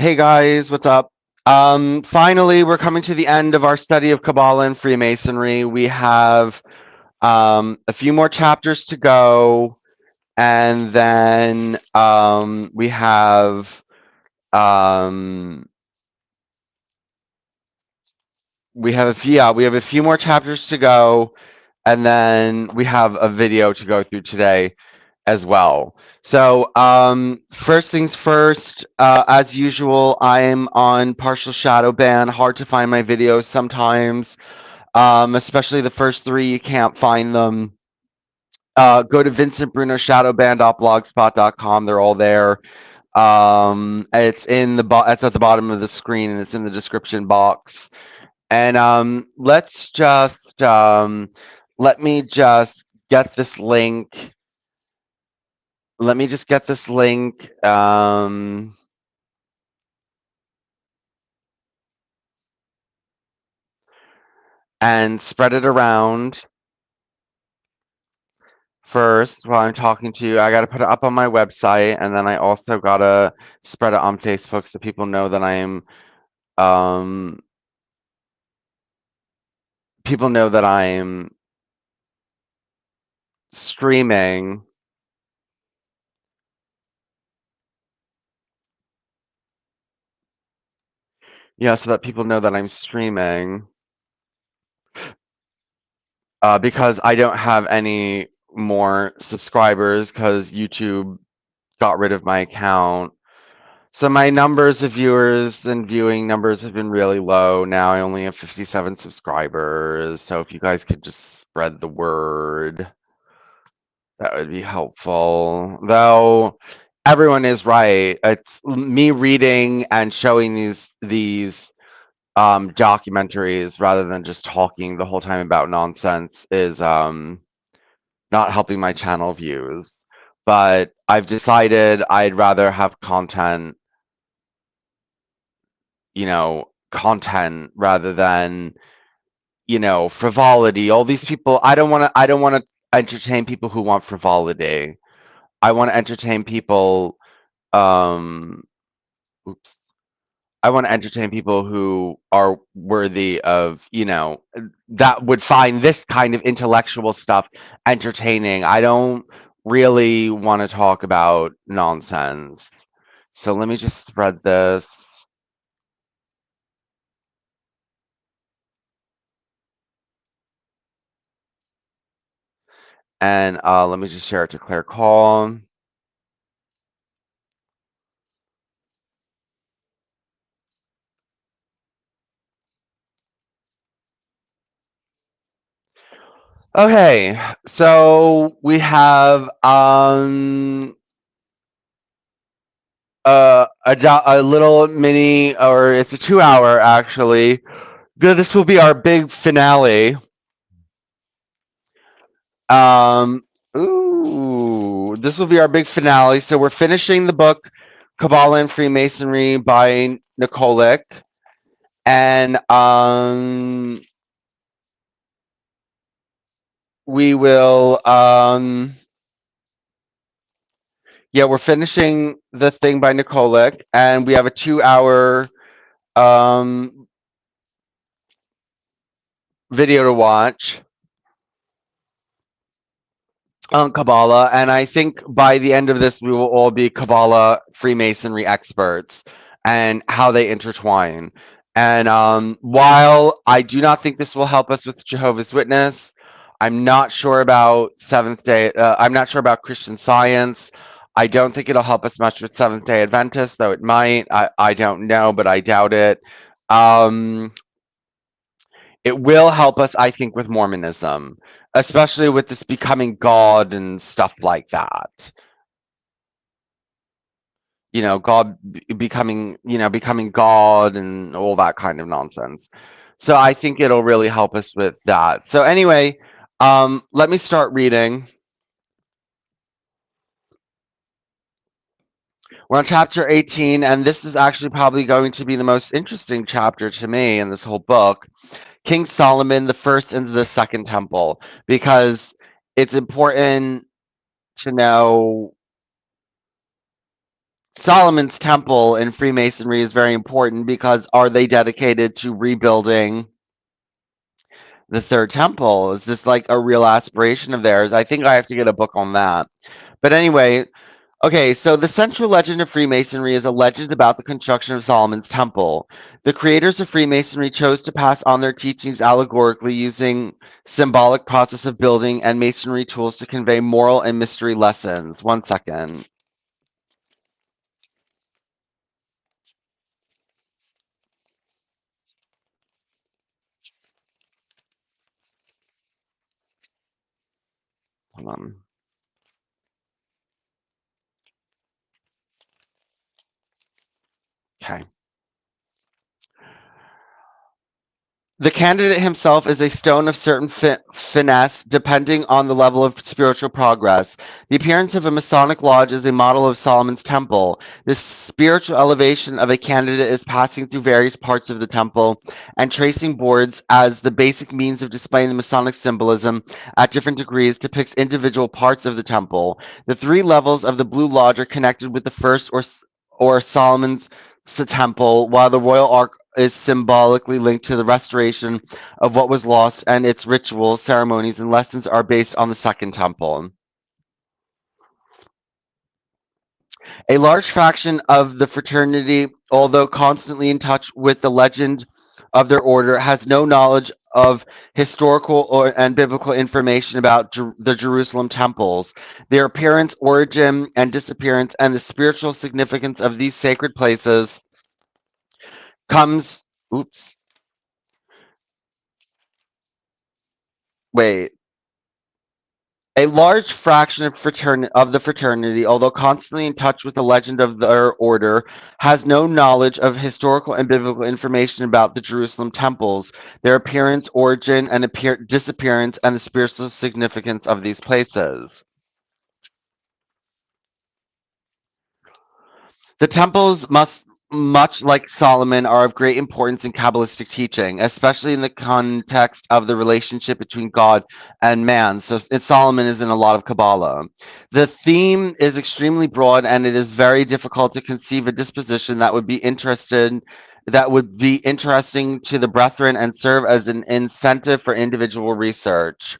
Hey guys, what's up? Finally, we're coming to the end of our study of Kabbalah and Freemasonry. We have a few more chapters to go, and then um, we have a few more chapters to go, and then we have a video to go through today as well. So, first things first, as usual, I'm on partial shadow ban. Hard to find my videos sometimes, especially the first three. You can't find them. Go to vincentbrunoshadowban.blogspot.com. They're all there. It's at the bottom of the screen and it's in the description box. And let me just get this link. Let me just get this link. And spread it around first while I'm talking to you. I got to put it up on my website, and then I also got to spread it on Facebook so people know that um, I'm streaming. Yeah, so that people know that I'm streaming. Because I don't have any more subscribers because YouTube got rid of my account. So my numbers of viewers and viewing numbers have been really low. Now I only have 57 subscribers. So if you guys could just spread the word, that would be helpful. Though everyone is right. It's me reading and showing these documentaries rather than just talking the whole time about nonsense is not helping my channel views. But I've decided I'd rather have content rather than, frivolity. All these people, I don't want to entertain people who want frivolity. I want to entertain people, um, oops. I want to entertain people who are worthy of, that would find this kind of intellectual stuff entertaining. I don't really want to talk about nonsense. So let me just spread this. And let me just share it to Claire Call. Okay, so we have a little mini, or it's a 2 hour actually. This will be our big finale. Um, this will be our big finale. So we're finishing the book Kabbalah and Freemasonry by Nikolic, and we will yeah, we're finishing the thing by Nikolic, and we have a 2 hour um video to watch on Kabbalah, and I think by the end of this, we will all be Kabbalah Freemasonry experts and how they intertwine. And while I do not think this will help us with Jehovah's Witness, I'm not sure about Seventh Day. I'm not sure about Christian Science. I don't think it'll help us much with Seventh Day Adventists, though it might. I don't know, but I doubt it. Um, it will help us, I think, with Mormonism, especially with this becoming God and stuff like that. God becoming God and all that kind of nonsense. So I think it'll really help us with that. So anyway, let me start reading. We're on chapter 18, and this is actually probably going to be the most interesting chapter to me in this whole book. King Solomon, the first and the second temple, because it's important to know Solomon's temple in Freemasonry is very important because are they dedicated to rebuilding the third temple? Is this like a real aspiration of theirs? I think I have to get a book on that. But anyway, okay, so the central legend of Freemasonry is a legend about the construction of Solomon's temple. The creators of Freemasonry chose to pass on their teachings allegorically using symbolic process of building and masonry tools to convey moral and mystery lessons. One second. Hold on. Okay. The candidate himself is a stone of certain finesse, depending on the level of spiritual progress. The appearance of a Masonic lodge is a model of Solomon's temple. This spiritual elevation of a candidate is passing through various parts of the temple and tracing boards as the basic means of displaying the Masonic symbolism at different degrees depicts individual parts of the temple. The three levels of the Blue Lodge are connected with the first or Solomon's temple, while the Royal Ark is symbolically linked to the restoration of what was lost, and its rituals, ceremonies, and lessons are based on the Second Temple. A large fraction of the fraternity, although constantly in touch with the legend of their order, has no knowledge of historical and biblical information about the Jerusalem temples, their appearance, origin, and disappearance, and the spiritual significance of these sacred places comes. Oops. Wait. A large fraction of the fraternity, although constantly in touch with the legend of their order, has no knowledge of historical and biblical information about the Jerusalem temples, their appearance, origin, and disappearance, and the spiritual significance of these places. The temples must, much like Solomon, are of great importance in Kabbalistic teaching, especially in the context of the relationship between God and man. So Solomon is in a lot of Kabbalah. The theme is extremely broad, and it is very difficult to conceive a disposition that would be interesting to the brethren and serve as an incentive for individual research.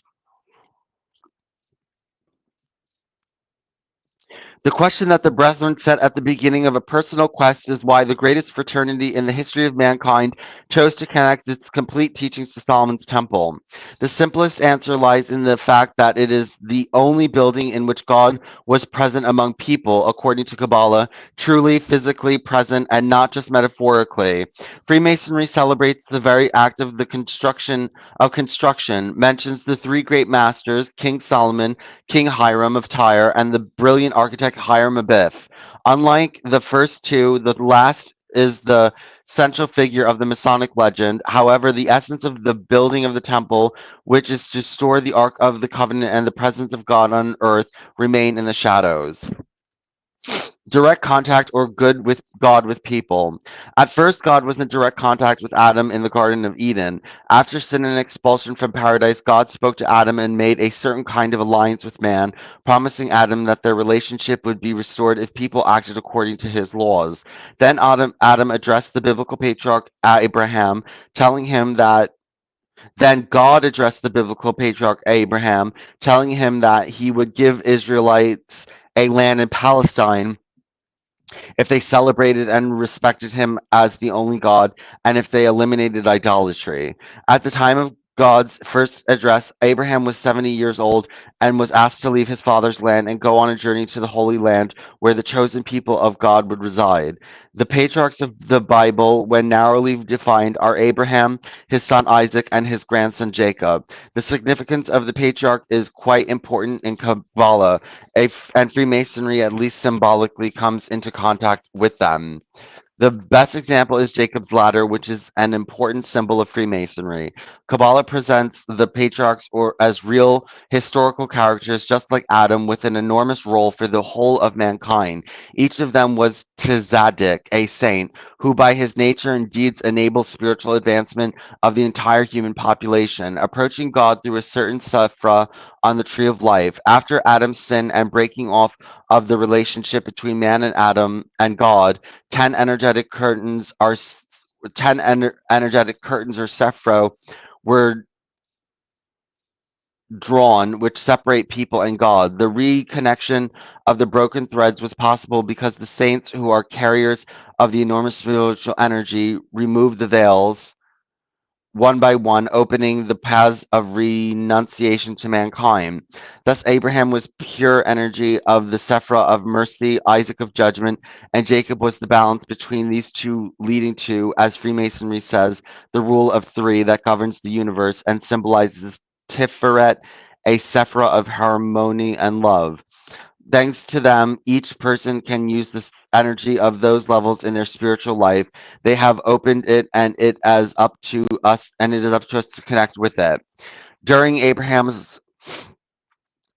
The question that the brethren set at the beginning of a personal quest is why the greatest fraternity in the history of mankind chose to connect its complete teachings to Solomon's temple. The simplest answer lies in the fact that it is the only building in which God was present among people, according to Kabbalah, truly physically present and not just metaphorically. Freemasonry celebrates the very act of the construction, mentions the three great masters, King Solomon, King Hiram of Tyre, and the brilliant architect Hiram Abiff. Unlike the first two, the last is the central figure of the Masonic legend. However, the essence of the building of the temple, which is to store the Ark of the Covenant and the presence of God on earth, remain in the shadows. Direct contact or good with God with people. At first, God was in direct contact with Adam in the Garden of Eden. After sin and expulsion from paradise, God spoke to Adam and made a certain kind of alliance with man, promising Adam that their relationship would be restored if people acted according to his laws. Then Adam addressed the biblical patriarch Abraham, telling him that then God addressed the biblical patriarch Abraham, telling him that he would give Israelites a land in Palestine if they celebrated and respected him as the only God, and if they eliminated idolatry. At the time of God's first address, Abraham was 70 years old and was asked to leave his father's land and go on a journey to the Holy Land where the chosen people of God would reside. The patriarchs of the Bible, when narrowly defined, are Abraham, his son Isaac, and his grandson Jacob. The significance of the patriarch is quite important in Kabbalah, and Freemasonry, at least symbolically, comes into contact with them. The best example is Jacob's ladder, which is an important symbol of Freemasonry. Kabbalah presents the patriarchs or as real historical characters, just like Adam, with an enormous role for the whole of mankind. Each of them was Tzaddik, a saint, who by his nature and deeds enabled spiritual advancement of the entire human population, approaching God through a certain sephra on the tree of life. After Adam's sin and breaking off of the relationship between man and Adam and God, 10 energetic curtains are 10 energetic curtains or sephro were drawn which separate people and God. The reconnection of the broken threads was possible because the saints, who are carriers of the enormous spiritual energy, removed the veils one by one, opening the paths of renunciation to mankind. Thus, Abraham was pure energy of the Sephra of mercy, Isaac of judgment, and Jacob was the balance between these two, leading to, as Freemasonry says, the rule of three that governs the universe and symbolizes Tiferet, a Sephra of harmony and love. Thanks to them, each person can use this energy of those levels in their spiritual life. They have opened it, and it is up to us to connect with it. During Abraham's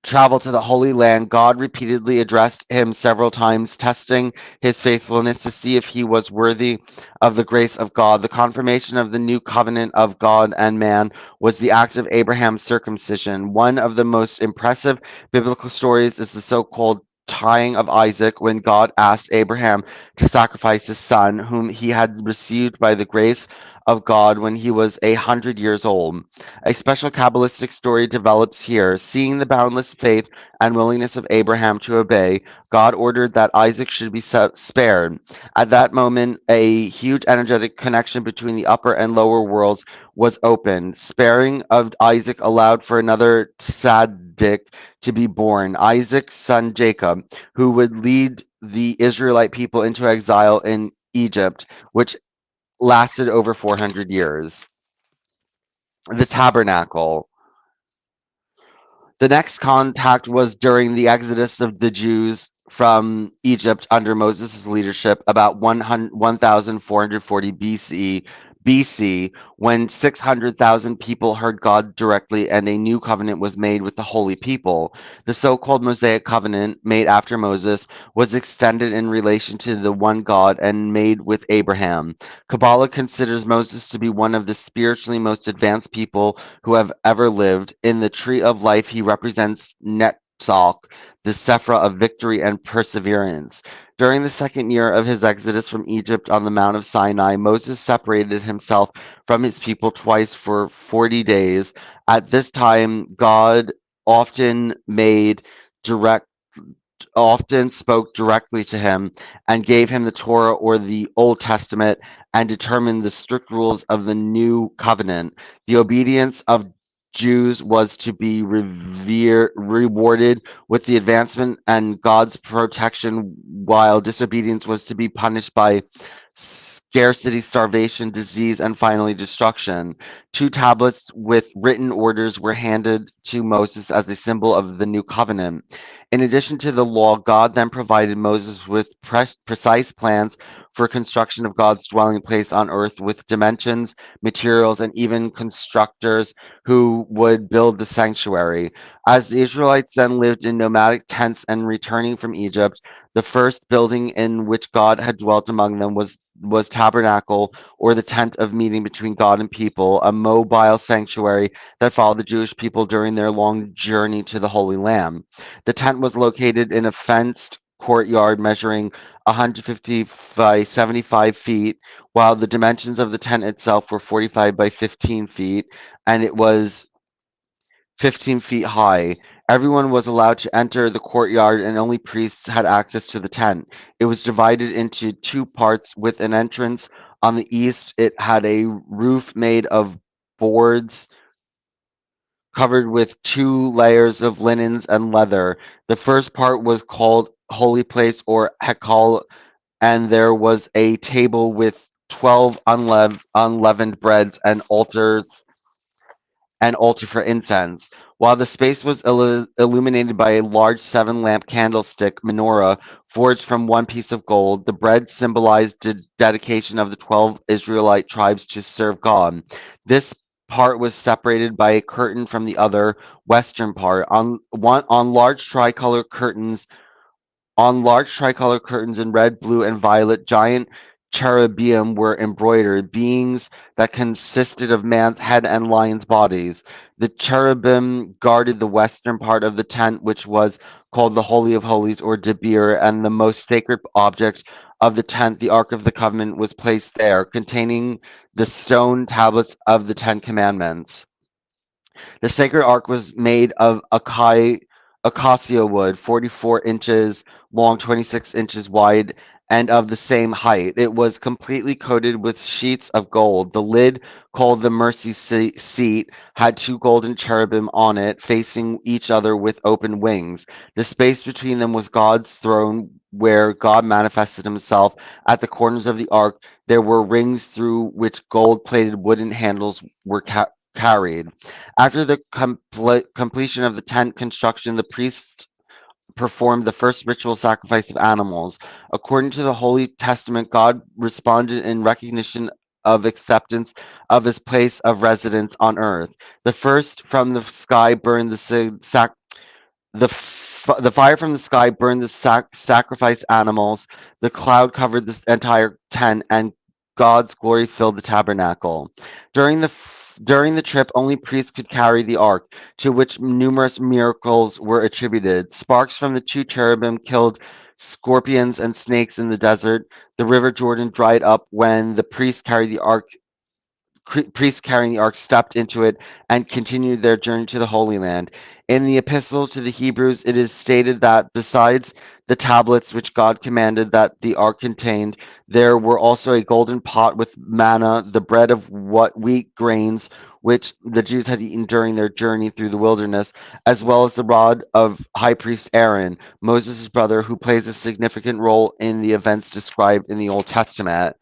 travel to the Holy Land, God repeatedly addressed him several times, testing his faithfulness to see if he was worthy of the grace of God. The confirmation of the new covenant of God and man was the act of Abraham's circumcision. One of the most impressive biblical stories is the so called tying of Isaac, when God asked Abraham to sacrifice his son, whom he had received by the grace of God when he was 100 years old. A special Kabbalistic story develops here. Seeing the boundless faith and willingness of Abraham to obey, God ordered that Isaac should be spared. At that moment, a huge energetic connection between the upper and lower worlds was opened. Sparing of Isaac allowed for another tzaddik to be born, Isaac's son Jacob, who would lead the Israelite people into exile in Egypt, which lasted over 400 years. The tabernacle. The next contact was during the exodus of the Jews from Egypt under Moses' leadership about 1440 BC, when 600,000 people heard God directly and a new covenant was made with the holy people. The so-called Mosaic covenant, made after Moses, was extended in relation to the one God and made with Abraham. Kabbalah considers Moses to be one of the spiritually most advanced people who have ever lived. In the tree of life, he represents Netzach, the Sephra of victory and perseverance. During the second year of his exodus from Egypt on the Mount of Sinai, Moses separated himself from his people twice for 40 days. At this time, God often made direct often spoke directly to him and gave him the Torah or the Old Testament and determined the strict rules of the new covenant. The obedience of Jews was to be rewarded with the advancement and God's protection, while disobedience was to be punished by scarcity, starvation, disease, and finally destruction. Two tablets with written orders were handed to Moses as a symbol of the new covenant. In addition to the law, God then provided Moses with precise plans for construction of God's dwelling place on earth, with dimensions, materials, and even constructors who would build the sanctuary. As the Israelites then lived in nomadic tents and returning from Egypt, the first building in which God had dwelt among them was tabernacle, or the tent of meeting between God and people, a mobile sanctuary that followed the Jewish people during their long journey to the Holy Land. The tent was located in a fenced courtyard measuring 150 by 75 feet, while the dimensions of the tent itself were 45 by 15 feet, and it was 15 feet high. Everyone was allowed to enter the courtyard, and only priests had access to the tent. It was divided into two parts with an entrance on the east. It had a roof made of boards covered with two layers of linens and leather. The first part was called Holy Place or Hekal, and there was a table with 12 unleavened breads and altars and altar for incense. While the space was illuminated by a large 7-lamp candlestick menorah forged from one piece of gold, the bread symbolized the dedication of the 12 Israelite tribes to serve God. This part was separated by a curtain from the other western part. On large tricolor curtains in red, blue, and violet, giant cherubim were embroidered, beings that consisted of man's head and lions' bodies. The cherubim guarded the western part of the tent, which was called the Holy of Holies or Debir, and the most sacred object of the tent, the Ark of the Covenant, was placed there, containing the stone tablets of the Ten Commandments. The sacred ark was made of acacia wood, 44 inches long, 26 inches wide, and of the same height. It was completely coated with sheets of gold. The lid, called the mercy seat, had two golden cherubim on it, facing each other with open wings. The space between them was God's throne, where God manifested himself. At the corners of the ark, there were rings through which gold plated wooden handles were carried. After the completion of the tent construction, the priests performed the first ritual sacrifice of animals. According to the Holy Testament, God responded in recognition of acceptance of his place of residence on earth. The first from the sky burned the fire from the sky burned the sacrificed animals. The cloud covered the entire tent, and God's glory filled the tabernacle. During the trip, only priests could carry the ark, to which numerous miracles were attributed. Sparks from the two cherubim killed scorpions and snakes in the desert. The river Jordan dried up when the priests carrying the ark stepped into it and continued their journey to the Holy Land. In the epistle to the Hebrews, it is stated that besides the tablets which God commanded that the ark contained, there were also a golden pot with manna, the bread of wheat grains, which the Jews had eaten during their journey through the wilderness, as well as the rod of high priest Aaron, Moses' brother, who plays a significant role in the events described in the Old Testament.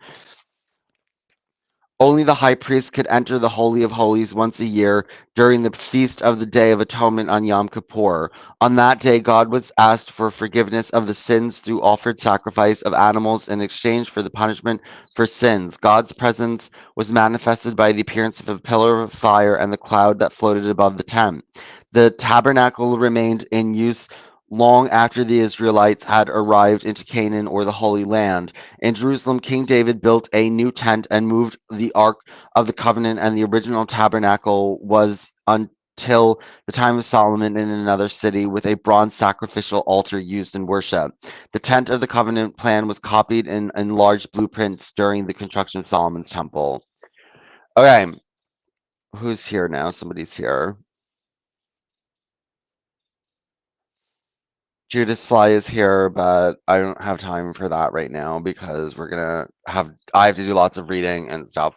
Only the high priest could enter the Holy of Holies once a year during the feast of the Day of Atonement on Yom Kippur. On that day, God was asked for forgiveness of the sins through offered sacrifice of animals in exchange for the punishment for sins. God's presence was manifested by the appearance of a pillar of fire and the cloud that floated above the tent. The tabernacle remained in use long after the Israelites had arrived into Canaan or the Holy Land. In Jerusalem, King David built a new tent and moved the Ark of the Covenant, and the original tabernacle was until the time of Solomon in another city with a bronze sacrificial altar used in worship. The tent of the covenant plan was copied in enlarged blueprints during the construction of Solomon's temple. Okay, who's here now? Somebody's here. Judas Fly is here, but I don't have time for that right now because I have to do lots of reading and stuff.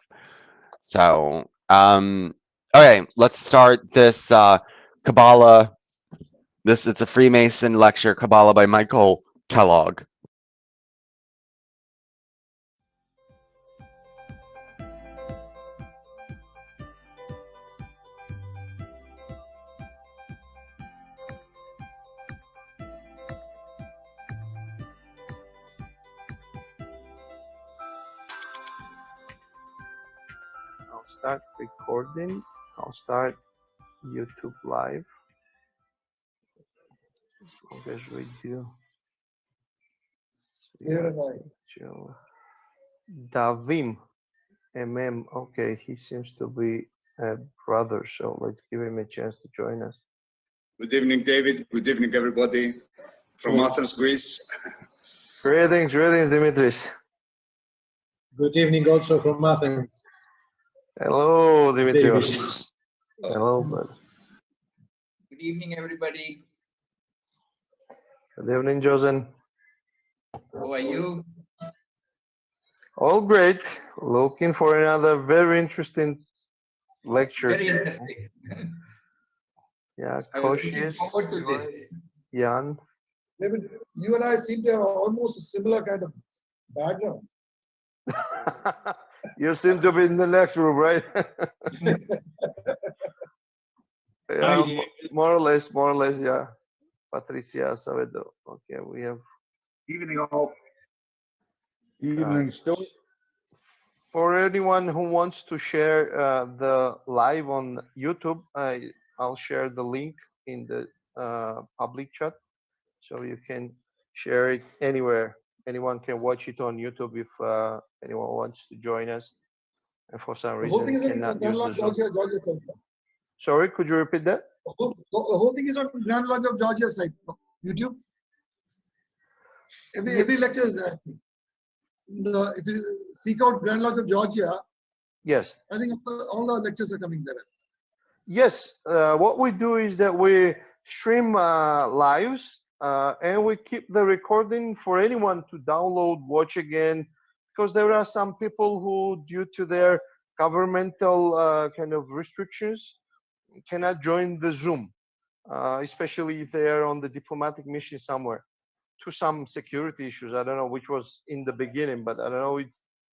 So, okay, let's start this Kabbalah. It's a Freemason lecture, Kabbalah by Michael Kellogg. I'll start recording. I'll start YouTube live. As long as we do. Davim, MM. Okay, he seems to be a brother, so let's give him a chance to join us. Good evening, David. Good evening, everybody from Athens, Greece. Greetings, Dimitris. Good evening also from Athens. Hello, Dimitrios. Hello, brother. Good evening, everybody. Good evening, Josen. How are you? All great. Looking for another very interesting lecture. Very interesting. Yeah, I was looking cautious. forward to this. Jan. David, you and I seem to have almost a similar kind of background. You seem to be in the next room, right? Yeah, David. more or less, yeah. Patricia Acevedo. Okay, we have Evening all. Evening, Stuart. for anyone who wants to share the live on YouTube. I'll share the link in the public chat, so you can share it anywhere. Anyone can watch it on YouTube if anyone wants to join us, and for some The whole thing reason is on cannot Grand use the Lodge, Zoom. Georgia side. Sorry, could you repeat that? The whole thing is on Grand Lodge of Georgia side. YouTube. Every lecture is there. If you seek out Grand Lodge of Georgia, Yes. I think all the lectures are coming there. Yes, what we do is that we stream lives and we keep the recording for anyone to download, watch again, because there are some people who, due to their governmental kind of restrictions, cannot join the Zoom, especially if they are on the diplomatic mission somewhere, to some security issues. I don't know which was in the beginning, but I don't know if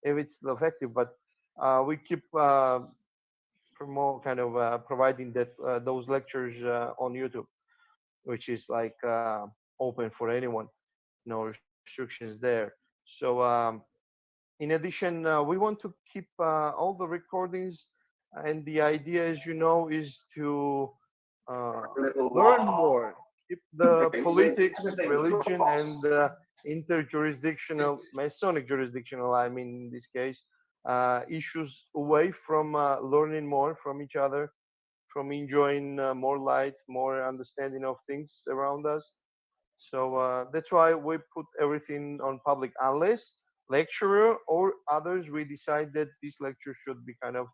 it's still effective. But we keep promote kind of providing that those lectures on YouTube, which is like open for anyone, no restrictions there. So in addition, we want to keep all the recordings, and the idea, as you know, is to learn more, keep the politics, religion, and interjurisdictional, Masonic jurisdictional, I mean, in this case, issues away from learning more from each other, from enjoying more light, more understanding of things around us. So that's why we put everything on public, unless lecturer or others we decide that this lecture should be kind of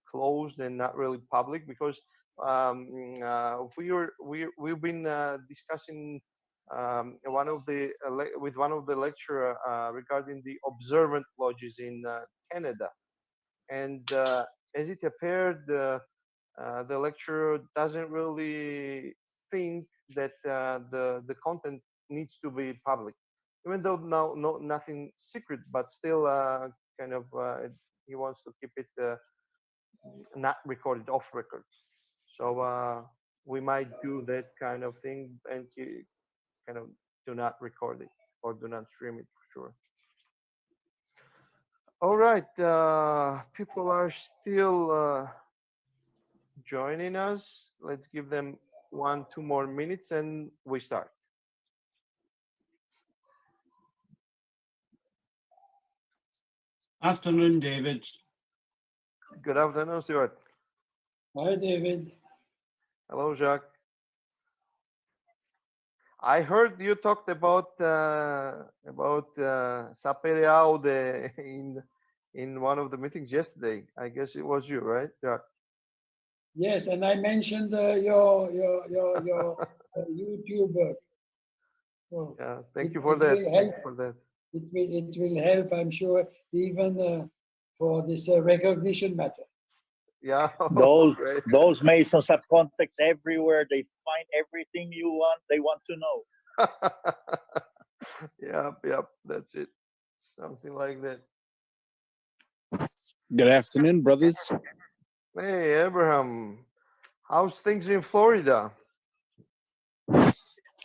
closed and not really public, because we've been discussing with one of the lecturer regarding the observant lodges in Canada, and as it appeared, the lecturer doesn't really think that the content needs to be public, even though no nothing secret, but still kind of he wants to keep it not recorded, off record. So we might do that kind of thing and kind of do not record it or do not stream it for sure. All right, people are still joining us. Let's give them 1-2 more minutes and we start. Afternoon, David. Good afternoon, Stuart. Hi, David. Hello, Jacques. I heard you talked about Sapere Aude in one of the meetings yesterday. I guess it was you, right, Jacques? Yes, and I mentioned your YouTube. So Yeah, thank it- you for it that. will Thank you help. for that. it will help, I'm sure, even for this recognition matter. Yeah. Those Great. those Masons have contacts everywhere. They find everything you want. They want to know. Yep, that's it. Something like that. Good afternoon, brothers. Hey, Abraham, how's things in Florida?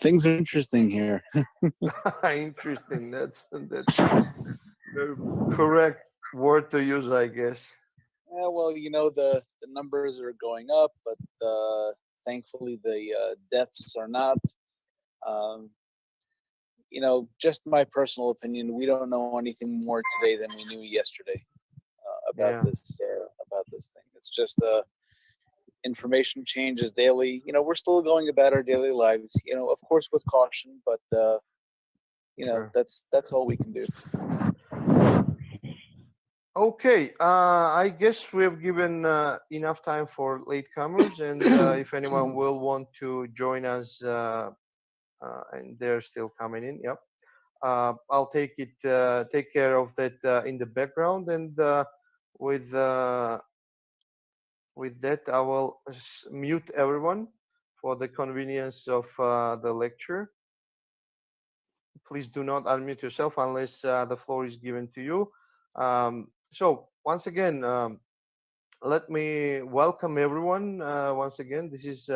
Things are interesting here. Interesting. That's the correct word to use, I guess. Yeah, well, the numbers are going up, but thankfully the deaths are not. Um, just my personal opinion, we don't know anything more today than we knew yesterday about Yeah. this thing. It's just information changes daily. We're still going about our daily lives. Of course with caution, but Sure. that's all we can do. Okay, I guess we have given enough time for latecomers, and if anyone will want to join us, and they're still coming in, yep. I'll take care of that in the background, and with that, I will mute everyone for the convenience of the lecture. Please do not unmute yourself unless the floor is given to you. So once again, let me welcome everyone once again. This is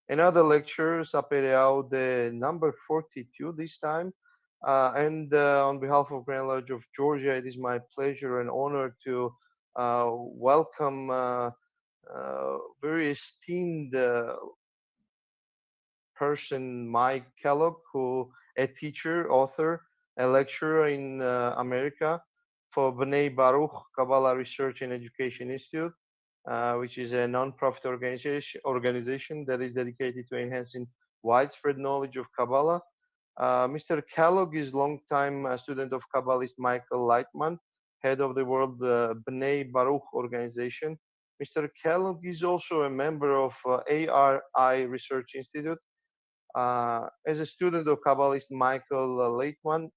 another lecture, Saperiao, the number 42 this time. And on behalf of Grand Lodge of Georgia, it is my pleasure and honor to welcome very esteemed person, Mike Kellogg, who a teacher, author, a lecturer in America for B'nai Baruch Kabbalah Research and Education Institute, which is a non-profit organization that is dedicated to enhancing widespread knowledge of Kabbalah. Mr. Kellogg is longtime student of Kabbalist Michael Lightman, head of the World B'nai Baruch organization. Mr. Kellogg is also a member of ARI Research Institute. As a student of Kabbalist Michael Lightman,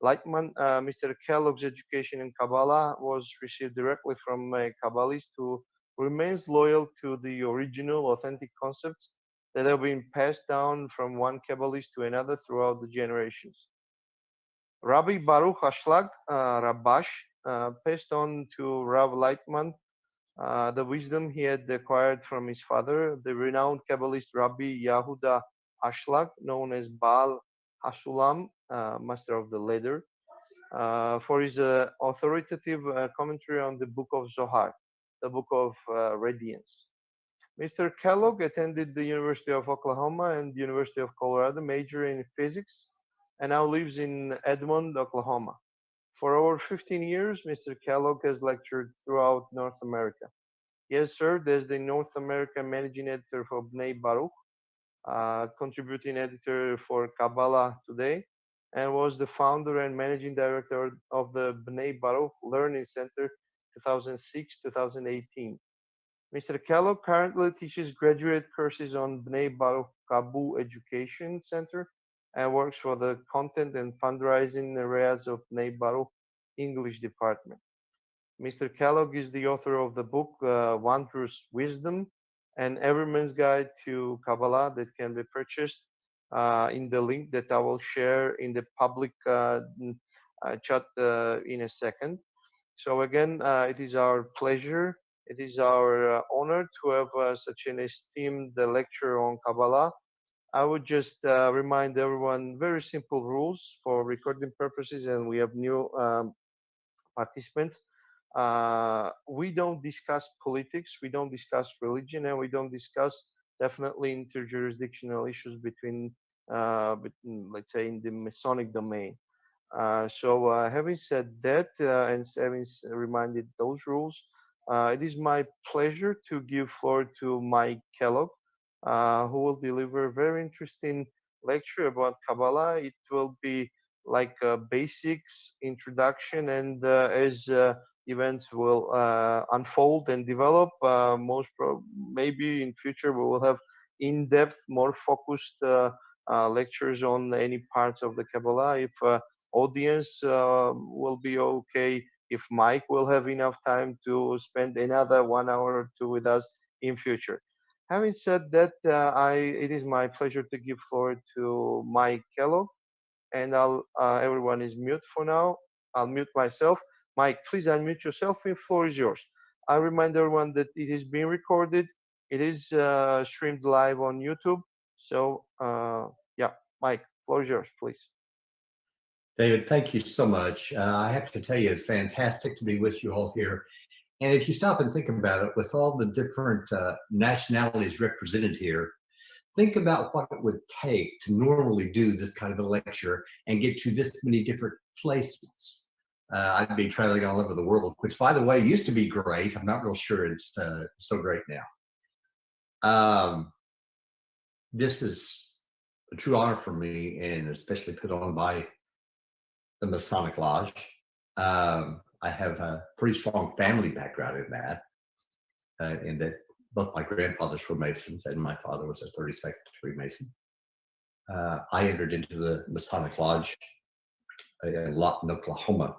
Mr. Kellogg's education in Kabbalah was received directly from a Kabbalist who remains loyal to the original, authentic concepts that have been passed down from one Kabbalist to another throughout the generations. Rabbi Baruch Ashlag, Rabash, passed on to Rav Lightman the wisdom he had acquired from his father, the renowned Kabbalist Rabbi Yahuda Ashlag, known as Baal Hasulam, master of the ladder, for his authoritative commentary on the book of Zohar, the book of radiance. Mr. Kellogg attended the University of Oklahoma and the University of Colorado, majoring in physics, and now lives in Edmond, Oklahoma. For over 15 years, Mr. Kellogg has lectured throughout North America. He has served as the North American managing editor for B'nai Baruch, contributing editor for Kabbalah Today, and was the founder and managing director of the B'nai Baruch Learning Center 2006-2018. Mr. Kellogg currently teaches graduate courses on B'nai Baruch Kabu Education Center and works for the content and fundraising areas of B'nai Baruch English Department. Mr. Kellogg is the author of the book Wondrous Wisdom, an Everyman's Guide to Kabbalah that can be purchased in the link that I will share in the public chat in a second. So again, it is our pleasure, it is our honor to have such an esteemed lecturer on Kabbalah. I would just remind everyone very simple rules for recording purposes, and we have new participants. We don't discuss politics, we don't discuss religion, and we don't discuss definitely interjurisdictional issues between, let's say, in the Masonic domain. Having said that, and having reminded those rules, it is my pleasure to give floor to Mike Kellogg, who will deliver a very interesting lecture about Kabbalah. It will be like a basics introduction, and as events will unfold and develop, maybe in future we will have in-depth, more focused lectures on any parts of the Kabbalah. If audience will be okay, if Mike will have enough time to spend another 1 hour or two with us in future. Having said that, it is my pleasure to give floor to Mike Kellogg, and everyone is mute for now. I'll mute myself. Mike, please unmute yourself. The floor is yours. I remind everyone that it is being recorded. It is streamed live on YouTube. So yeah, Mike, floor is yours, please. David, thank you so much. I have to tell you, it's fantastic to be with you all here. And if you stop and think about it, with all the different nationalities represented here, think about what it would take to normally do this kind of a lecture and get to this many different places. I'd be traveling all over the world, which, by the way, used to be great. I'm not real sure it's so great now. This is a true honor for me, and especially put on by the Masonic Lodge. I have a pretty strong family background in that, in that both my grandfathers were Masons and my father was a 32nd Freemason. I entered into the Masonic Lodge in Lawton, Oklahoma,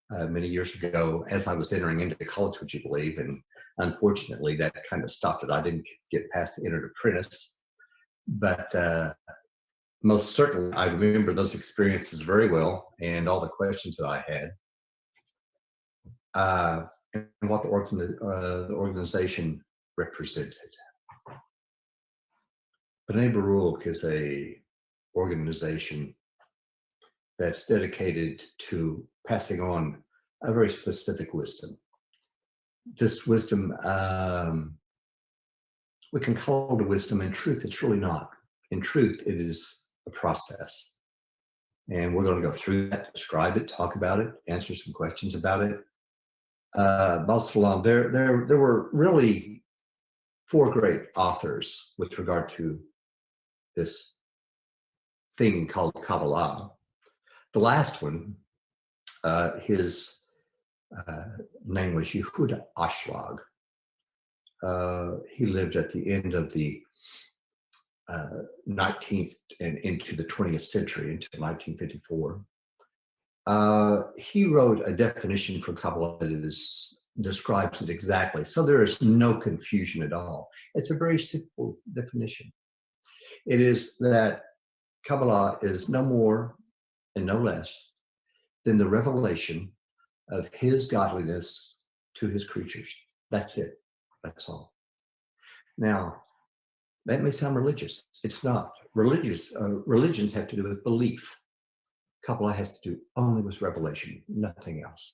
many years ago as I was entering into college, would you believe? And unfortunately, that kind of stopped it. I didn't get past the entered apprentice, but most certainly I remember those experiences very well and all the questions that I had. and what the organization represented. B'nai Baruch is a organization that's dedicated to passing on a very specific wisdom. This wisdom, we can call it a wisdom. In truth, it's really not. In truth, it is a process. And we're going to go through that, describe it, talk about it, answer some questions about it. There were really 4 great authors with regard to this thing called Kabbalah. The last one, his name was Yehuda Ashlag. He lived at the end of the 19th and into the 20th century, into 1954. He wrote a definition for Kabbalah that describes it exactly. So there is no confusion at all. It's a very simple definition. It is that Kabbalah is no more and no less than the revelation of his godliness to his creatures. That's it. That's all. Now, that may sound religious. It's not. Religions have to do with belief. Kabbalah has to do only with revelation, nothing else.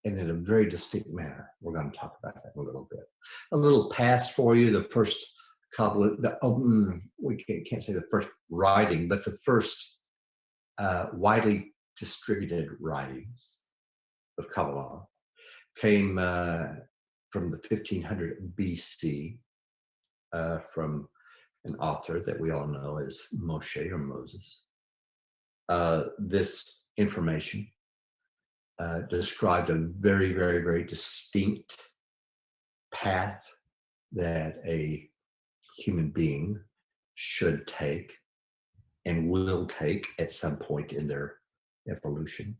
And in a very distinct manner. We're going to talk about that in a little bit. A little pass for you. The first Kabbalah, we can't say the first writing, but the first widely distributed writings of Kabbalah came from the 1500 BC from an author that we all know as Moshe or Moses. This information described a very, very, very distinct path that a human being should take and will take at some point in their evolution.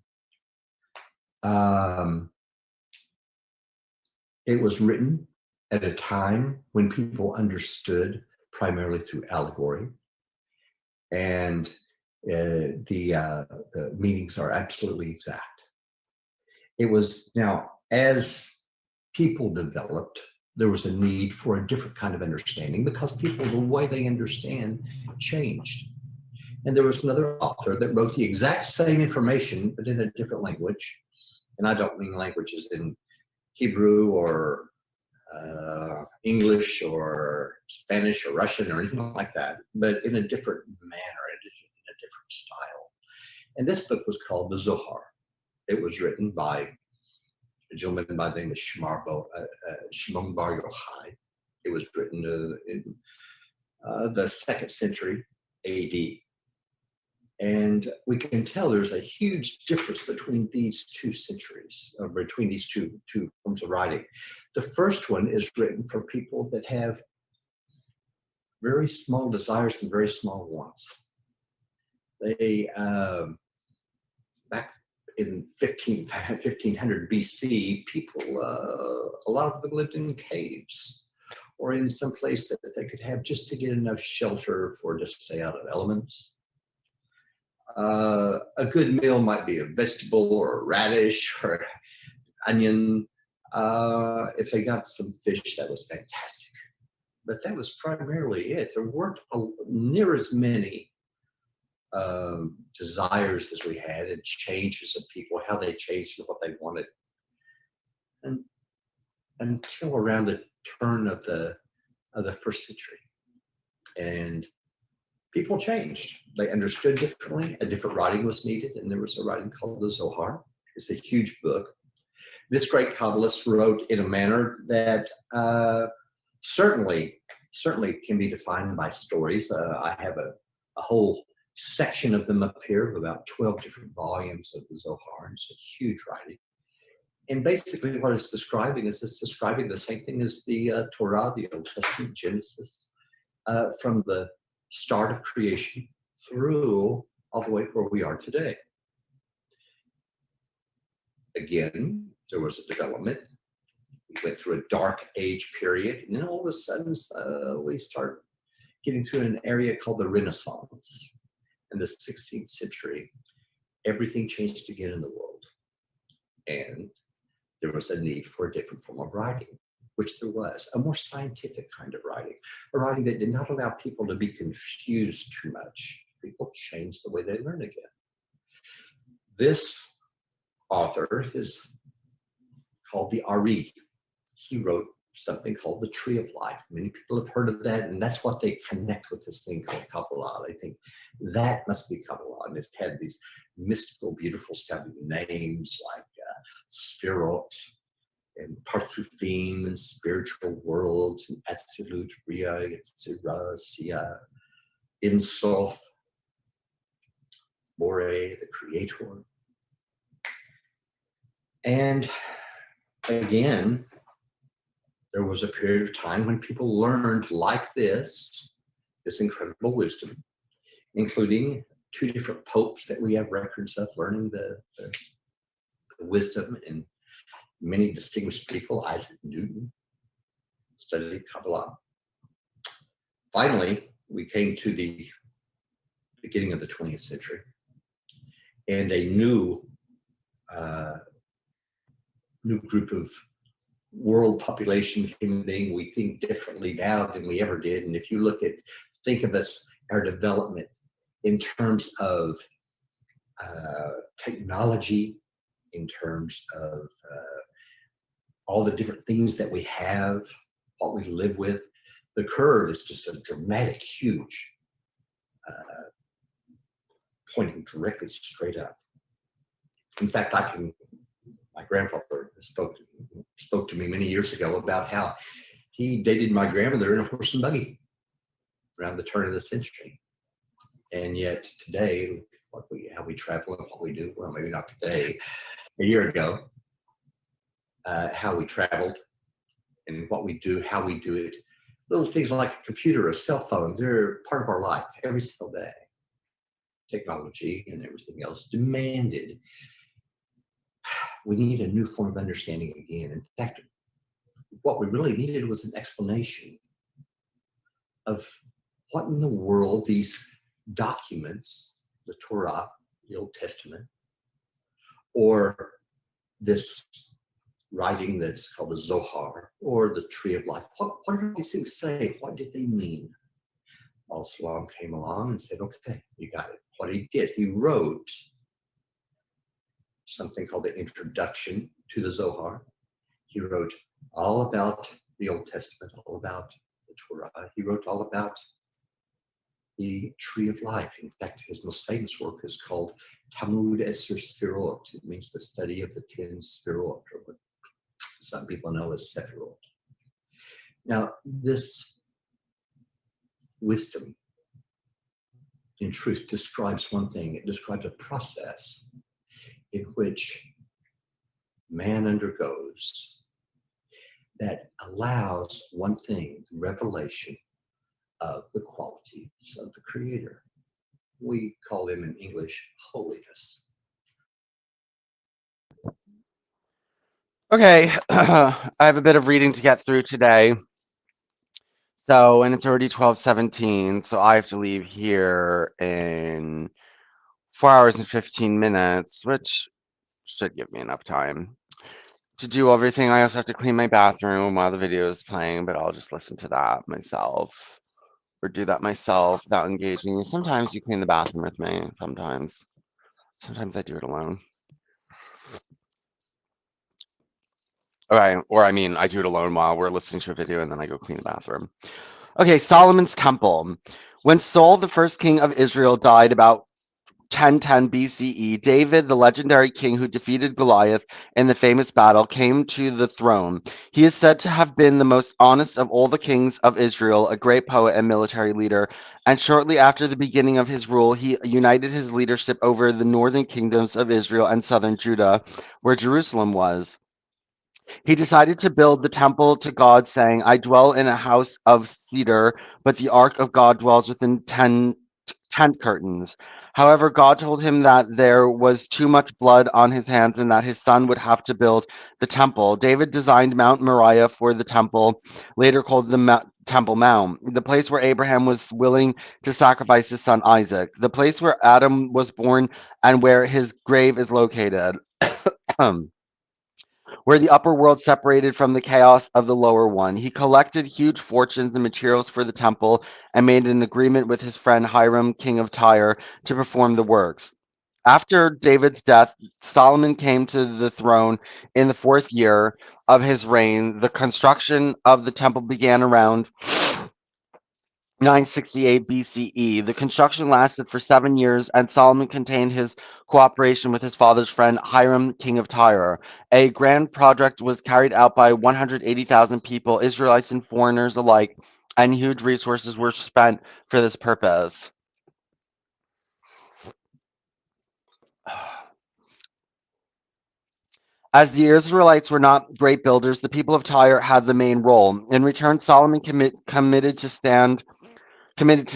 It was written at a time when people understood primarily through allegory, and the meanings are absolutely exact. It was now, as people developed, there was a need for a different kind of understanding because people, the way they understand, changed. And there was another author that wrote the exact same information, but in a different language. And I don't mean languages in Hebrew or English or Spanish or Russian or anything like that, but in a different manner, in a different style. And this book was called the Zohar. It was written by a gentleman by the name of Shimon Bar Yochai. It was written in the 2nd century AD. And we can tell there's a huge difference between these 2 centuries, or between these two forms of writing. The first one is written for people that have very small desires and very small wants. They, back in 1500 BC, people, a lot of them lived in caves or in some place that they could have just to get enough shelter for to stay out of elements. A good meal might be a vegetable or a radish or onion. If they got some fish, that was fantastic. But that was primarily it. There weren't near as many desires as we had, and changes of people, how they changed and what they wanted. And until around the turn of the 1st century. And people changed. They understood differently. A different writing was needed, and there was a writing called the Zohar. It's a huge book. This great Kabbalist wrote in a manner that certainly can be defined by stories. I have a whole section of them up here of about 12 different volumes of the Zohar. It's a huge writing. And basically what it's describing is it's describing the same thing as the Torah, the Old Testament, Genesis, from the start of creation through all the way where we are today. Again, there was a development. We went through a dark age period, and then all of a sudden we start getting through an area called the Renaissance. In the 16th century, everything changed again in the world. And there was a need for a different form of writing, which there was, a more scientific kind of writing, a writing that did not allow people to be confused too much. People changed the way they learn again. This author is called the Ari. He wrote something called the Tree of Life. Many people have heard of that, and that's what they connect with this thing called Kabbalah. They think that must be Kabbalah, and it had these mystical, beautiful sounding names like Sphirot and Parthufim and spiritual worlds and Absolute, Ria, Yetzirah, Sia, Insof, Bore, the Creator. And again, there was a period of time when people learned like this incredible wisdom, including 2 different popes that we have records of learning the wisdom, and many distinguished people. Isaac Newton studied Kabbalah. Finally, we came to the beginning of the 20th century, and a new group of world population human being. We think differently now than we ever did. And if you think of our development in terms of technology, in terms of all the different things that we have, what we live with, the curve is just a dramatic, huge, pointing directly straight up. In fact, my grandfather spoke to me many years ago about how he dated my grandmother in a horse and buggy around the turn of the century. And yet today, how we travel and what we do, well, maybe not today, a year ago, how we traveled and what we do, how we do it. Little things like a computer, a cell phone, they're part of our life every single day. Technology and everything else demanded we need a new form of understanding again. In fact, what we really needed was an explanation of what in the world these documents, the Torah, the Old Testament, or this writing that's called the Zohar, or the Tree of Life, what did these things say? What did they mean? Al-Salam came along and said, okay, you got it. What he did, he wrote something called the Introduction to the Zohar. He wrote all about the Old Testament, all about the Torah. He wrote all about the Tree of Life. In fact, his most famous work is called Talmud Eser Sfirot. It means the study of the 10 Sfirot, or what some people know as Sephirot. Now, this wisdom, in truth, describes one thing. It describes a process in which man undergoes that allows one thing, the revelation of the qualities of the Creator. We call them in English holiness. Okay, I have a bit of reading to get through today. So, and it's already 12:17, so I have to leave here in 4 hours and 15 minutes, which should give me enough time to do everything. I also have to clean my bathroom while the video is playing, but I'll just listen to that myself or do that myself without engaging you. Sometimes you clean the bathroom with me, sometimes I do it alone. Okay, or I mean, I do it alone while we're listening to a video and then I go clean the bathroom. Okay, Solomon's Temple. When Saul, the first king of Israel, died about 1010 BCE, David, the legendary king who defeated Goliath in the famous battle, came to the throne. He is said to have been the most honest of all the kings of Israel, a great poet and military leader. And shortly after the beginning of his rule, he united his leadership over the northern kingdoms of Israel and southern Judah, where Jerusalem was. He decided to build the temple to God, saying, I dwell in a house of cedar, but the ark of God dwells within tent curtains. However, God told him that there was too much blood on his hands and that his son would have to build the temple. David designed Mount Moriah for the temple, later called the Temple Mount, the place where Abraham was willing to sacrifice his son Isaac, the place where Adam was born and where his grave is located. where the upper world separated from the chaos of the lower one. He collected huge fortunes and materials for the temple and made an agreement with his friend Hiram, king of Tyre, to perform the works. After David's death, Solomon came to the throne in the 4th year of his reign. The construction of the temple began around 968 BCE. The construction lasted for 7 years, and Solomon continued his cooperation with his father's friend Hiram, king of Tyre. A grand project was carried out by 180,000 people, Israelites and foreigners alike, and huge resources were spent for this purpose. As the Israelites were not great builders, the people of Tyre had the main role. In return, Solomon committed to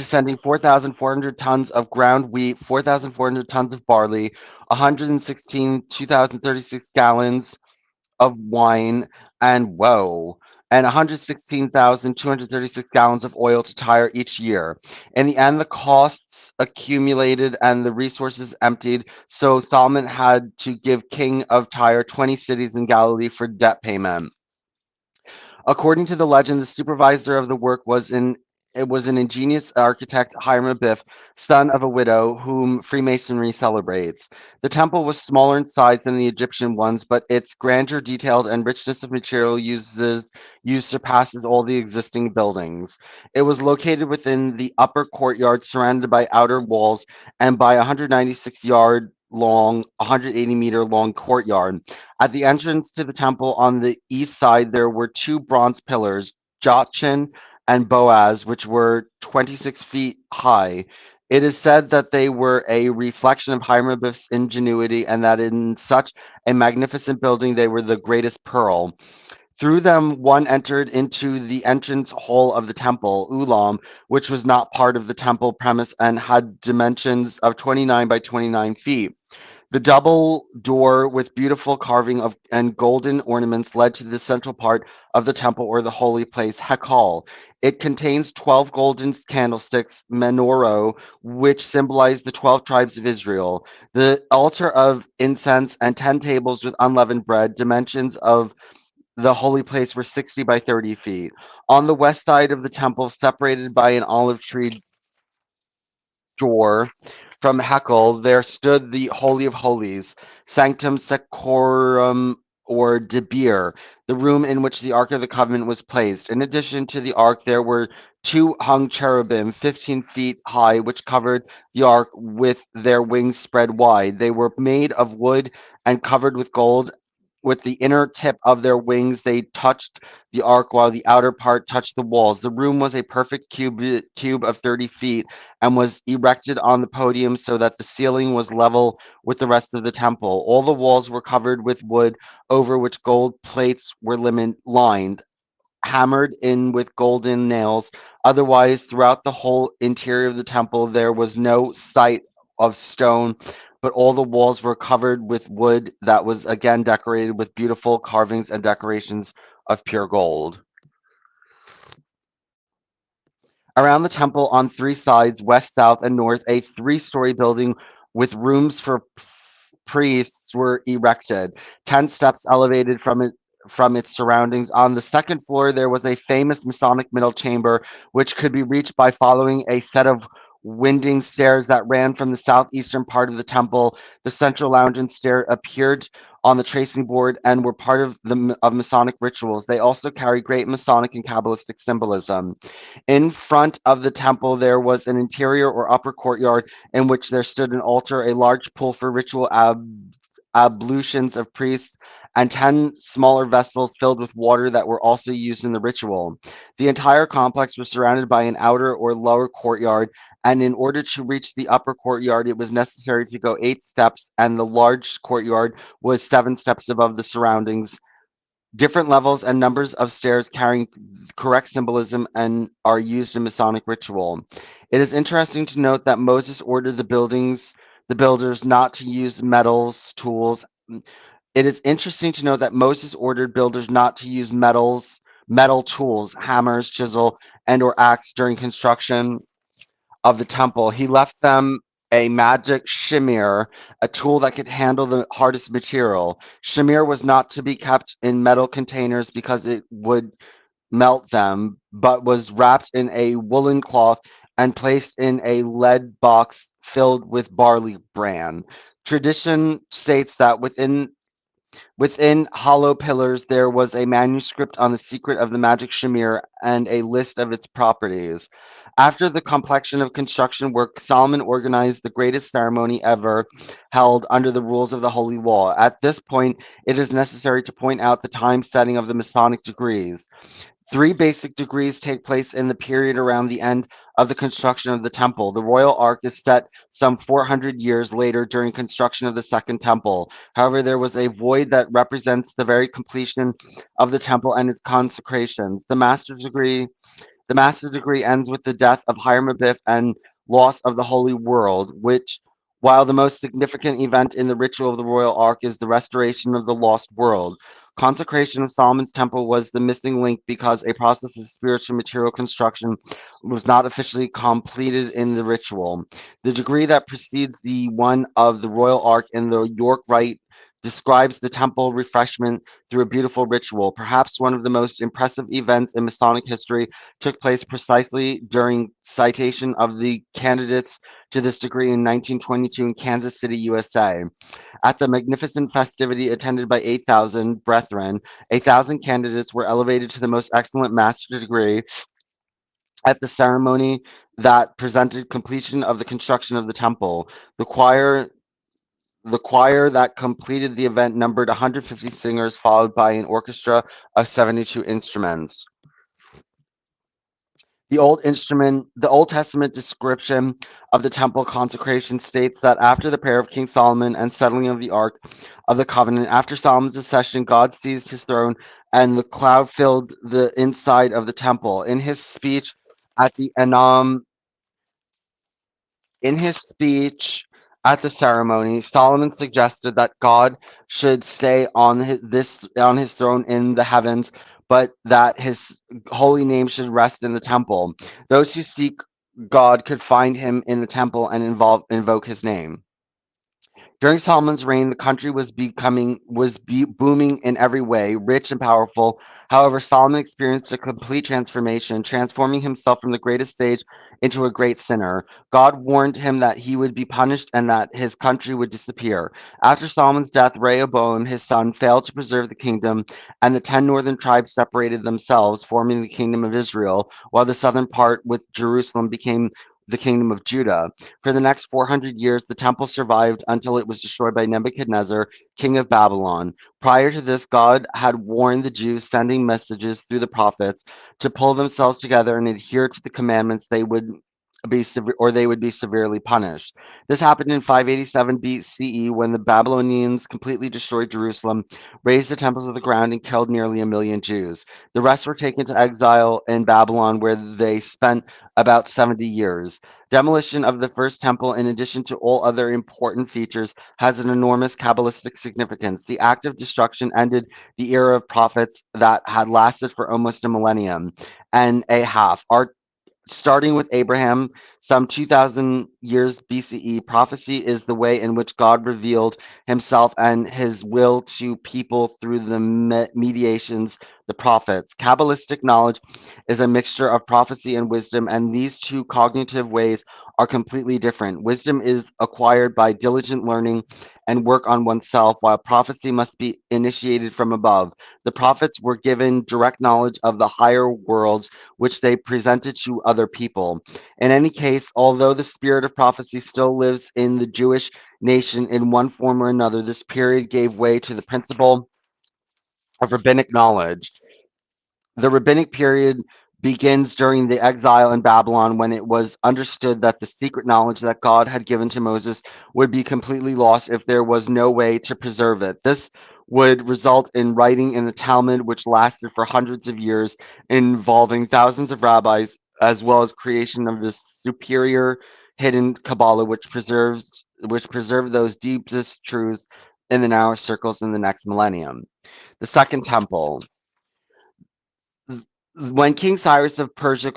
sending 4,400 tons of ground wheat, 4,400 tons of barley, 116 2,036 gallons of wine, and 116,236 gallons of oil to Tyre each year. In the end, the costs accumulated and the resources emptied, so Solomon had to give king of Tyre 20 cities in Galilee for debt payment. According to the legend, the supervisor of the work was an ingenious architect, Hiram Abiff, son of a widow whom Freemasonry celebrates. The temple was smaller in size than the Egyptian ones, but its grandeur, detailed, and richness of material used surpasses all the existing buildings. It was located within the upper courtyard, surrounded by outer walls, and by a 196-yard long, 180-meter long courtyard. At the entrance to the temple on the east side, there were 2 bronze pillars, Jachin and Boaz, which were 26 feet high. It is said that they were a reflection of Hiram Abiff's ingenuity and that in such a magnificent building they were the greatest pearl. Through them, one entered into the entrance hall of the temple, Ulam, which was not part of the temple premise and had dimensions of 29 by 29 feet. The double door with beautiful carving of and golden ornaments led to the central part of the temple or the holy place, Hekal. It contains 12 golden candlesticks, menorah, which symbolize the 12 tribes of Israel. The altar of incense and 10 tables with unleavened bread, dimensions of the holy place were 60 by 30 feet. On the west side of the temple, separated by an olive tree door from Hekel, there stood the Holy of Holies, Sanctum Secorum or Debir, the room in which the Ark of the Covenant was placed. In addition to the Ark, there were 2 hung cherubim, 15 feet high, which covered the Ark with their wings spread wide. They were made of wood and covered with gold. With the inner tip of their wings, they touched the ark, while the outer part touched the walls. The room was a perfect cube of 30 feet and was erected on the podium so that the ceiling was level with the rest of the temple. All the walls were covered with wood over which gold plates were lined, hammered in with golden nails. Otherwise, throughout the whole interior of the temple, there was no sight of stone, but all the walls were covered with wood that was again decorated with beautiful carvings and decorations of pure gold. Around the temple on 3 sides, west, south, and north, a 3-story building with rooms for priests were erected. 10 steps elevated from its surroundings. On the 2nd floor, there was a famous Masonic middle chamber, which could be reached by following a set of winding stairs that ran from the southeastern part of the temple. The central lounge and stair appeared on the tracing board and were part of Masonic rituals. They also carry great Masonic and Kabbalistic symbolism. In front of the temple, there was an interior or upper courtyard in which there stood an altar, a large pool for ritual ablutions of priests, and 10 smaller vessels filled with water that were also used in the ritual. The entire complex was surrounded by an outer or lower courtyard, and in order to reach the upper courtyard, it was necessary to go 8 steps, and the large courtyard was 7 steps above the surroundings. Different levels and numbers of stairs carrying correct symbolism and are used in Masonic ritual. It is interesting to note that Moses ordered the builders not to use tools. It is interesting to note that Moses ordered builders not to use metal tools, hammers, chisel, and or axe during construction of the temple. He left them a magic shamir, a tool that could handle the hardest material. Shamir was not to be kept in metal containers because it would melt them, but was wrapped in a woolen cloth and placed in a lead box filled with barley bran. Tradition states that within hollow pillars there was a manuscript on the secret of the magic shamir and a list of its properties. After the completion of construction work, Solomon organized the greatest ceremony ever held under the rules of the Holy Law. At this point, it is necessary to point out the time setting of the Masonic degrees. Three basic degrees take place in the period around the end of the construction of the temple. The royal ark is set some 400 years later during construction of the second temple. However, there was a void that represents the very completion of the temple and its consecrations. The master's degree ends with the death of Hiram Abiff and loss of the Holy World, which, while the most significant event in the ritual of the royal ark, is the restoration of the lost world. Consecration of Solomon's temple was the missing link because a process of spiritual material construction was not officially completed in the ritual. The degree that precedes the one of the royal ark in the York Rite describes the temple refreshment through a beautiful ritual. Perhaps one of the most impressive events in Masonic history took place precisely during citation of the candidates to this degree in 1922 in Kansas City, USA. At the magnificent festivity attended by 8,000 brethren, 1,000 candidates were elevated to the most excellent master degree at the ceremony that presented completion of the construction of the temple. The choir that completed the event numbered 150 singers, followed by an orchestra of 72 instruments. The Old Testament description of the temple consecration states that after the prayer of King Solomon and settling of the Ark of the Covenant, after Solomon's accession, God seized his throne and the cloud filled the inside of the temple. At the Anam, in his speech at the ceremony, Solomon suggested that God should stay on his throne in the heavens, but that his holy name should rest in the temple. Those who seek God could find him in the temple and invoke his name. During Solomon's reign, the country was booming in every way, rich and powerful. However, Solomon experienced a complete transformation, transforming himself from the greatest stage into a great sinner. God warned him that he would be punished and that his country would disappear. After Solomon's death, Rehoboam, his son, failed to preserve the kingdom, and the 10 northern tribes separated themselves, forming the kingdom of Israel, while the southern part with Jerusalem became the kingdom of Judah. For the next 400 years, the temple survived until it was destroyed by Nebuchadnezzar, king of Babylon. Prior to this, God had warned the Jews, sending messages through the prophets to pull themselves together and adhere to the commandments. They would be severely punished. This happened in 587 BCE when the Babylonians completely destroyed Jerusalem, razed the temples of the ground, and killed nearly 1 million Jews. The rest were taken to exile in Babylon, where they spent about 70 years. Demolition of the first temple, in addition to all other important features, has an enormous Kabbalistic significance. The act of destruction ended the era of prophets that had lasted for almost a millennium and a half. Starting with Abraham, some 2,000 years BCE, prophecy is the way in which God revealed himself and his will to people through the mediations, the prophets. Kabbalistic knowledge is a mixture of prophecy and wisdom, and these two cognitive ways are completely different. Wisdom is acquired by diligent learning and work on oneself, while prophecy must be initiated from above. The prophets were given direct knowledge of the higher worlds, which they presented to other people. In any case, although the spirit of prophecy still lives in the Jewish nation in one form or another, this period gave way to the principle of rabbinic knowledge. The rabbinic period begins during the exile in Babylon, when it was understood that the secret knowledge that God had given to Moses would be completely lost if there was no way to preserve it. This would result in writing in the Talmud, which lasted for hundreds of years, involving thousands of rabbis, as well as creation of this superior hidden Kabbalah, which preserved those deepest truths in the narrow circles in the next millennium. The Second Temple. When King Cyrus of Persia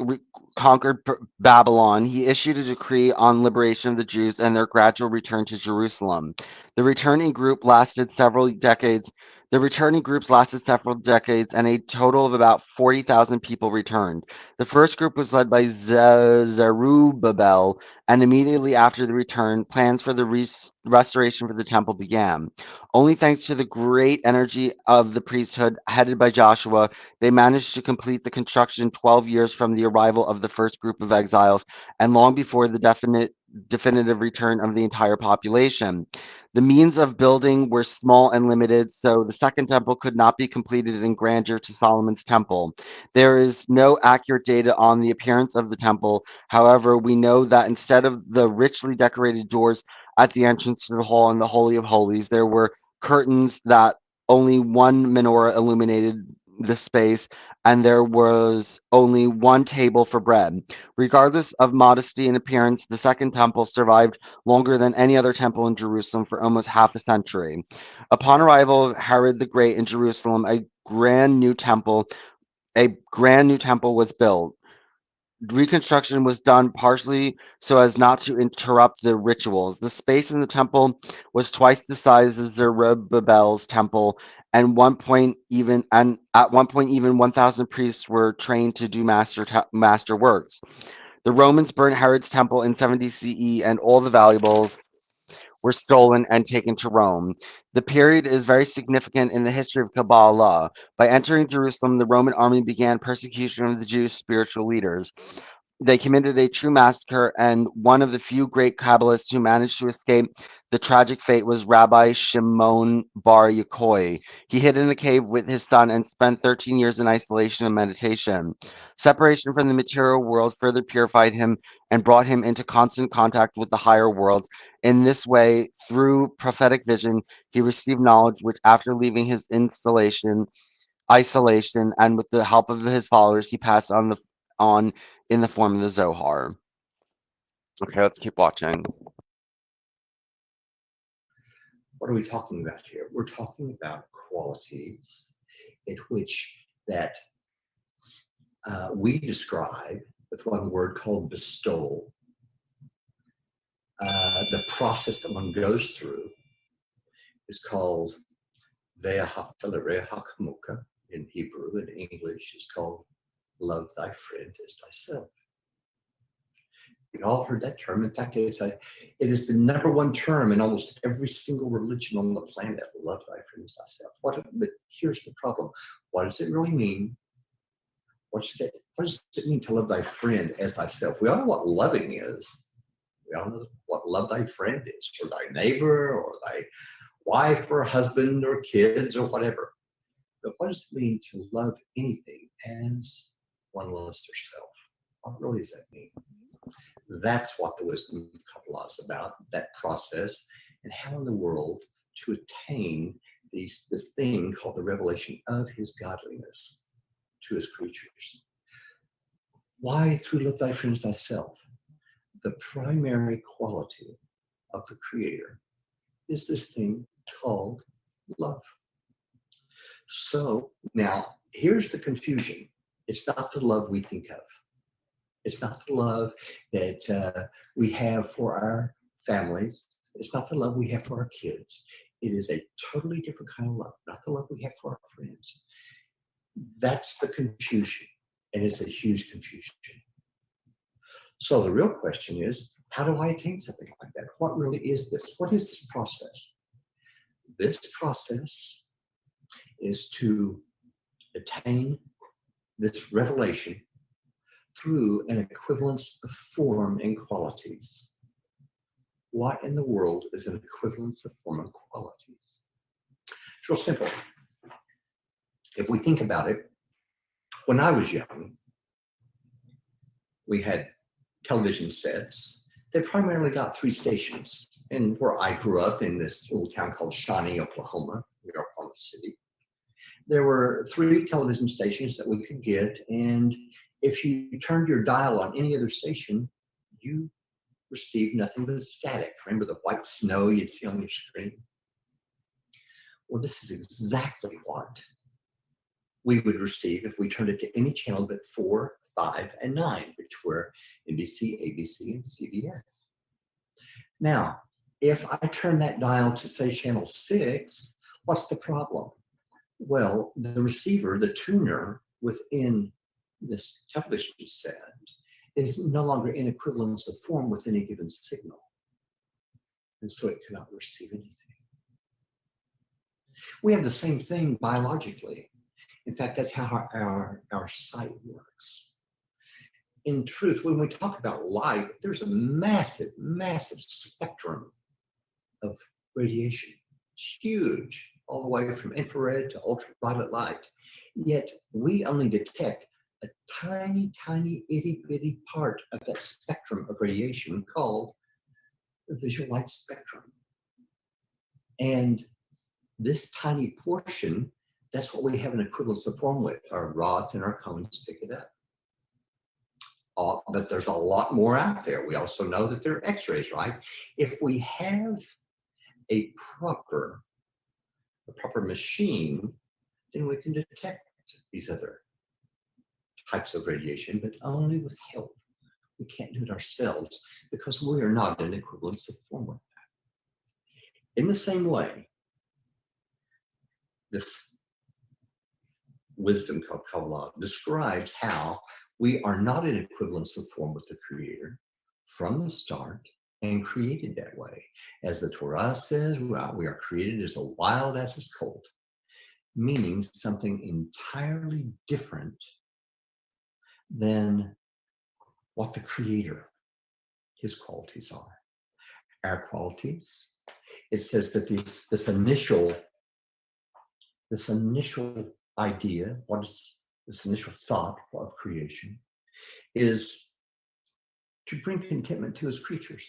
conquered Babylon, he issued a decree on liberation of the Jews and their gradual return to Jerusalem. The returning groups lasted several decades, and a total of about 40,000 people returned. The first group was led by Zerubbabel, and immediately after the return, plans for the restoration for the temple began. Only thanks to the great energy of the priesthood headed by Joshua, they managed to complete the construction 12 years from the arrival of the first group of exiles and long before the definitive return of the entire population. The means of building were small and limited, so the second temple could not be completed in grandeur to Solomon's temple. There is no accurate data on the appearance of the temple. However, we know that instead of the richly decorated doors at the entrance to the hall and the Holy of Holies, there were curtains that only one menorah illuminated the space, and there was only one table for bread. Regardless of modesty and appearance, the second temple survived longer than any other temple in Jerusalem for almost half a century. Upon arrival of Herod the Great in Jerusalem, a grand new temple was built. Reconstruction was done partially so as not to interrupt the rituals. The space in the temple was twice the size as Zerubbabel's temple, and at one point even 1,000 priests were trained to do master works. The Romans burned Herod's temple in 70 CE, and all the valuables were stolen and taken to Rome. The period is very significant in the history of Kabbalah. By entering Jerusalem, the Roman army began persecution of the Jews' spiritual leaders. They committed a true massacre, and one of the few great Kabbalists who managed to escape the tragic fate was Rabbi Shimon Bar Yochai. He hid in a cave with his son and spent 13 years in isolation and meditation. Separation from the material world further purified him and brought him into constant contact with the higher worlds. In this way, through prophetic vision, he received knowledge which, after leaving his isolation, and with the help of his followers, he passed on in the form of the Zohar. Okay, let's keep watching. What are we talking about here? We're talking about qualities in which that we describe with one word called bestowal. The process that one goes through is called Ve'ahavta in Hebrew. In English, it's called love thy friend as thyself. We all heard that term. In fact, it is the number one term in almost every single religion on the planet. Love thy friend as thyself. But here's the problem. What does it really mean? What does it mean to love thy friend as thyself? We all know what loving is. We all know what love thy friend is, or thy neighbor, or thy wife, or husband, or kids, or whatever. But what does it mean to love anything as one loves theirself? What really does that mean? That's what the wisdom of Kabbalah is about, that process, and how in the world to attain this thing called the revelation of his godliness to his creatures. Why through love thy friends thyself? The primary quality of the Creator is this thing called love. So now here's the confusion. It's not the love we think of. It's not the love that we have for our families. It's not the love we have for our kids. It is a totally different kind of love, not the love we have for our friends. That's the confusion, and it's a huge confusion. So the real question is, how do I attain something like that? What really is this? What is this process? This process is to attain this revelation through an equivalence of form and qualities. What in the world is an equivalence of form and qualities? It's real simple. If we think about it, when I was young, we had television sets. They primarily got 3 stations. And where I grew up in this little town called Shawnee, Oklahoma, Oklahoma City, there were 3 television stations that we could get. And if you turned your dial on any other station, you received nothing but static. Remember the white snow you'd see on your screen? Well, this is exactly what we would receive if we turned it to any channel but 4, 5, and 9, which were NBC, ABC, and CBS. Now, if I turn that dial to, say, channel 6, what's the problem? Well, the receiver, the tuner within this television set is no longer in equivalence of form with any given signal. And so it cannot receive anything. We have the same thing biologically. In fact, that's how our sight works. In truth, when we talk about light, there's a massive, massive spectrum of radiation. It's huge, all the way from infrared to ultraviolet light. Yet we only detect a tiny, tiny, itty bitty part of that spectrum of radiation called the visual light spectrum. And this tiny portion, that's what we have an equivalence of form with. Our rods and our cones pick it up. But there's a lot more out there. We also know that there are X-rays, right? If we have a proper machine, then we can detect these other types of radiation, but only with help. We can't do it ourselves because we are not in equivalence of form with that. In the same way, this wisdom called Kabbalah describes how we are not in equivalence of form with the Creator from the start and created that way. As the Torah says, we are created as a wild ass's colt, meaning something entirely different than what the Creator, his qualities are. Our qualities, it says that this initial idea, what is this initial thought of creation, is to bring contentment to his creatures.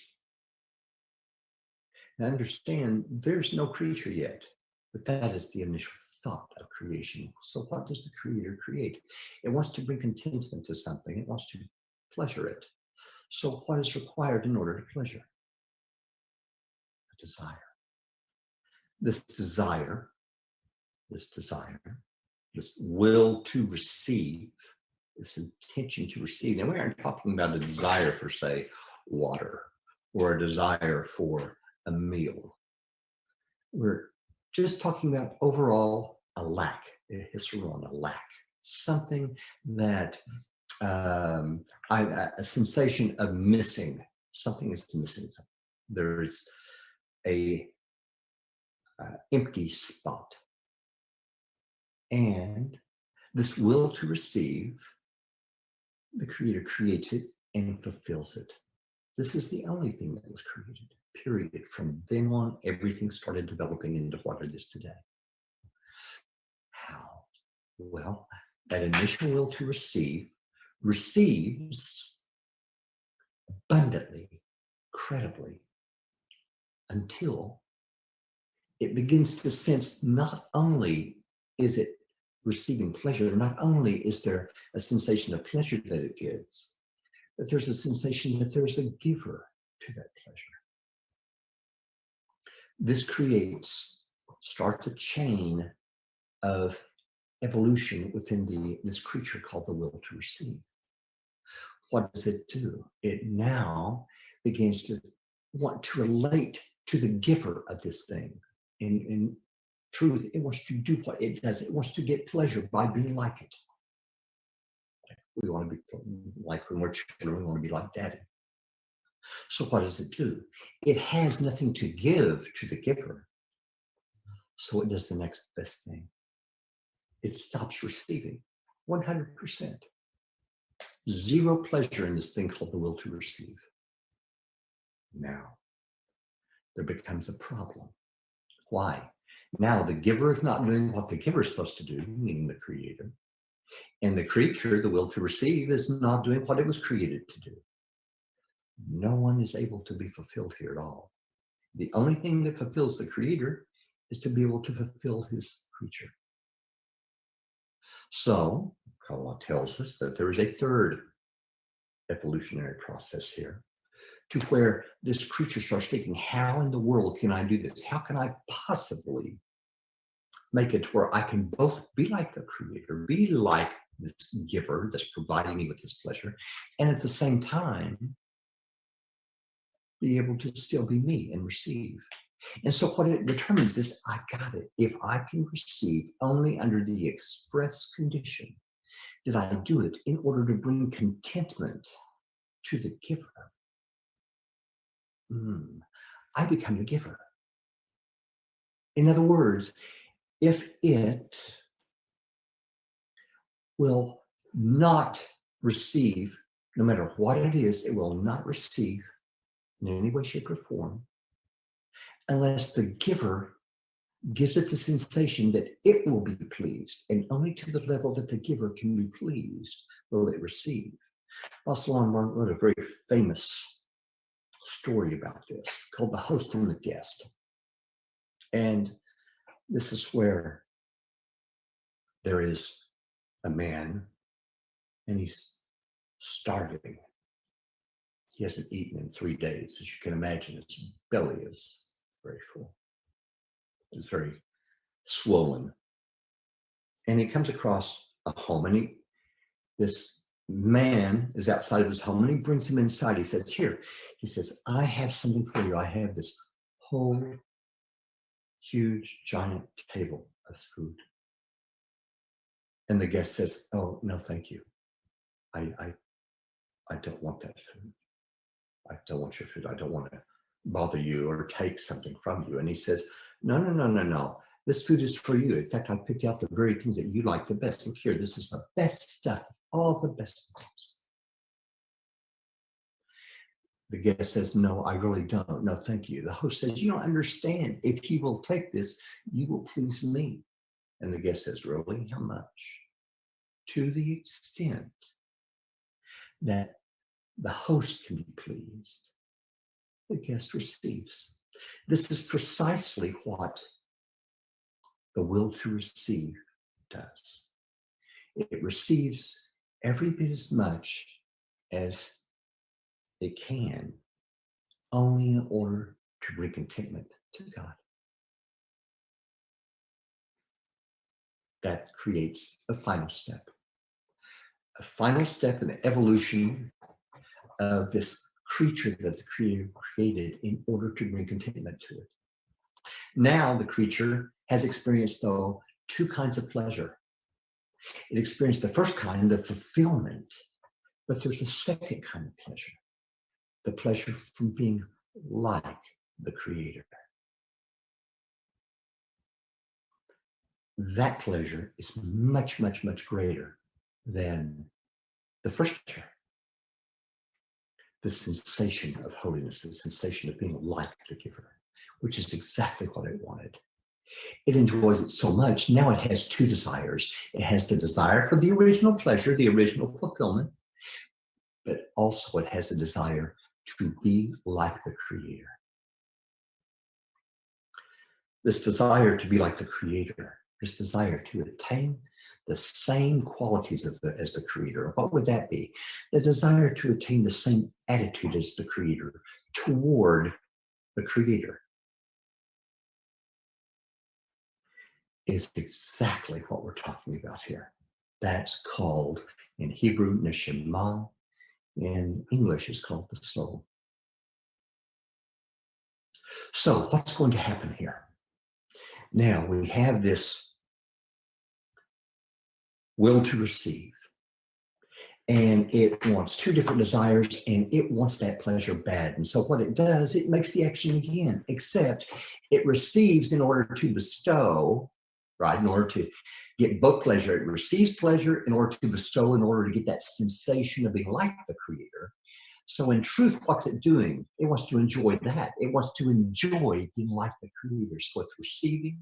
And understand there's no creature yet, but that is the initial thought of creation. So what does the Creator create? It wants to bring contentment to something. It wants to pleasure it. So what is required in order to pleasure? A desire. This desire, this will to receive, this intention to receive. Now, we aren't talking about a desire for, say, water or a desire for a meal. We're just talking about overall a lack, a lack, something that, a sensation of missing. Something is missing. There's a empty spot. And this will to receive, the Creator creates it and fulfills it. This is the only thing that was created, period. From then on, everything started developing into what it is today. How? Well, that initial will to receive receives abundantly, credibly, until it begins to sense not only is it receiving pleasure, not only is there a sensation of pleasure that it gives, but there's a sensation that there's a giver to that pleasure. This starts a chain of evolution within this creature called the will to receive. What does it do? It now begins to want to relate to the giver of this thing. In truth, it wants to do what it does. It wants to get pleasure by being like it. We want to be like when we're children, we want to be like Daddy. So what does it do? It has nothing to give to the giver. So it does the next best thing. It stops receiving 100%. Zero pleasure in this thing called the will to receive. Now, there becomes a problem. Why? Now the giver is not doing what the giver is supposed to do, meaning the Creator. And the creature, the will to receive, is not doing what it was created to do. No one is able to be fulfilled here at all. The only thing that fulfills the Creator is to be able to fulfill his creature. So, Kabbalah tells us that there is a third evolutionary process here, to where this creature starts thinking, how in the world can I do this? How can I possibly make it to where I can both be like the creator, be like this giver that's providing me with this pleasure, and at the same time, be able to still be me and receive. And so what it determines is I've got it. If I can receive only under the express condition that I do it in order to bring contentment to the giver, I become the giver. In other words, if it will not receive, no matter what it is, it will not receive in any way, shape, or form unless the giver gives it the sensation that it will be pleased, and only to the level that the giver can be pleased will it receive. Salon wrote a very famous story about this called The Host and the Guest. And this is where there is a man and he's starving. He hasn't eaten in 3 days. As you can imagine, his belly is very full. It's very swollen. And he comes across a home, and this man is outside of his home, and he brings him inside. He says, here, he says, I have something for you. I have this whole huge, giant table of food. And the guest says, oh, no, thank you. I don't want that food. I don't want your food. I don't want to bother you or take something from you. And he says, no. This food is for you. In fact, I picked out the very things that you like the best. Look here, this is the best stuff, all the best things. The guest says, no, I really don't. No, thank you. The host says, you don't understand. If you will take this, you will please me. And the guest says, really? How much? To the extent that the host can be pleased, the guest receives. This is precisely what the will to receive does. It receives every bit as much as it can, only in order to bring contentment to God. That creates a final step. A final step in the evolution of this creature that the Creator created in order to bring contentment to it. Now the creature has experienced, though, 2 kinds of pleasure. It experienced the first kind of fulfillment, but there's a second kind of pleasure, the pleasure from being like the Creator. That pleasure is much, much, much greater than the first pleasure. The sensation of holiness, the sensation of being like the giver, which is exactly what it wanted. It enjoys it so much. Now it has 2 desires. It has the desire for the original pleasure, the original fulfillment, but also it has the desire to be like the Creator. This desire to be like the Creator, this desire to attain the same qualities as the Creator. What would that be? The desire to attain the same attitude as the Creator toward the Creator is exactly what we're talking about here. That's called, in Hebrew, neshama. In English, it's called the soul. So what's going to happen here? Now we have this will to receive, and it wants 2 different desires, and it wants that pleasure bad. And so what it does, it makes the action again, except it receives in order to bestow, right? In order to get both pleasure, it receives pleasure in order to bestow, in order to get that sensation of being like the Creator. So in truth, what's it doing? It wants to enjoy that. It wants to enjoy being like the Creator. So it's receiving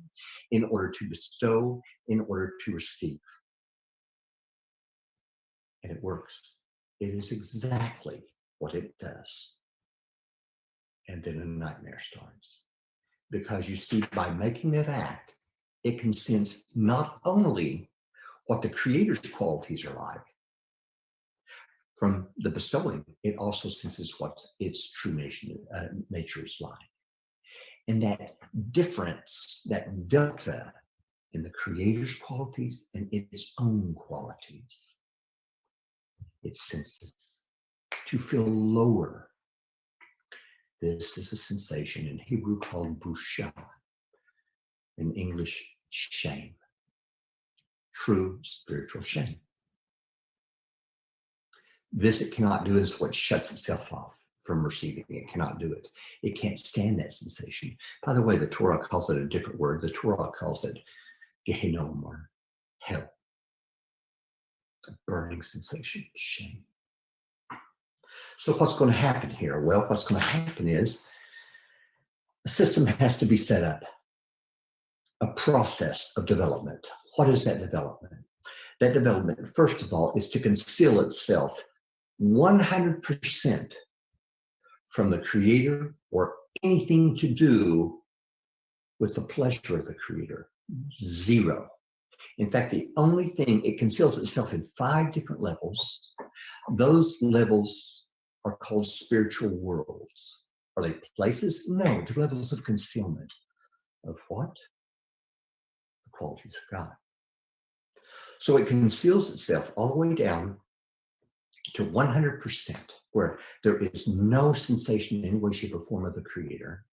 in order to bestow, in order to receive. And it works. It is exactly what it does. And then a nightmare starts. Because you see, by making that act, it can sense not only what the Creator's qualities are like, from the bestowing, it also senses what its true nature is like. And that difference, that delta, in the Creator's qualities and its own qualities. Its senses. To feel lower. This is a sensation in Hebrew called busha. In English, shame. True spiritual shame. This it cannot do is what shuts itself off from receiving. It cannot do it. It can't stand that sensation. By the way, the Torah calls it a different word. The Torah calls it Gehinnom, or hell. A burning sensation, shame. So what's going to happen here? Well, what's going to happen is a system has to be set up, a process of development. What is that development? That development, first of all, is to conceal itself 100% from the Creator or anything to do with the pleasure of the Creator. Zero. In fact, the only thing, it conceals itself in 5 different levels. Those levels are called spiritual worlds. Are they places? No, they're levels of concealment. Of what? The qualities of God. So it conceals itself all the way down to 100%, where there is no sensation in any way, shape, or form of the Creator.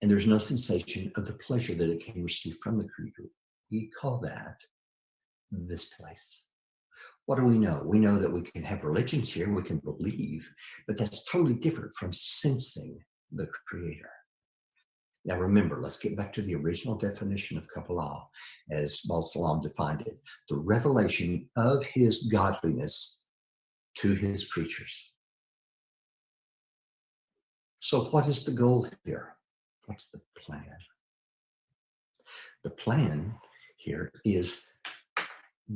And there's no sensation of the pleasure that it can receive from the Creator. We call that this place. What do we know? We know that we can have religions here, we can believe, but that's totally different from sensing the Creator. Now remember, let's get back to the original definition of Kabbalah, as Baal Salam defined it: the revelation of his godliness to his creatures. So what is the goal here? What's the plan? The plan here is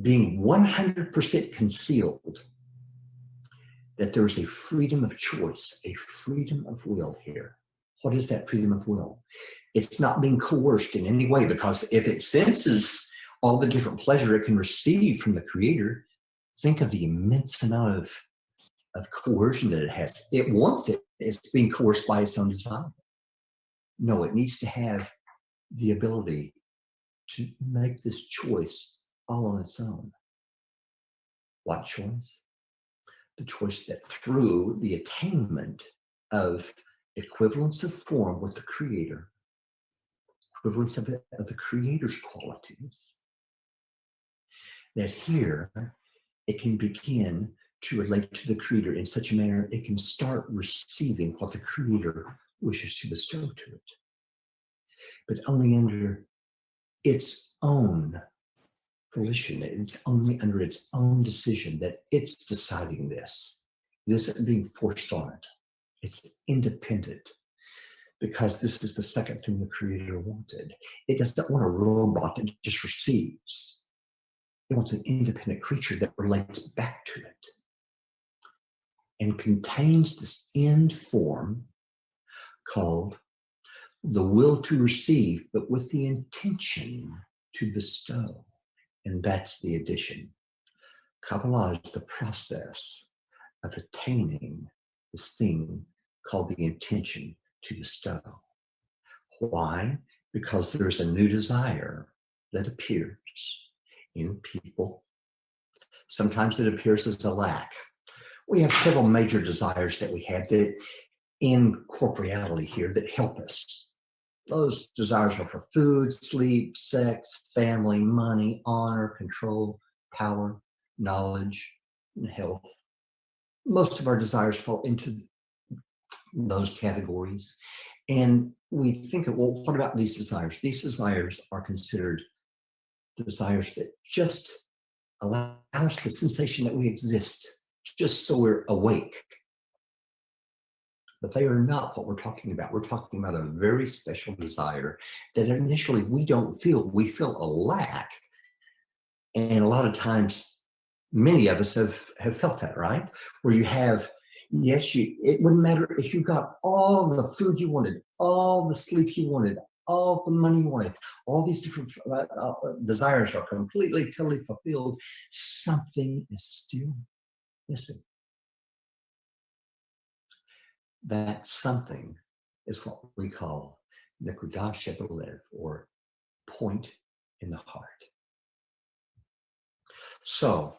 being 100% concealed, that there's a freedom of choice, a freedom of will here. What is that freedom of will? It's not being coerced in any way, because if it senses all the different pleasure it can receive from the Creator, think of the immense amount of coercion that it has. It wants it. It's being coerced by its own desire. No, it needs to have the ability to make this choice all on its own. What choice? The choice that through the attainment of equivalence of form with the Creator, equivalence of the Creator's qualities, that here it can begin to relate to the Creator in such a manner it can start receiving what the Creator wishes to bestow to it, but only under its own volition. It's only under its own decision that it's deciding this. It isn't being forced on it. It's independent, because this is the second thing the Creator wanted. It doesn't want a robot that just receives. It wants an independent creature that relates back to it and contains this end form called the will to receive, but with the intention to bestow. And that's the addition. Kabbalah is the process of attaining this thing called the intention to bestow. Why? Because there's a new desire that appears in people. Sometimes it appears as a lack. We have several major desires that we have that in corporeality here that help us. Those desires are for food, sleep, sex, family, money, honor, control, power, knowledge, and health. Most of our desires fall into those categories. And we think, well, what about these desires? These desires are considered desires that just allow us the sensation that we exist, just so we're awake. But they are not what we're talking about. We're talking about a very special desire that initially we don't feel. We feel a lack. And a lot of times, many of us have felt that, right? Where you have, yes, it wouldn't matter if you got all the food you wanted, all the sleep you wanted, all the money you wanted, all these different desires are completely, totally fulfilled. Something is still missing. That something is what we call Nekudah Shebelev, or point in the heart. So,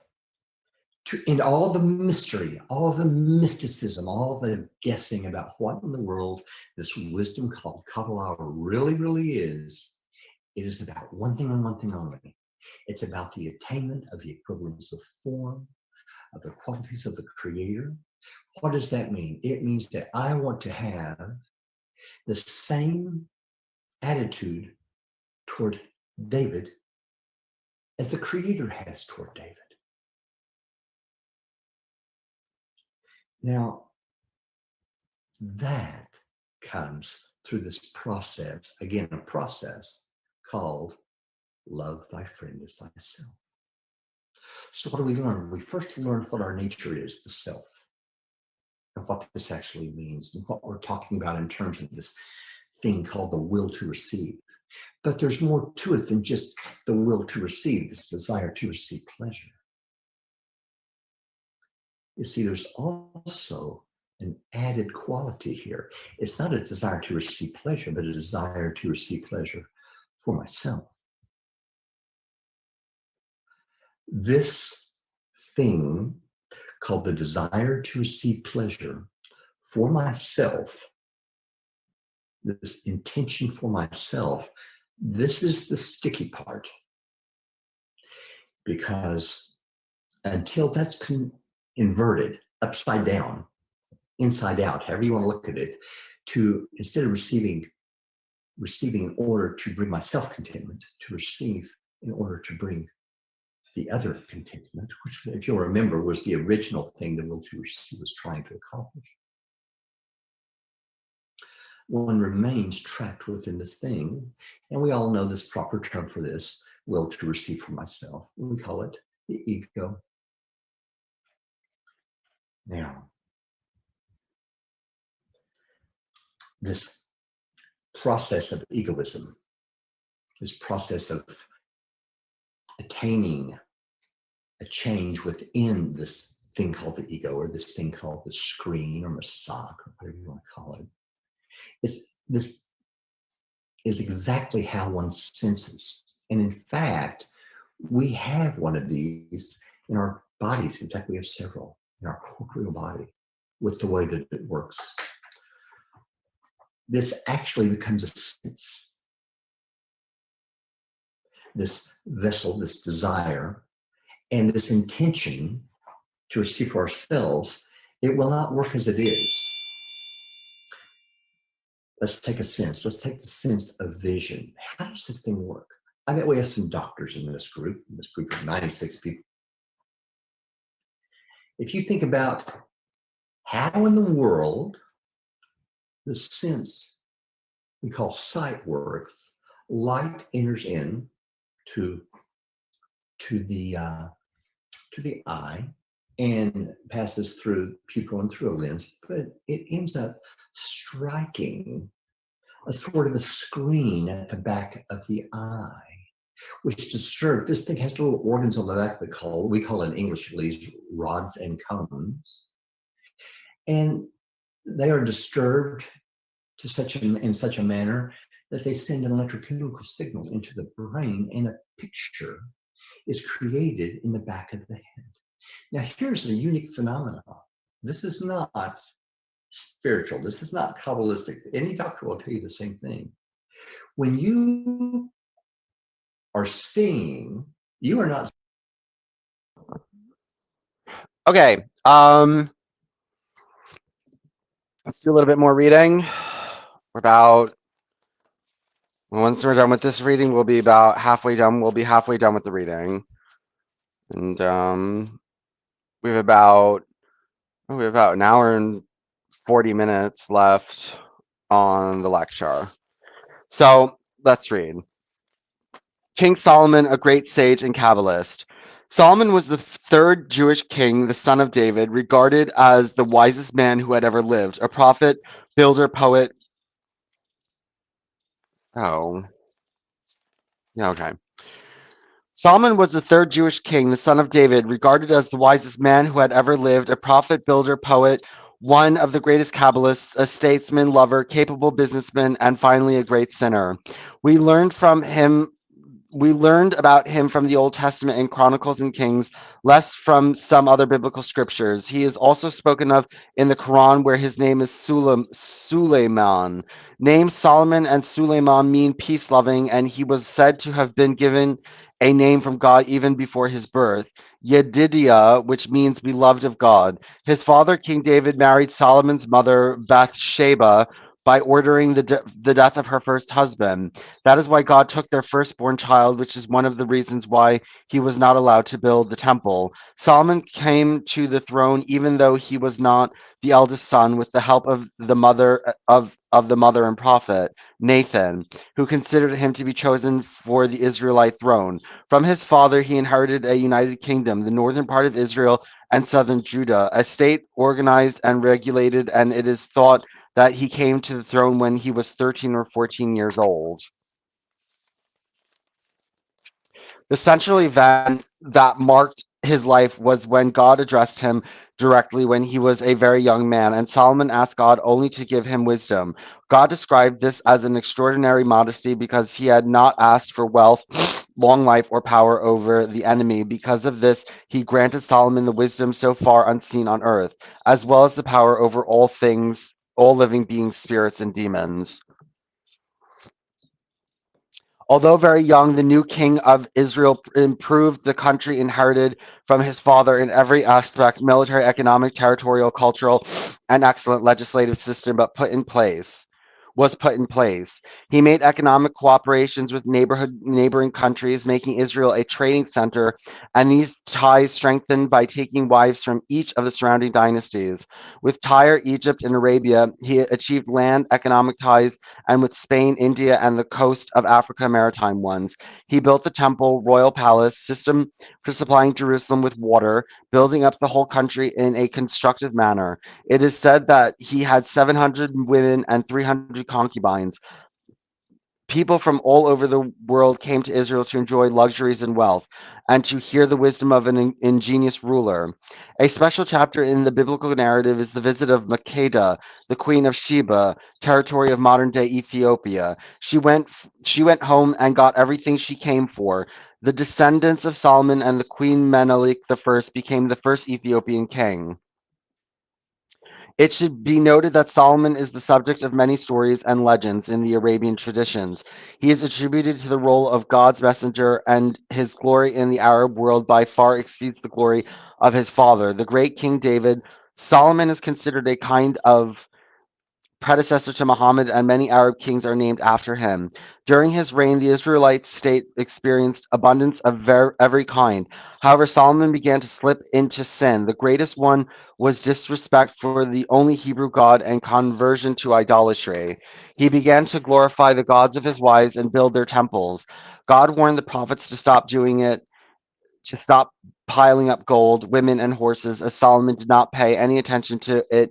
in all the mystery, all the mysticism, all the guessing about what in the world this wisdom called Kabbalah really, really is, it is about one thing and one thing only. It's about the attainment of the equivalence of form, of the qualities of the Creator. What does that mean? It means that I want to have the same attitude toward David as the Creator has toward David. Now, that comes through this process, again, a process called love thy friend as thyself. So what do we learn? We first learn what our nature is, the self, and what this actually means, and what we're talking about in terms of this thing called the will to receive. But there's more to it than just the will to receive, this desire to receive pleasure. You see, there's also an added quality here. It's not a desire to receive pleasure, but a desire to receive pleasure for myself. This thing called the desire to receive pleasure for myself, this intention for myself, this is the sticky part. Because until that's inverted, upside down, inside out, however you want to look at it, to instead of receiving in order to bring myself contentment, to receive in order to bring the other contentment, which, if you'll remember, was the original thing the will to receive was trying to accomplish. One remains trapped within this thing, and we all know this proper term for this, will to receive for myself. We call it the ego. Now, this process of egoism, this process of attaining a change within this thing called the ego, or this thing called the screen or masak, or whatever you want to call it, this is exactly how one senses. And in fact, we have one of these in our bodies. In fact, we have several in our corporeal body with the way that it works. This actually becomes a sense. This vessel, this desire, and this intention to receive for ourselves, it will not work as it is. Let's take a sense. Let's take the sense of vision. How does this thing work? I bet we have some doctors in this group of 96 people. If you think about how in the world the sense we call sight works, light enters in to the eye and passes through pupil and through a lens, but it ends up striking a sort of a screen at the back of the eye, which disturbs. This thing has little organs on the back of the skull. We call it in English at least rods and cones, and they are disturbed in such a manner that they send an electrochemical signal into the brain, and a picture is created in the back of the head. Now, here's a unique phenomenon. This is not spiritual. This is not Kabbalistic. Any doctor will tell you the same thing. When you are seeing, you are not. Okay. Let's do a little bit more reading. Once we're done with this reading, we'll be about halfway done. We'll be halfway done with the reading. And we have about an hour and 40 minutes left on the lecture. So let's read. King Solomon, a great sage and Kabbalist. Solomon was the third Jewish king, the son of David, regarded as the wisest man who had ever lived, a prophet, builder, poet. Oh, yeah, okay. Solomon was the third Jewish king, the son of David, regarded as the wisest man who had ever lived, a prophet, builder, poet, one of the greatest Kabbalists, a statesman, lover, capable businessman, and finally a great sinner. We learn from him we learned about him from the Old Testament in Chronicles and Kings, less from some other biblical scriptures. He is also spoken of in the Quran, where his name is Suleiman. Names Solomon and Suleiman mean peace loving, and he was said to have been given a name from God even before his birth, Yedidiah, which means beloved of God. His father, King David, married Solomon's mother, Bathsheba, by ordering the death of her first husband. That is why God took their firstborn child, which is one of the reasons why he was not allowed to build the temple. Solomon came to the throne even though he was not the eldest son, with the help of the mother and prophet Nathan, who considered him to be chosen for the Israelite throne. From his father, he inherited a united kingdom, the northern part of Israel and southern Judah, a state organized and regulated, and it is thought that he came to the throne when he was 13 or 14 years old. The central event that marked his life was when God addressed him directly when he was a very young man, and Solomon asked God only to give him wisdom. God described this as an extraordinary modesty because he had not asked for wealth, long life, or power over the enemy. Because of this, he granted Solomon the wisdom so far unseen on earth, as well as the power over all things, all living beings, spirits, and demons. Although very young, the new king of Israel improved the country inherited from his father in every aspect: military, economic, territorial, cultural, and excellent legislative system, but was put in place. He made economic cooperations with neighboring countries, making Israel a trading center, and these ties strengthened by taking wives from each of the surrounding dynasties. With Tyre, Egypt, and Arabia, he achieved land economic ties, and with Spain, India, and the coast of Africa, maritime ones. He built the temple, royal palace, system for supplying Jerusalem with water, building up the whole country in a constructive manner. It is said that he had 700 women and 300 concubines. People from all over the world came to Israel to enjoy luxuries and wealth, and to hear the wisdom of an ingenious ruler. A special chapter in the biblical narrative is the visit of Makeda, the queen of Sheba, territory of modern-day Ethiopia. She went home and got everything she came for. The descendants of Solomon and the queen Menelik I became the first Ethiopian king. It should be noted that Solomon is the subject of many stories and legends in the Arabian traditions. He is attributed to the role of God's messenger, and his glory in the Arab world by far exceeds the glory of his father, the great King David. Solomon is considered a kind of predecessor to Muhammad, and many Arab kings are named after him. During his reign, the Israelite state experienced abundance of every kind. However, Solomon began to slip into sin. The greatest one was disrespect for the only Hebrew God and conversion to idolatry. He began to glorify the gods of his wives and build their temples. God warned the prophets to stop doing it, to stop piling up gold, women, and horses, as Solomon did not pay any attention to it.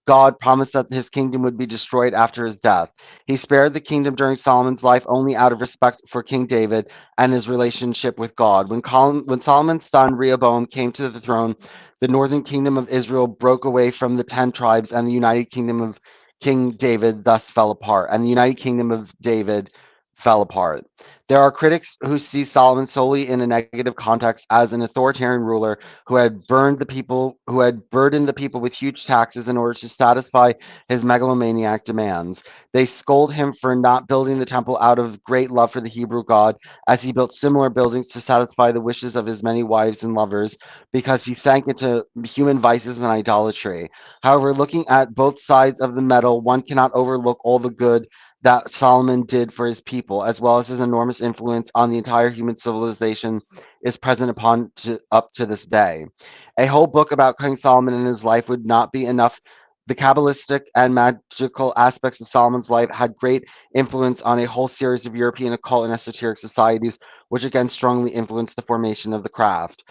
God promised that his kingdom would be destroyed after his death. He spared the kingdom during Solomon's life only out of respect for King David and his relationship with God. When Solomon's son Rehoboam came to the throne, the northern kingdom of Israel broke away from the 10 tribes, and the united kingdom of King David thus fell apart. And the united kingdom of David fell apart. There are critics who see Solomon solely in a negative context as an authoritarian ruler who had burdened the people with huge taxes in order to satisfy his megalomaniac demands. They scold him for not building the temple out of great love for the Hebrew God, as he built similar buildings to satisfy the wishes of his many wives and lovers, because he sank into human vices and idolatry. However, looking at both sides of the medal, one cannot overlook all the good that Solomon did for his people, as well as his enormous influence on the entire human civilization is present up to this day. A whole book about King Solomon and his life would not be enough. The Kabbalistic and magical aspects of Solomon's life had great influence on a whole series of European occult and esoteric societies, which again strongly influenced the formation of the craft.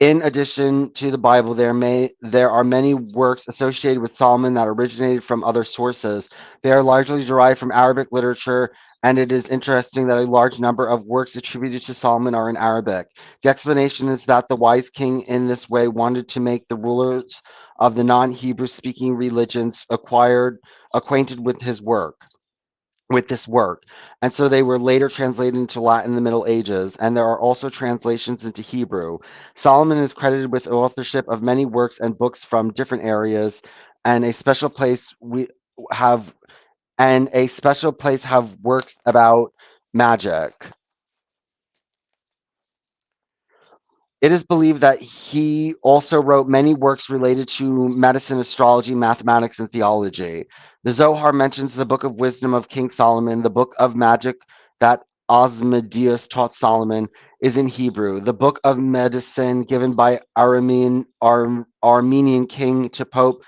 In addition to the Bible, there are many works associated with Solomon that originated from other sources. They are largely derived from Arabic literature, and it is interesting that a large number of works attributed to Solomon are in Arabic. The explanation is that the wise king in this way wanted to make the rulers of the non-Hebrew speaking religions acquainted with his work. with this work. And so they were later translated into Latin in the Middle Ages, and there are also translations into Hebrew. Solomon is credited with authorship of many works and books from different areas, and a special place have have works about magic. It is believed that he also wrote many works related to medicine, astrology, mathematics, and theology. The Zohar mentions the Book of Wisdom of King Solomon. The Book of Magic that Asmodeus taught Solomon is in Hebrew. The Book of Medicine given by Armenian king to Pope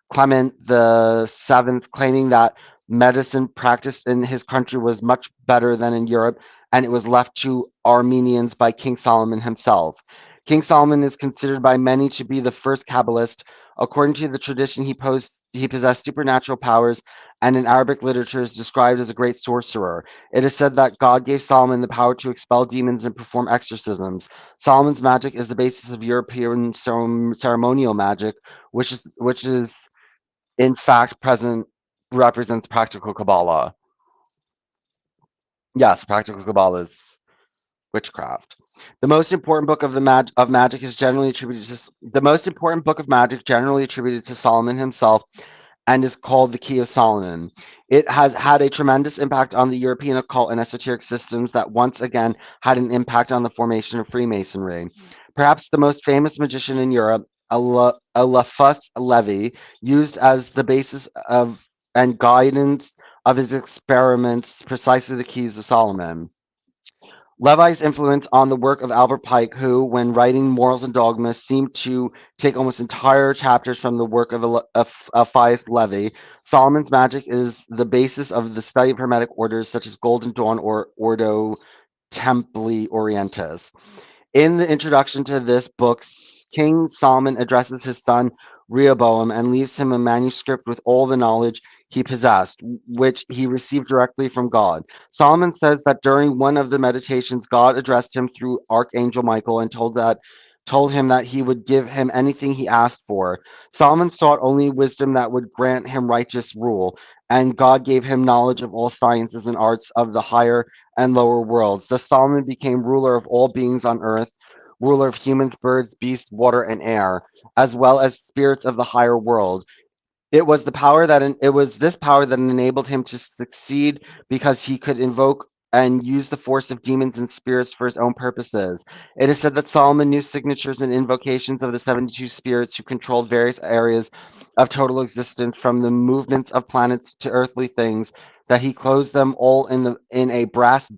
Clement the Seventh, claiming that medicine practiced in his country was much better than in Europe, and it was left to Armenians by King Solomon himself. King Solomon is considered by many to be the first Kabbalist. According to the tradition, he possessed supernatural powers and in Arabic literature is described as a great sorcerer. It is said that God gave Solomon the power to expel demons and perform exorcisms. Solomon's magic is the basis of European ceremonial magic, which is in fact present represents practical Kabbalah. Yes, practical Kabbalah is witchcraft. The most important book of magic is generally attributed to the most important book of magic generally attributed to Solomon himself and is called the Key of Solomon. It has had a tremendous impact on the European occult and esoteric systems that once again had an impact on the formation of Freemasonry. Perhaps the most famous magician in Europe, Eliphas Levi, used as the basis of and guidance of his experiments precisely the Keys of Solomon. Levi's influence on the work of Albert Pike, who, when writing Morals and Dogmas, seemed to take almost entire chapters from the work of Eliphas Levi. Solomon's magic is the basis of the study of Hermetic orders such as Golden Dawn or Ordo Templi Orientis. In the introduction to this book, King Solomon addresses his son Rehoboam and leaves him a manuscript with all the knowledge he possessed, which he received directly from God. Solomon says that during one of the meditations, God addressed him through Archangel Michael and told him that he would give him anything he asked for. Solomon sought only wisdom that would grant him righteous rule, and God gave him knowledge of all sciences and arts of the higher and lower worlds. Thus Solomon became ruler of all beings on earth, ruler of humans, birds, beasts, water, and air, as well as spirits of the higher world. It was this power that enabled him to succeed because he could invoke and use the force of demons and spirits for his own purposes. It is said that Solomon knew signatures and invocations of the 72 spirits who controlled various areas of total existence, from the movements of planets to earthly things, that he closed them all in a brass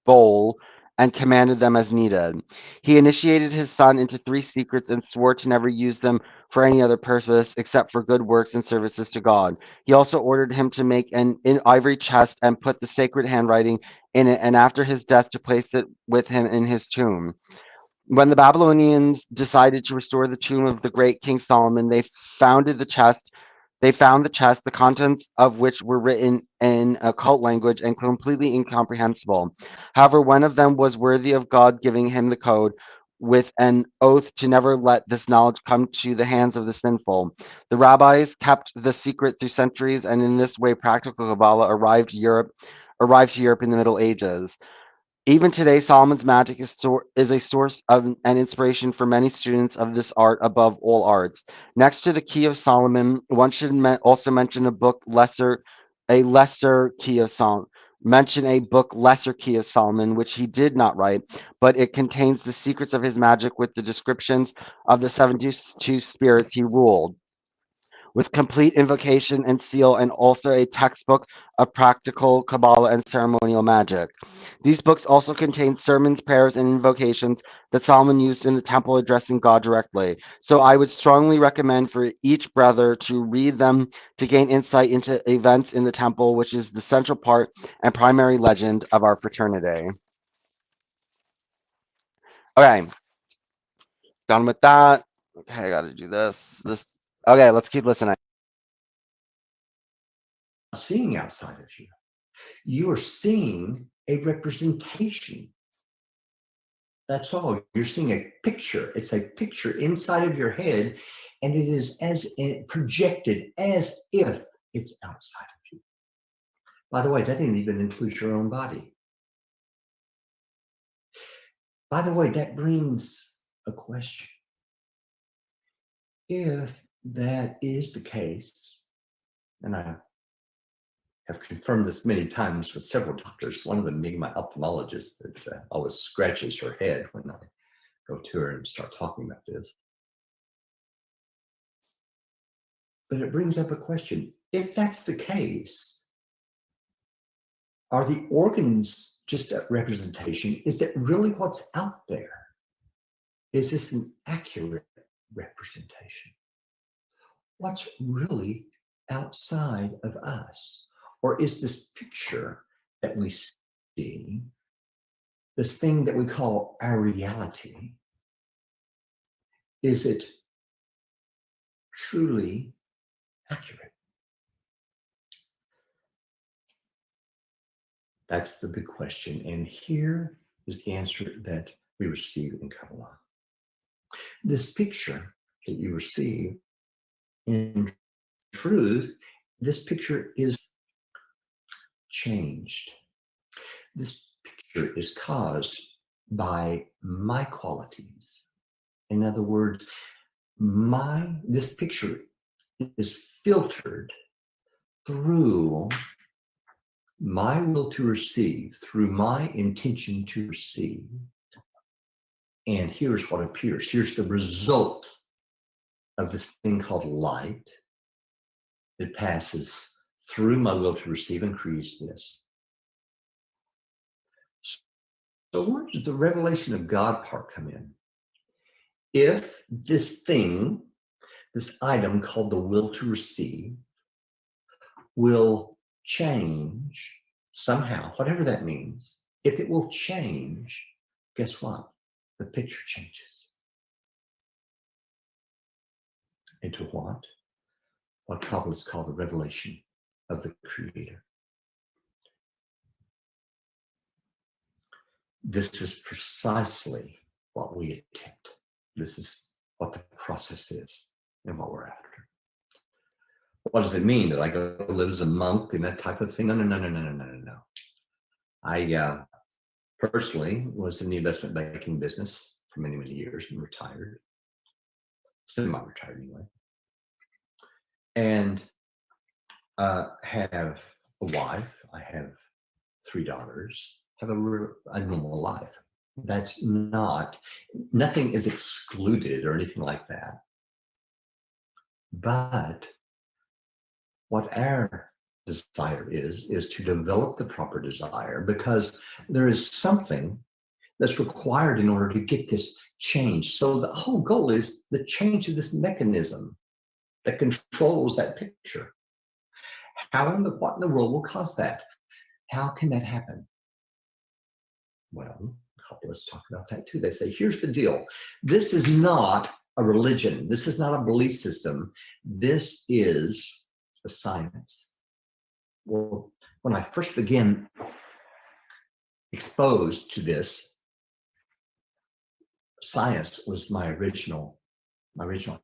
bowl and commanded them as needed. He initiated his son into 3 secrets and swore to never use them for any other purpose except for good works and services to God. He also ordered him to make an ivory chest and put the sacred handwriting in it, and after his death to place it with him in his tomb. When the Babylonians decided to restore the tomb of the great King Solomon, found the chest, the contents of which were written in occult language and completely incomprehensible. However, one of them was worthy of God giving him the code, with an oath to never let this knowledge come to the hands of the sinful. The rabbis kept the secret through centuries, and in this way, practical Kabbalah arrived to Europe in the Middle Ages. Even today, Solomon's magic is a source of and inspiration for many students of this art above all arts. Next to the Key of Solomon, one should also mention a lesser Key of Solomon. Mention a book, Lesser Key of Solomon, which he did not write, but it contains the secrets of his magic with the descriptions of the 72 spirits he ruled, with complete invocation and seal, and also a textbook of practical Kabbalah and ceremonial magic. These books also contain sermons, prayers, and invocations that Solomon used in the temple addressing God directly. So I would strongly recommend for each brother to read them to gain insight into events in the temple, which is the central part and primary legend of our fraternity. Okay, done with that. Okay, I gotta do this. Okay, let's keep listening. Seeing outside of you. You are seeing a representation. That's all. You're seeing a picture. It's a picture inside of your head, and it is projected as if it's outside of you. By the way, that didn't even include your own body. By the way, that brings a question. If that is the case, and I have confirmed this many times with several doctors, one of them being my ophthalmologist that always scratches her head when I go to her and start talking about this. But it brings up a question. If that's the case, are the organs just a representation? Is that really what's out there? Is this an accurate representation? What's really outside of us? Or is this picture that we see, this thing that we call our reality, is it truly accurate? That's the big question. And here is the answer that we receive in Kabbalah. This picture that you receive, in truth, this picture is changed. This picture is caused by my qualities. In other words, this picture is filtered through my will to receive, through my intention to receive. And here's what appears. Here's the result of this thing called light. It passes through my will to receive and creates this. So where does the revelation of God part come in? If this thing, this item called the will to receive, will change somehow, whatever that means, if it will change, guess what? The picture changes. Into what? What Kabbalists call the revelation of the Creator. This is precisely what we attempt. This is what the process is and what we're after. What does it mean? That I go live as a monk and that type of thing? No. I personally was in the investment banking business for many, many years and retired, semi-retired anyway. And have a wife, I have 3 daughters, have a normal life. That's nothing is excluded or anything like that. But what our desire is to develop the proper desire, because there is something that's required in order to get this change. So the whole goal is the change of this mechanism that controls that picture. What in the world will cause that? How can that happen? Well, Kabbalists talk about that too. They say, here's the deal. This is not a religion. This is not a belief system. This is a science. Well, when I first began exposed to this, science was my original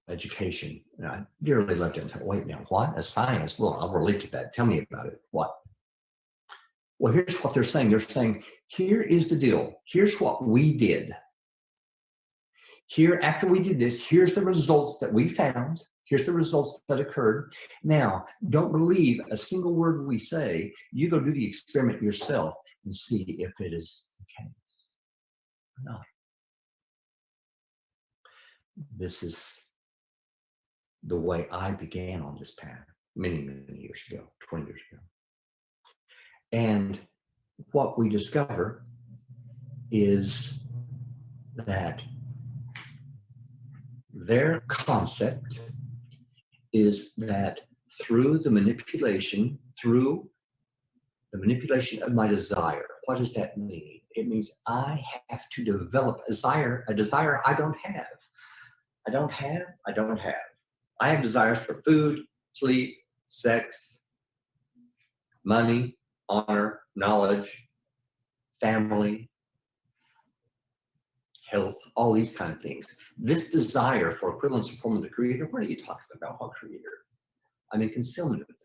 education. And I dearly loved it. I thought, wait now, what? A science? Well, I'll relate to that. Tell me about it. What? Well, here's what they're saying. They're saying, here is the deal. Here's what we did. Here, after we did this, here's the results that we found. Here's the results that occurred. Now, don't believe a single word we say. You go do the experiment yourself and see if it is the case or not. This is the way I began on this path many, many years ago, 20 years ago. And what we discover is that their concept is that through the manipulation of my desire. What does that mean? It means I have to develop a desire I don't have. I have desires for food, sleep, sex, money, honor, knowledge, family, health, all these kind of things. This desire for equivalence of form of the Creator, what are you talking about? What Creator? I'm in concealment of that.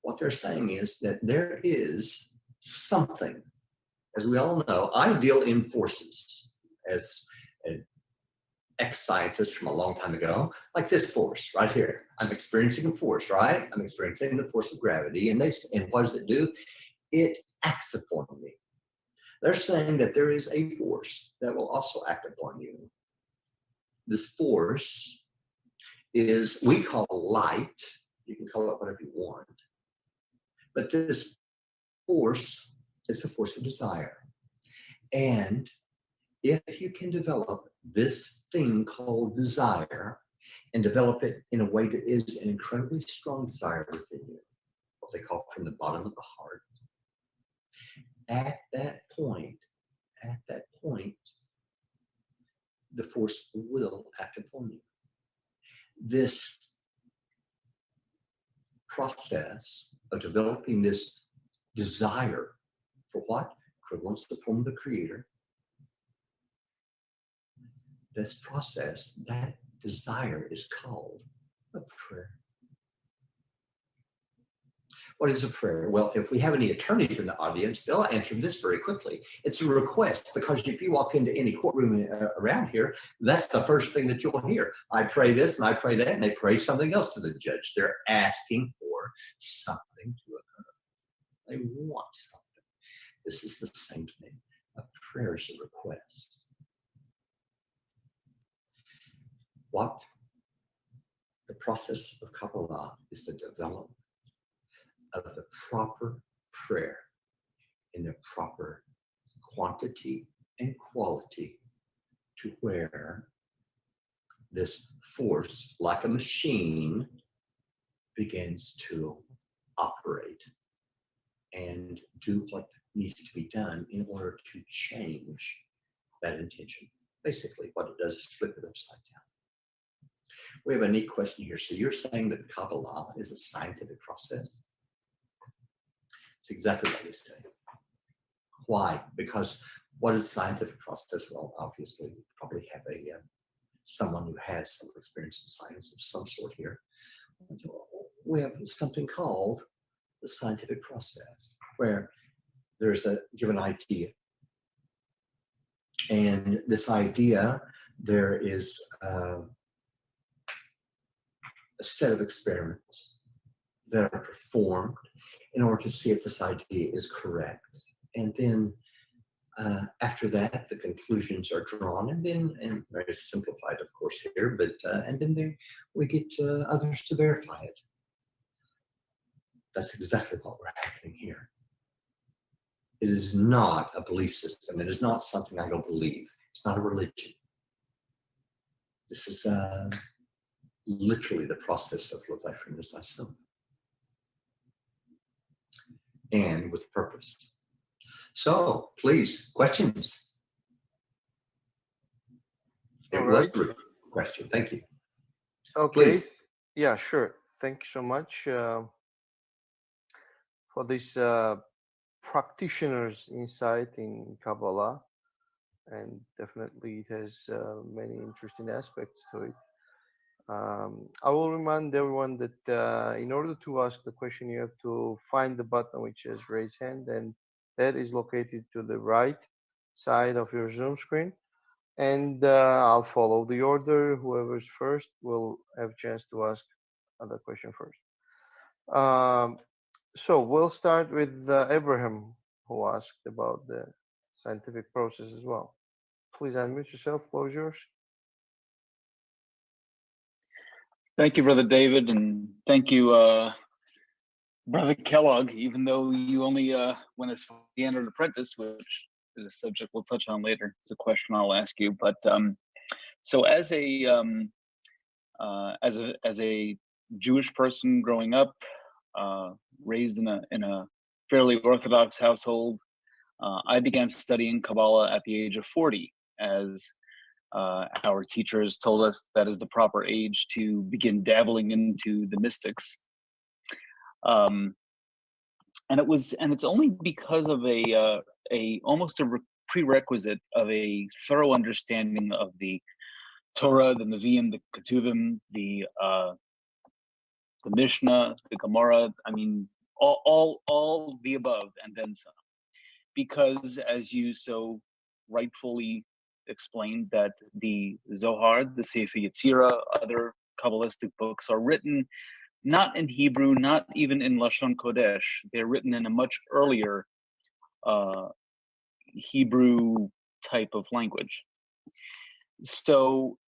What they're saying is that there is something, as we all know, I deal in forces as an ex-scientist from a long time ago, like this force right here. I'm experiencing a force, right? I'm experiencing the force of gravity. And what does it do? It acts upon me. They're saying that there is a force that will also act upon you. This force is, we call light. You can call it whatever you want. But this force is a force of desire. And if you can develop this thing called desire and develop it in a way that is an incredibly strong desire within you, what they call from the bottom of the heart, at that point, the force will act upon you. This process of developing this desire for what? Equivalence to the form of the Creator. This process, that desire is called a prayer. What is a prayer? Well, if we have any attorneys in the audience, they'll answer this very quickly. It's a request, because if you walk into any courtroom around here, that's the first thing that you'll hear. I pray this and I pray that, and they pray something else to the judge. They're asking for something to occur. They want something. This is the same thing. A prayer is a request. What? The process of Kabbalah is the development of the proper prayer in the proper quantity and quality, to where this force, like a machine, begins to operate and do what needs to be done in order to change that intention. Basically, what it does is flip it upside down. We have a neat question here. So you're saying that Kabbalah is a scientific process? It's exactly what we say. Why? Because what is scientific process? Well, obviously, we probably have someone who has some experience in science of some sort here. We have something called the scientific process, where there's a given idea. And this idea, there is a set of experiments that are performed in order to see if this idea is correct. And then after that, the conclusions are drawn, and very simplified, of course, here, but and then we get others to verify it. That's exactly what we're happening here. It is not a belief system. It is not something I go believe. It's not a religion. This is literally the process of life from this thyself, and with purpose. So, please, questions? It was a question. Thank you. Okay. Please. Yeah, sure. Thank you so much for this practitioner's insight in Kabbalah, and definitely it has many interesting aspects to it. I will remind everyone that in order to ask the question, you have to find the button which says raise hand, and that is located to the right side of your Zoom screen. And I'll follow the order. Whoever's first will have a chance to ask the question first. So we'll start with Abraham, who asked about the scientific process as well. Please unmute yourself. Floor is yours. Thank you, Brother David, and thank you, Brother Kellogg, even though you only went as far as the Standard Apprentice, which is a subject we'll touch on later. It's a question I'll ask you. But so as a Jewish person growing up, raised in a fairly Orthodox household, I began studying Kabbalah at the age of 40, as our teachers told us that is the proper age to begin dabbling into the mystics. And it's only because of almost a prerequisite of a thorough understanding of the Torah, the Nevi'im, the Ketuvim, the Mishnah, the Gemara. I mean, all the above and then some. Because as you so rightfully explained, that the Zohar, the Sefer Yetzirah, other Kabbalistic books are written not in Hebrew, not even in Lashon Kodesh. They're written in a much earlier Hebrew type of language. So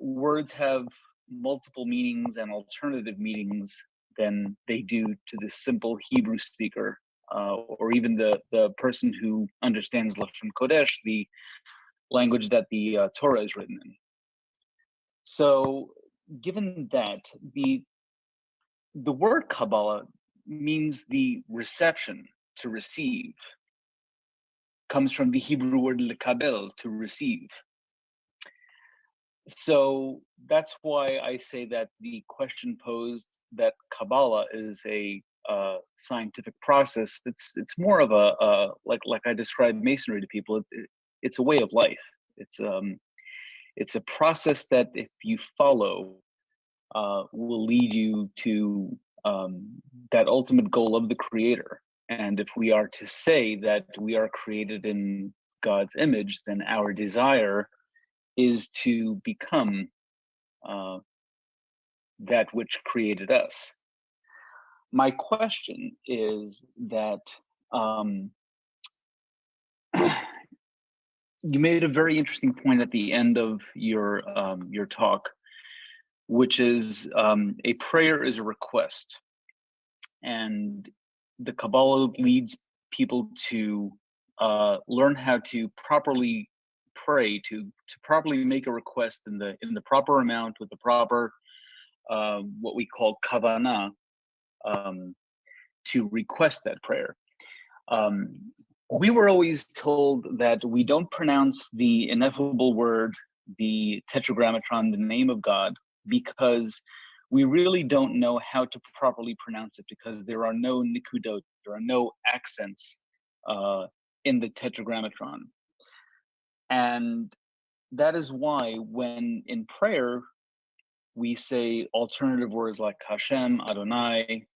words have multiple meanings and alternative meanings than they do to the simple Hebrew speaker, or even the person who understands Lashon Kodesh, the language that the Torah is written in. So given that, the word Kabbalah means the reception, to receive, comes from the Hebrew word lekabel, to receive. So that's why I say that the question posed that Kabbalah is a scientific process. It's more of a like I described Masonry to people. It's a way of life. It's a process that if you follow, will lead you to that ultimate goal of the Creator. And if we are to say that we are created in God's image, then our desire is to become that which created us. My question is that you made a very interesting point at the end of your talk, which is a prayer is a request, and the Kabbalah leads people to learn how to properly pray, to properly make a request in the proper amount, with the proper what we call kavanah, to request that prayer. We were always told that we don't pronounce the ineffable word, the tetragrammaton, the name of God, because we really don't know how to properly pronounce it, because there are no nikudot, there are no accents in the tetragrammaton. And that is why when in prayer, we say alternative words like Hashem, Adonai,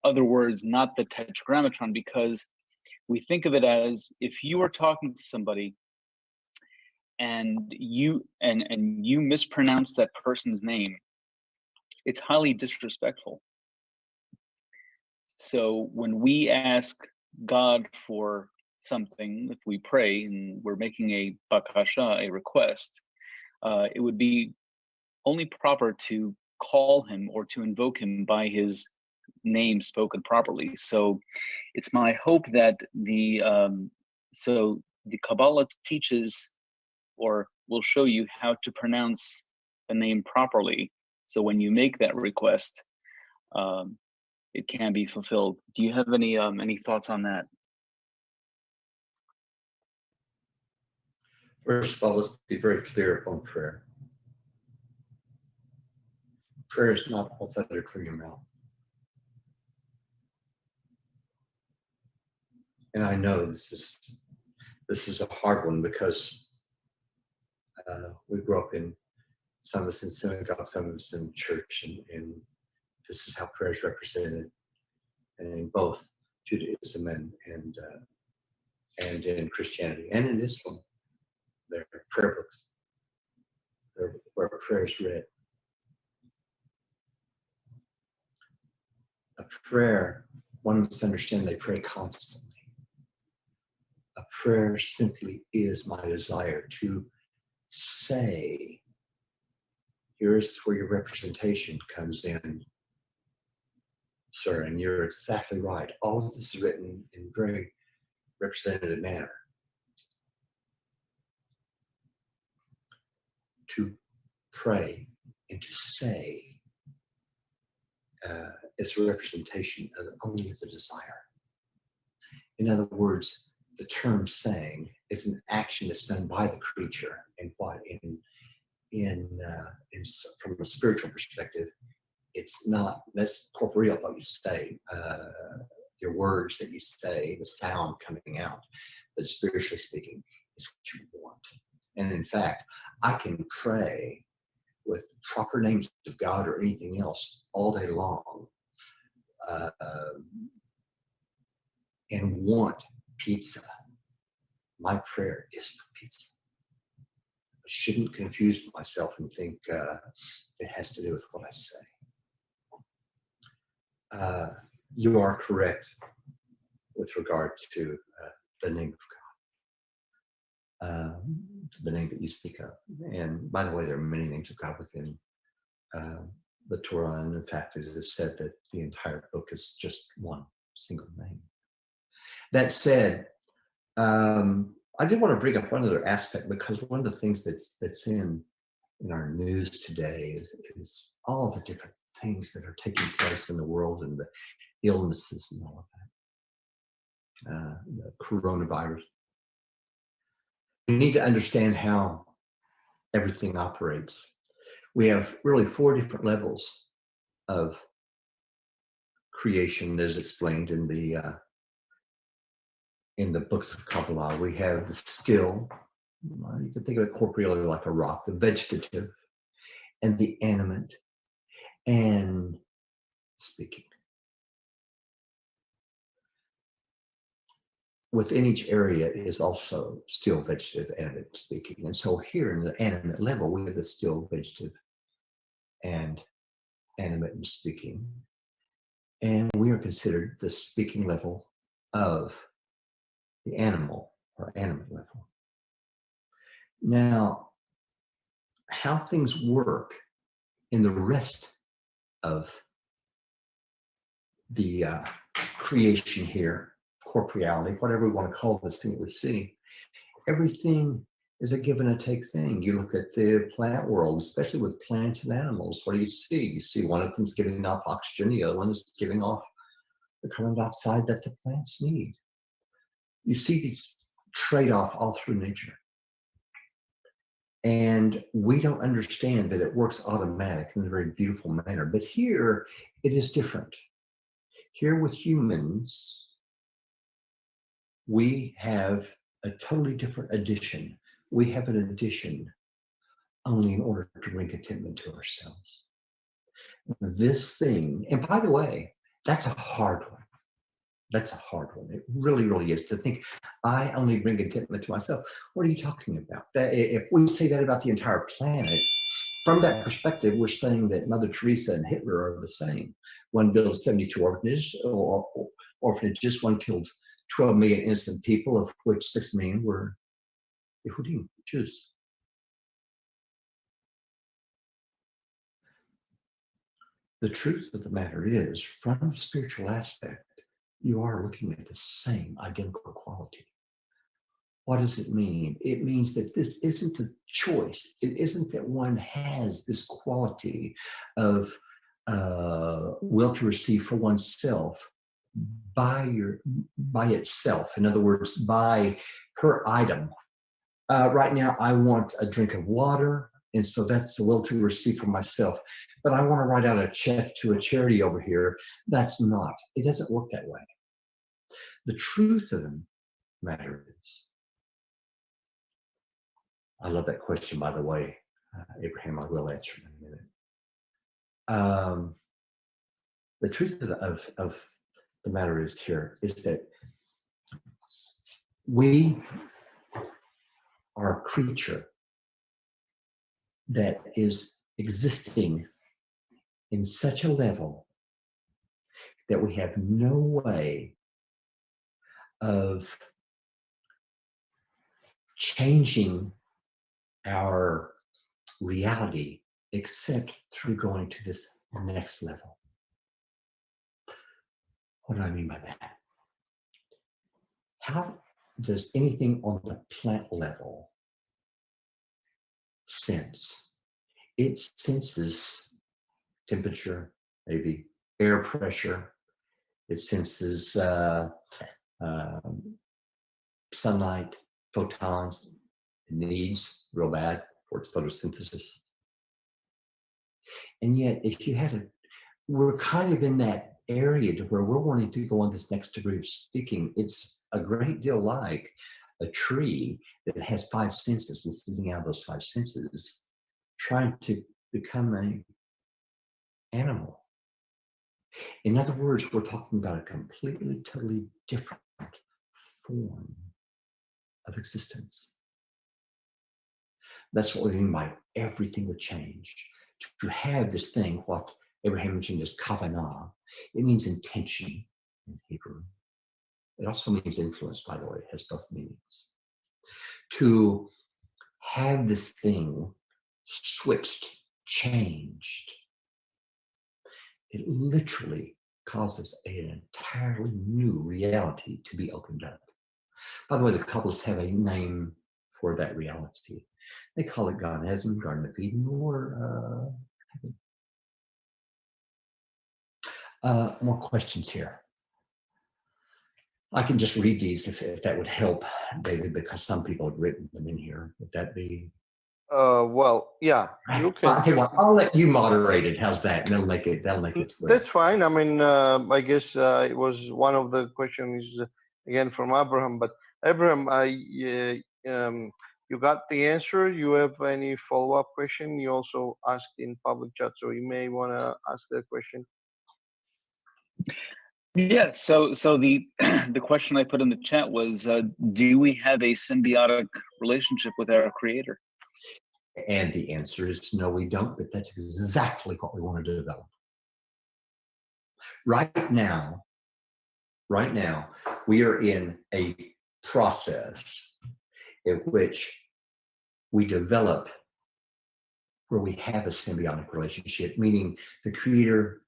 other words, not the tetragrammaton, because we think of it as if you are talking to somebody and you mispronounce that person's name, it's highly disrespectful. So when we ask God for something, if we pray and we're making a bakasha, a request, it would be only proper to call him or to invoke him by his name spoken properly. So it's my hope that the Kabbalah teaches, or will show you how to pronounce the name properly. So when you make that request, it can be fulfilled. Do you have any thoughts on that? First of all, let's be very clear on prayer. Prayer is not authentic from your mouth. And I know this is a hard one, because we grew up in, some of us in synagogue, some of us in church, and this is how prayer is represented, and in both Judaism and in Christianity and in Islam. There are prayer books where prayer is read. A prayer, one must understand they pray constantly. A prayer simply is my desire to say. Here's where your representation comes in, sir, and you're exactly right. All of this is written in very representative manner. To pray and to say is a representation of only the desire. In other words, the term saying is an action that's done by the creature, and what from a spiritual perspective, it's not, that's corporeal, what you say, your words that you say, the sound coming out, but spiritually speaking, it's what you want. And in fact, I can pray with proper names of God or anything else all day long, and want pizza, my prayer is for pizza. I shouldn't confuse myself and think it has to do with what I say. You are correct with regard to the name of God, the name that you speak of. And by the way, there are many names of God within the Torah, and in fact, it is said that the entire book is just one single name. That said, I did want to bring up one other aspect, because one of the things that's in our news today is all the different things that are taking place in the world, and the illnesses and all of that, the coronavirus. We need to understand how everything operates. We have really 4 different levels of creation, as explained in the books of Kabbalah. We have the still, you can think of it corporeally like a rock, the vegetative, and the animate, and speaking. Within each area is also still, vegetative, animate, speaking. And so here in the animate level, we have the still, vegetative, and animate and speaking. And we are considered the speaking level of the animal or animate level. Now, how things work in the rest of the creation here, corporeality, whatever we want to call this thing that we see, everything is a give and a take thing. You look at the plant world, especially with plants and animals, what do you see? You see one of them's giving off oxygen, the other one is giving off the carbon dioxide that the plants need. You see these trade-off all through nature. And we don't understand that it works automatic in a very beautiful manner. But here, it is different. Here with humans, we have a totally different addition. We have an addition only in order to bring contentment to ourselves. This thing, and by the way, that's a hard one. That's a hard one. It really, really is, to think I only bring contentment to myself. What are you talking about? That if we say that about the entire planet, from that perspective, we're saying that Mother Teresa and Hitler are the same. One built 72 orphanages, one killed 12 million innocent people, of which 6 million were Yehudim, Jews. The truth of the matter is, from a spiritual aspect, you are looking at the same identical quality. What does it mean? It means that this isn't a choice. It isn't that one has this quality of will to receive for oneself by itself. In other words, by per item. Right now, I want a drink of water, and so that's the will to receive for myself. But I want to write out a check to a charity over here. That's not. It doesn't work that way. The truth of the matter is, I love that question, by the way, Abraham. I will answer in a minute. The truth of the matter is that we are a creature that is existing in such a level that we have no way of changing our reality except through going to this next level. What do I mean by that? How does anything on the plant level sense? It senses temperature, maybe air pressure. It senses sunlight, photons. It needs real bad for its photosynthesis. And yet, if you had we're kind of in that area to where we're wanting to go on this next degree of speaking. It's a great deal like a tree that has 5 senses, and sitting out of those 5 senses, trying to become an animal. In other words, we're talking about a completely, totally different form of existence. That's what we mean by everything would change. To have this thing, what Abraham mentioned as kavanah, it means intention in Hebrew. It also means influence, by the way. It has both meanings. To have this thing switched, changed, it literally causes an entirely new reality to be opened up. By the way, the Kabbalists have a name for that reality. They call it Gan Eden, Garden of Eden, or heaven. More questions here. I can just read these if that would help, David, because some people have written them in here. Would that be? Well, yeah, you can. Okay, well, I'll let you moderate it. How's that? And they'll make it. That's fine. I mean, I guess it was one of the questions again from Abraham. But Abraham, you got the answer. You have any follow-up question? You also asked in public chat, so you may want to ask that question. Yeah, so the the question I put in the chat was, do we have a symbiotic relationship with our creator? And the answer is no, we don't, but that's exactly what we want to develop. Right now, we are in a process in which we develop where we have a symbiotic relationship, meaning the creator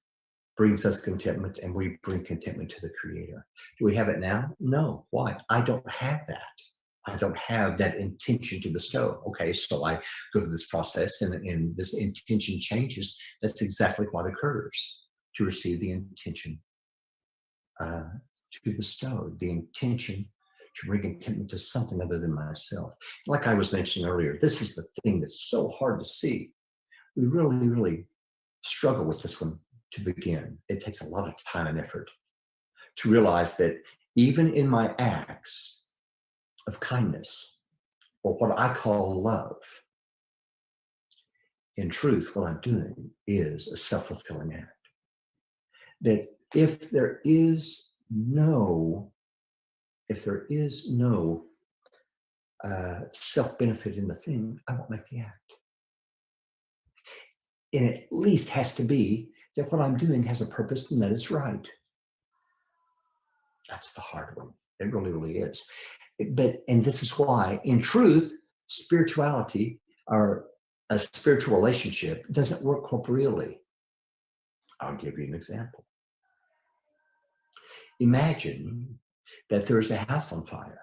brings us contentment and we bring contentment to the creator. Do we have it now? No. Why? I don't have that. I don't have that intention to bestow. Okay, so I go through this process and this intention changes. That's exactly what occurs to receive the intention to bestow, the intention to bring contentment to something other than myself. Like I was mentioning earlier, this is the thing that's so hard to see. We really, really struggle with this one to begin. It takes a lot of time and effort to realize that even in my acts of kindness, or what I call love, in truth, what I'm doing is a self-fulfilling act. That if there is no self-benefit in the thing, I won't make the act. And it at least has to be that what I'm doing has a purpose and that it's right. That's the hard one. It really, really is. And this is why, in truth, spirituality or a spiritual relationship doesn't work corporeally. I'll give you an example. Imagine that there's a house on fire.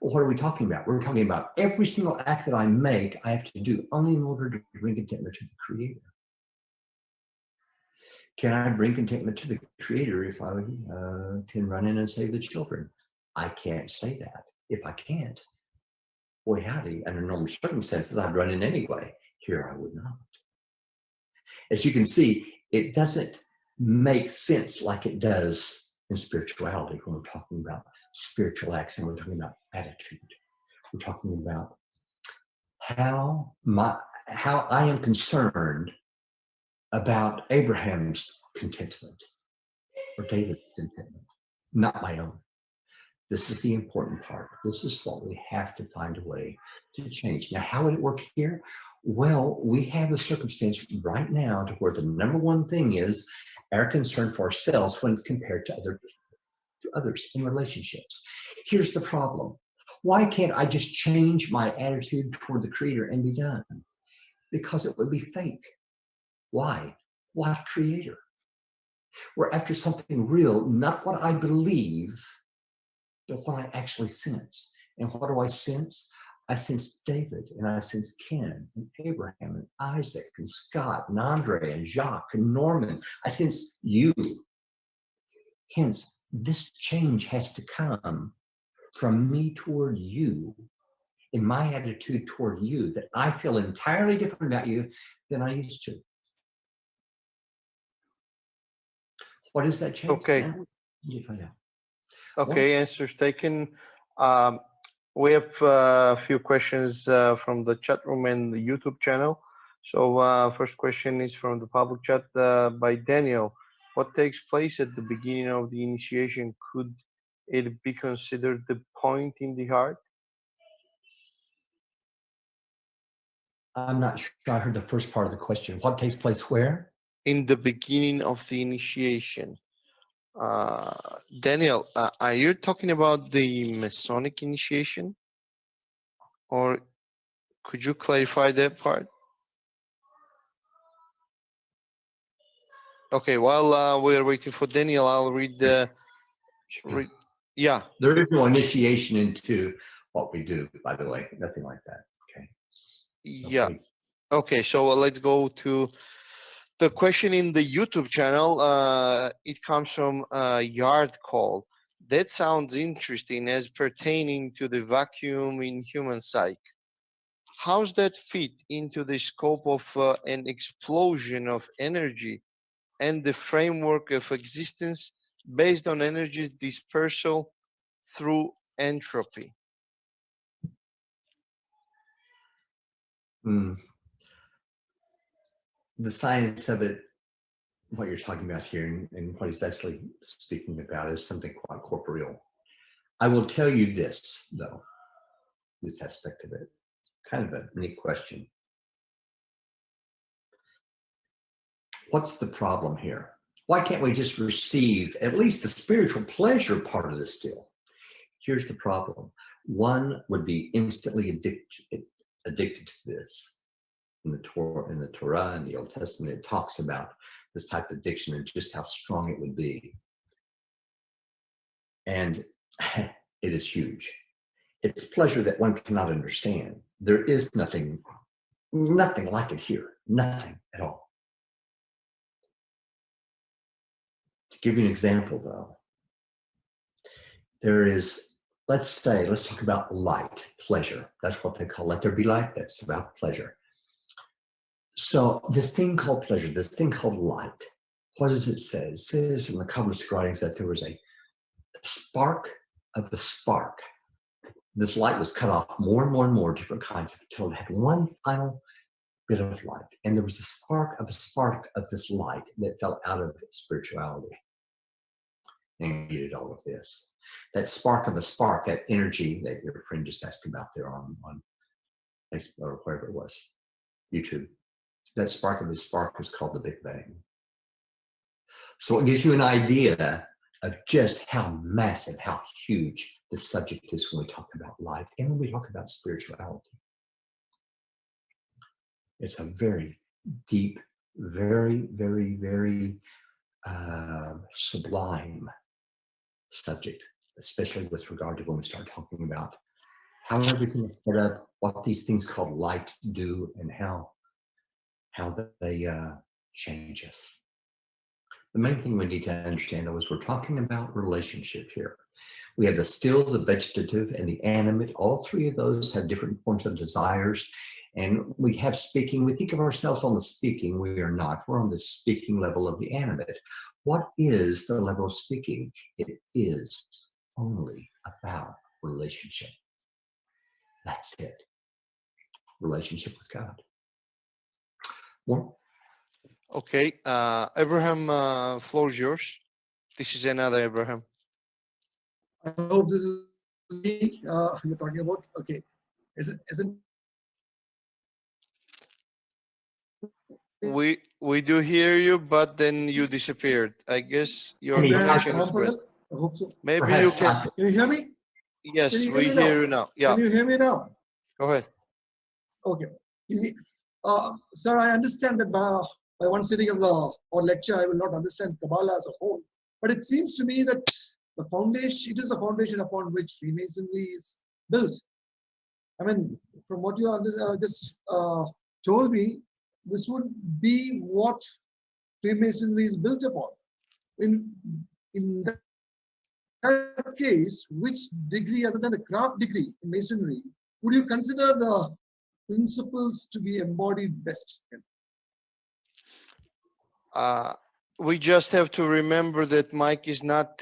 Well, what are we talking about? We're talking about every single act that I make, I have to do only in order to bring contentment to the Creator. Can I bring contentment to the Creator if I can run in and save the children? I can't say that. If I can't, boy howdy, under normal circumstances, I'd run in anyway. Here I would not. As you can see, it doesn't make sense like it does in spirituality when we're talking about spiritual acts and we're talking about attitude. We're talking about how I am concerned about Abraham's contentment or David's contentment, not my own. This is the important part. This is what we have to find a way to change. Now, how would it work here? Well, we have a circumstance right now to where the number one thing is our concern for ourselves when compared to others in relationships. Here's the problem. Why can't I just change my attitude toward the Creator and be done? Because it would be fake. Why? What Creator? We're after something real, not what I believe, but what I actually sense. And what do I sense? I sense David, and I sense Ken, and Abraham, and Isaac, and Scott, and Andre, and Jacques, and Norman. I sense you. Hence, this change has to come from me toward you, in my attitude toward you, that I feel entirely different about you than I used to. What is that change? Okay. Now? Okay, answers taken. We have a few questions from the chat room and the YouTube channel. So first question is from the public chat by Daniel. what takes place at the beginning of the initiation, could it be considered the point in the heart? I'm not sure I heard the first part of the question. What takes place where? In the beginning of the initiation. Daniel, are you talking about the Masonic initiation? Or could you clarify that part? Okay, while we're waiting for Daniel, I'll read the. Yeah. There is no initiation into what we do, by the way. Nothing like that. Okay. So Yeah. please. Okay, so let's go to the question in the YouTube channel. It comes from Yard Call. That sounds interesting as pertaining to the vacuum in human psyche. How's that fit into the scope of an explosion of energy and the framework of existence based on energy's dispersal through entropy? The science of it, what you're talking about here and what he's actually speaking about is something quite corporeal. I will tell you this, though, this aspect of it, kind of a neat question. What's the problem here? Why can't we just receive at least the spiritual pleasure part of this deal? Here's the problem. One would be instantly addicted to this. In the Torah and the Old Testament, it talks about this type of addiction and just how strong it would be. And it is huge. It's pleasure that one cannot understand. There is nothing like it here, nothing at all. To give you an example, though, there is, let's talk about light, pleasure. That's what they call Let There Be Light. That's about pleasure. So this thing called pleasure, this thing called light, what does it say? It says in the Kabbalistic writings that there was a spark of the spark. This light was cut off more and more and more different kinds until it had one final bit of light. And there was a spark of this light that fell out of spirituality and created all of this. That spark of the spark, that energy that your friend just asked about there on Facebook or wherever it was, YouTube. That spark of the spark is called the Big Bang. So it gives you an idea of just how massive, how huge this subject is when we talk about light and when we talk about spirituality. It's a very deep, very, very, very sublime subject, especially with regard to when we start talking about how everything is set up, what these things called light do, and how they change us. The main thing we need to understand, though, is we're talking about relationship here. We have the still, the vegetative, and the animate. All three of those have different forms of desires. And we have speaking. We think of ourselves on the speaking. We are not. We're on the speaking level of the animate. What is the level of speaking? It is only about relationship. That's it. Relationship with God. More? Okay, Abraham, floor is yours. This is another Abraham. I hope this is me you're talking about. Okay. Isn't We do hear you, but then you disappeared. I guess your connection is bad. I hope so. Maybe Perhaps you can. Can you hear me? Yes, Can you we hear me hear you now. Yeah, Can you hear me now? go ahead. Okay. Easy. Sir, I understand that by one sitting of or lecture, I will not understand Kabbalah as a whole. But it seems to me that the foundation, it is the foundation upon which Freemasonry is built. I mean, from what you just told me, this would be what Freemasonry is built upon. In that case, which degree other than a craft degree in Masonry would you consider the principles to be embodied best? We just have to remember that Mike is not.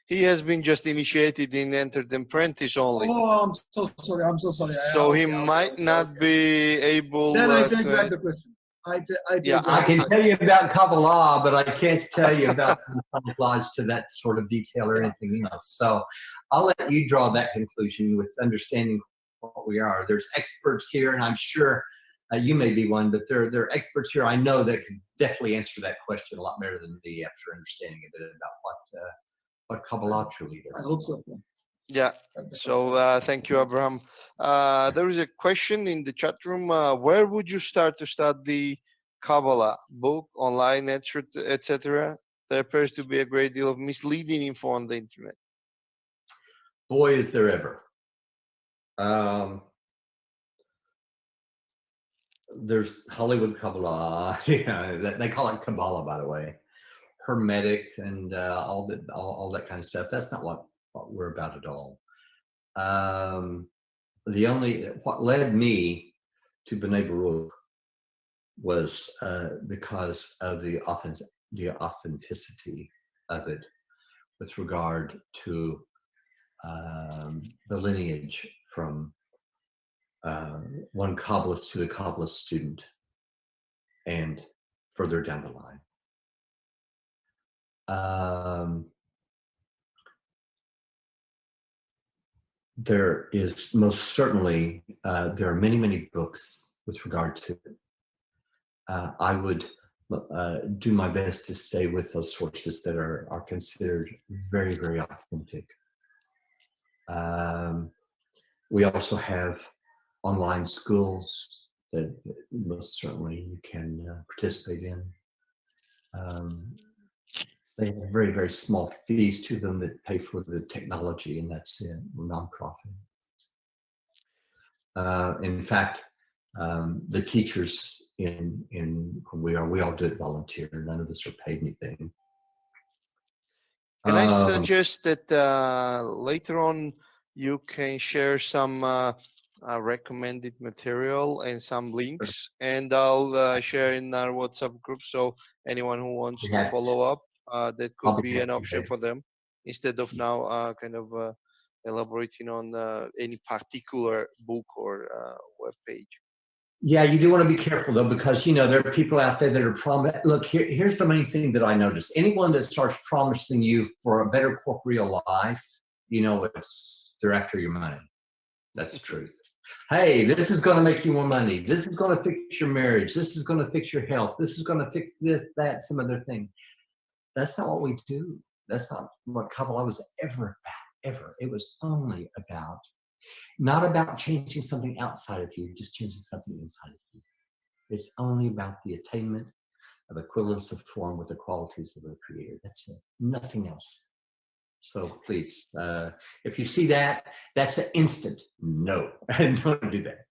He has been just initiated in Entered Apprentice only. Oh, I'm so sorry. I'm so sorry. So he might not be able. Then I take back the question. I Yeah, I can tell you about Kabbalah, but I can't tell you about the Masonic Lodge to that sort of detail or anything else. So I'll let you draw that conclusion with understanding what we are. There's experts here, and I'm sure you may be one, but there are experts here I know that could definitely answer that question a lot better than me after understanding a bit about what Kabbalah truly is. hope so. yeah. So thank you, Abraham. There is a question in the chat room. Where would you start to study Kabbalah? Book, online, etc. There appears to be a great deal of misleading info on the internet. Boy, is there ever. There's Hollywood Kabbalah. Yeah, they call it Kabbalah, by the way. Hermetic and all that kind of stuff. That's not what we're about at all. What led me to B'nai Baruch was because of the authenticity of it with regard to the lineage from one Kabbalist to a Kabbalist student and further down the line. There is most certainly, there are many books with regard to it. I would do my best to stay with those sources that are considered very authentic. We also have online schools that most certainly you can participate in. They have very small fees to them that pay for the technology, and that's it. We're nonprofit. In fact, the teachers we all do it volunteer. None of us are paid anything. Can I suggest that later on you can share some recommended material and some links, and I'll share in our WhatsApp group, so anyone who wants to follow up, that could be an option for them, instead of now kind of elaborating on any particular book or web page. Yeah, you do want to be careful though, because there are people out there that are promising. Look, here's the main thing that I noticed. Anyone that starts promising you for a better corporeal life, they're after your money. That's the truth. Hey, this is going to make you more money. This is going to fix your marriage. This is going to fix your health. This is going to fix this, that, some other thing. That's not what we do. That's not what Kabbalah was ever about, ever. It was only about, not about changing something outside of you, just changing something inside of you. It's only about the attainment of equivalence of form with the qualities of the Creator. That's it. Nothing else. So please, if you see that, that's an instant no. Don't do that.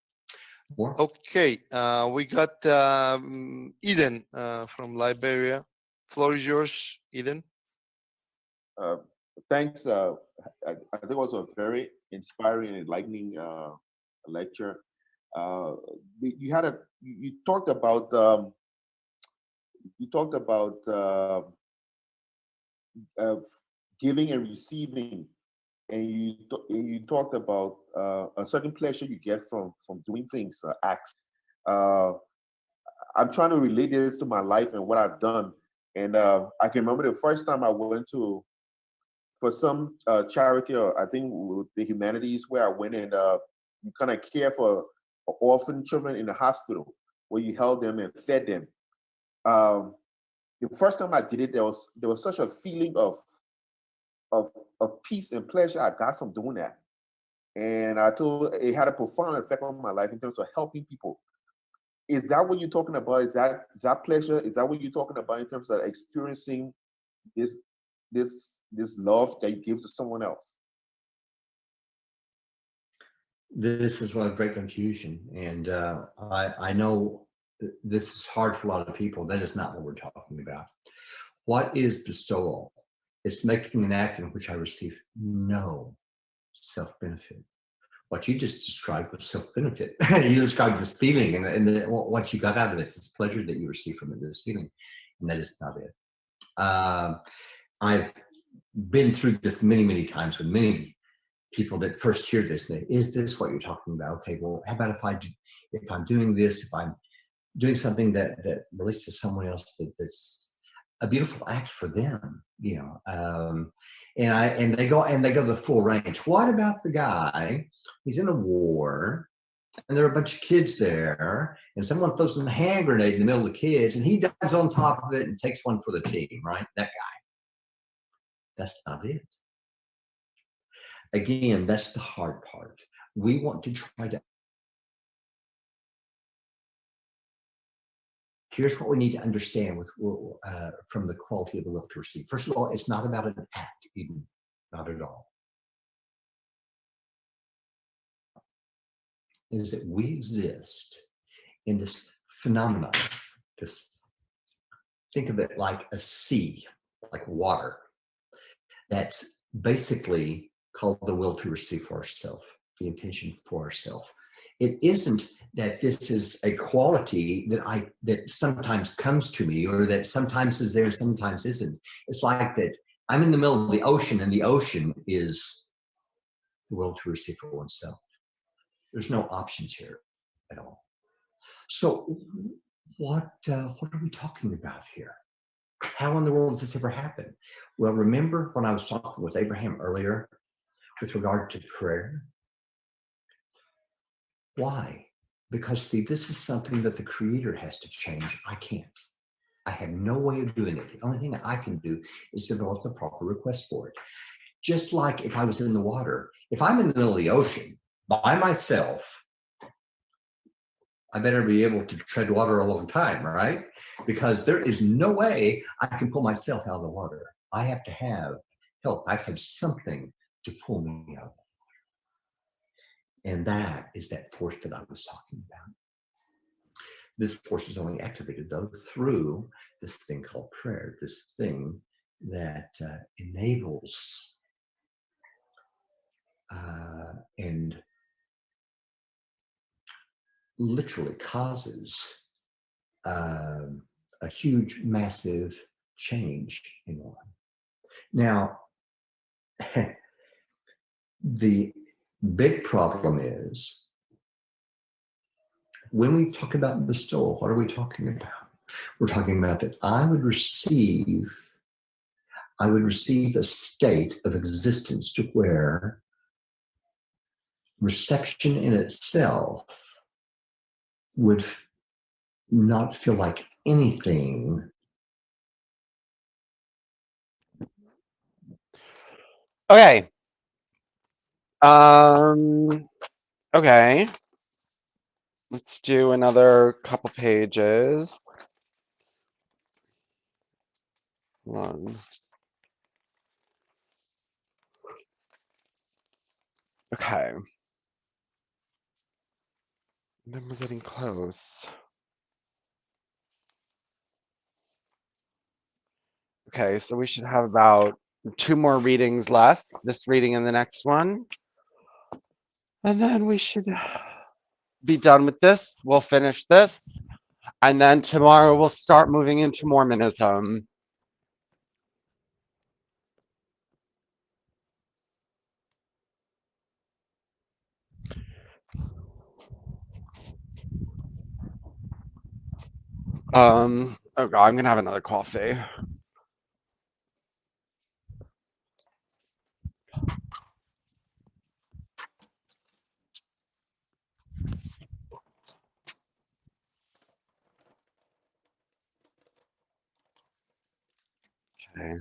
More? Okay, we got Eden from Liberia. Floor is yours, Eden. Thanks. I think it was a very inspiring and enlightening lecture. You talked about giving and receiving, and you talked about a certain pleasure you get from doing things, acts. I'm trying to relate this to my life and what I've done, and I can remember the first time I went for some charity, or I think with the humanities, where I went and you kind of care for orphan children in the hospital, where you held them and fed them. The first time I did it, there was such a feeling of peace and pleasure I got from doing that. And it had a profound effect on my life in terms of helping people. Is that what you're talking about? Is that pleasure? Is that what you're talking about in terms of experiencing this love that you give to someone else? This is one of great confusion. And I know this is hard for a lot of people. That is not what we're talking about. What is bestowal? It's making an act in which I receive no self-benefit. What you just described was self-benefit. You described this feeling and what you got out of it, this pleasure that you receive from it, this feeling, and that is not it. I've been through this many times with many people that first hear this. Is this what you're talking about? Okay, well, how about if I'm doing this, if I'm doing something that relates to someone else that's a beautiful act for them, you know. And they go the full range. What about the guy? He's in a war, and there are a bunch of kids there, and someone throws a hand grenade in the middle of the kids, and he dives on top of it and takes one for the team, right? That guy. That's not it. Again, that's the hard part. We want to try to. Here's what we need to understand with from the quality of the will to receive. First of all, it's not about an act, even not at all. Is that we exist in this phenomenon. This, think of it like a sea, like water. That's basically called the will to receive for ourselves, the intention for ourselves. It isn't that this is a quality that sometimes comes to me, or that sometimes is there, sometimes isn't. It's like that I'm in the middle of the ocean, and the ocean is the will to receive for oneself. There's no options here at all. So what are we talking about here? How in the world does this ever happen? Well, remember when I was talking with Abraham earlier with regard to prayer? Why? Because, see, this is something that the Creator has to change. I can't. I have no way of doing it. The only thing I can do is develop the proper request for it. Just like if I was in the water, if I'm in the middle of the ocean by myself, I better be able to tread water a long time, right? Because there is no way I can pull myself out of the water. I have to have help. I have to have something to pull me out. And that is that force that I was talking about. This force is only activated, though, through this thing called prayer, this thing that enables and literally causes a huge, massive change in one. Now, the big problem is when we talk about bestowal, what are we talking about? We're talking about that I would receive a state of existence to where reception in itself would not feel like anything. Okay. Okay. Let's do another couple pages. One. Okay. And then we're getting close. Okay, so we should have about 2 more readings left, this reading and the next one. And then we should be done with this. We'll finish this. And then tomorrow we'll start moving into Mormonism. Oh God, I'm gonna have another coffee. Okay.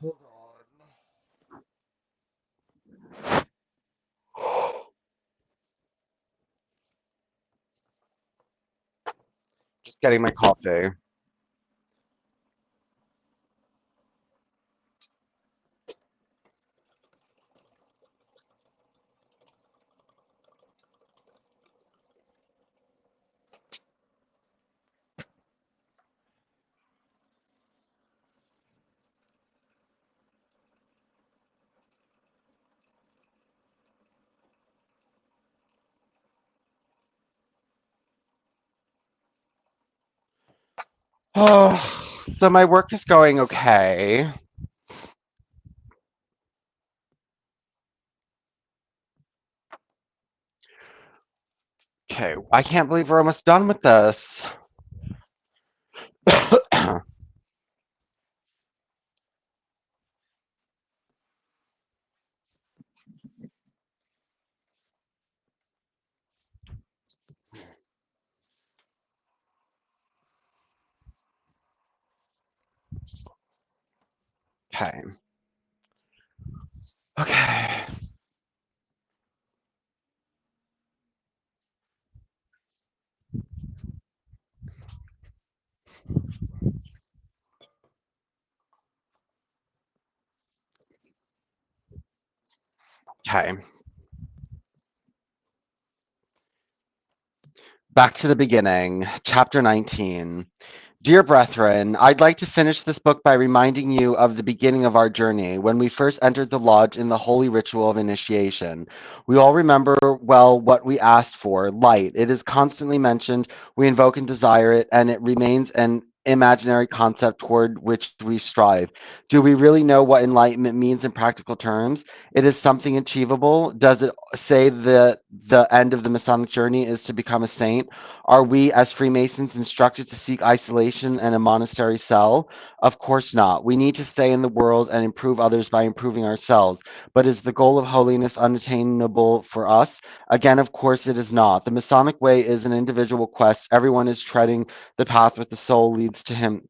Hold on. Just getting my coffee. Oh, so my work is going okay. Okay, I can't believe we're almost done with this. Okay. Okay. Okay. Back to the beginning, chapter 19. Dear brethren, I'd like to finish this book by reminding you of the beginning of our journey, when we first entered the lodge in the holy ritual of initiation. We all remember well what we asked for, light. It is constantly mentioned, we invoke and desire it, and it remains an imaginary concept toward which we strive. Do we really know what enlightenment means in practical terms? It is something achievable. Does it say that the end of the Masonic journey is to become a saint? Are we, as Freemasons, instructed to seek isolation and a monastery cell? Of course not. We need to stay in the world and improve others by improving ourselves. But is the goal of holiness unattainable for us? Again, of course, it is not. The Masonic way is an individual quest. Everyone is treading the path which the soul leads to him.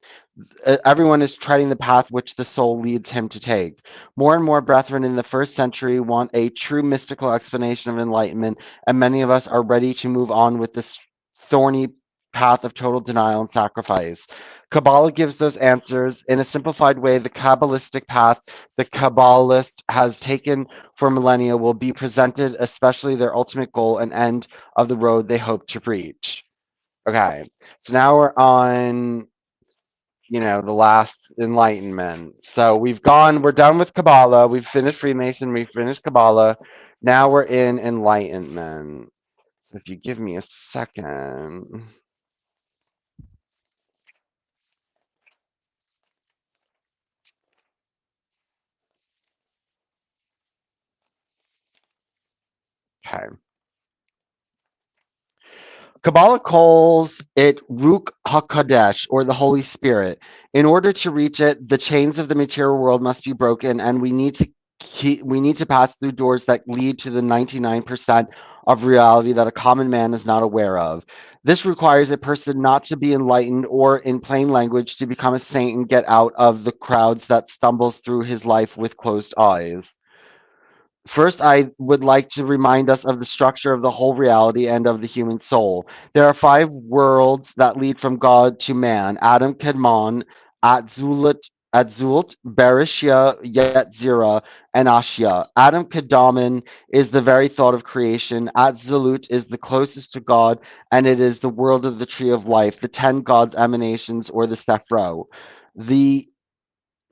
Everyone is treading the path which the soul leads him to take. More and more brethren in the first century want a true mystical explanation of enlightenment, and many of us are ready to move on with this thorny path of total denial and sacrifice. Kabbalah gives those answers in a simplified way. The Kabbalistic path the Kabbalist has taken for millennia will be presented, especially their ultimate goal and end of the road they hope to reach. Okay, so now we're on, the last enlightenment. So we're done with Kabbalah, we've finished Freemason, we've finished Kabbalah. Now we're in enlightenment. So if you give me a second. Okay. Kabbalah calls it Ruach HaKodesh, or the Holy Spirit. In order to reach it, the chains of the material world must be broken, and we need to pass through doors that lead to the 99% of reality that a common man is not aware of. This requires a person not to be enlightened, or in plain language, to become a saint and get out of the crowds that stumbles through his life with closed eyes. First, I would like to remind us of the structure of the whole reality and of the human soul. There are 5 worlds that lead from God to man: Adam, Kedmon, Atzult, Bereshia, Yetzirah, and Ashia. Adam Kedaman is the very thought of creation. Atzilut is the closest to God, and it is the world of the tree of life, the 10 gods' emanations, or the Sephro. The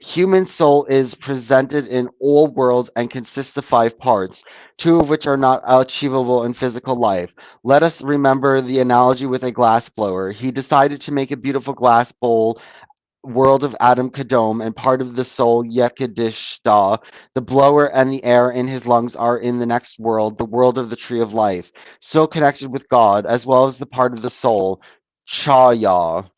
human soul is presented in all worlds and consists of 5 parts, 2 of which are not achievable in physical life. Let us remember the analogy with a glass blower. He decided to make a beautiful glass bowl, world of Adam Kadom, and part of the soul, Yekadishta. The blower and the air in his lungs are in the next world, the world of the tree of life, still connected with God, as well as the part of the soul, Chaya.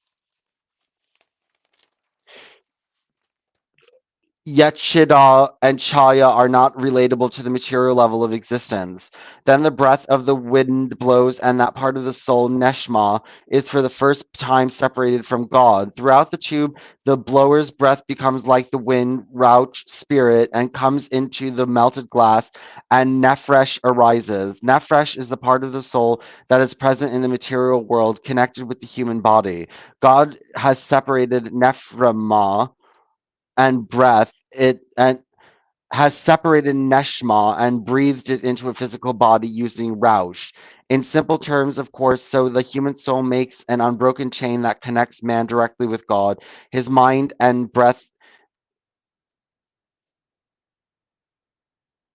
Yet Shida and Chaya are not relatable to the material level of existence. Then the breath of the wind blows, and that part of the soul, Neshma, is for the first time separated from God. Throughout the tube, the blower's breath becomes like the wind, Rauch, spirit, and comes into the melted glass, and Nefresh arises. Nefresh is the part of the soul that is present in the material world, connected with the human body. God has separated Nephrema and breath it and has separated neshma and breathed it into a physical body using raush. In simple terms, of course, so the human soul makes an unbroken chain that connects man directly with God. His mind and breath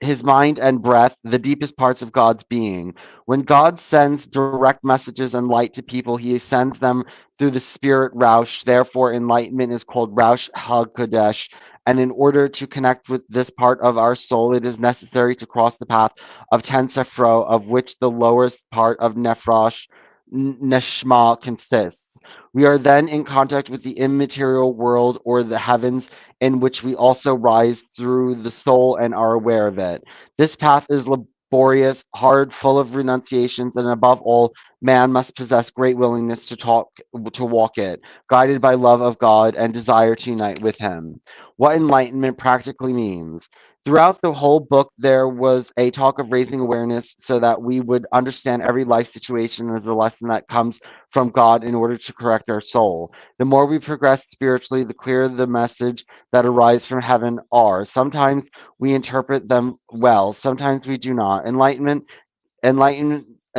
his mind and breath, the deepest parts of God's being. When God sends direct messages and light to people, he sends them through the spirit Raush. Therefore, enlightenment is called Raush HaKodesh, And in order to connect with this part of our soul, it is necessary to cross the path of 10 sephro, of which the lowest part of neshma consists. We are then in contact with the immaterial world or the heavens, in which we also rise through the soul and are aware of it. This path is laborious, hard, full of renunciations, and above all, man must possess great willingness to walk it, guided by love of God and desire to unite with Him. What enlightenment practically means. Throughout the whole book, there was a talk of raising awareness so that we would understand every life situation as a lesson that comes from God in order to correct our soul. The more we progress spiritually, the clearer the message that arise from heaven are. Sometimes we interpret them well, sometimes we do not. Enlightened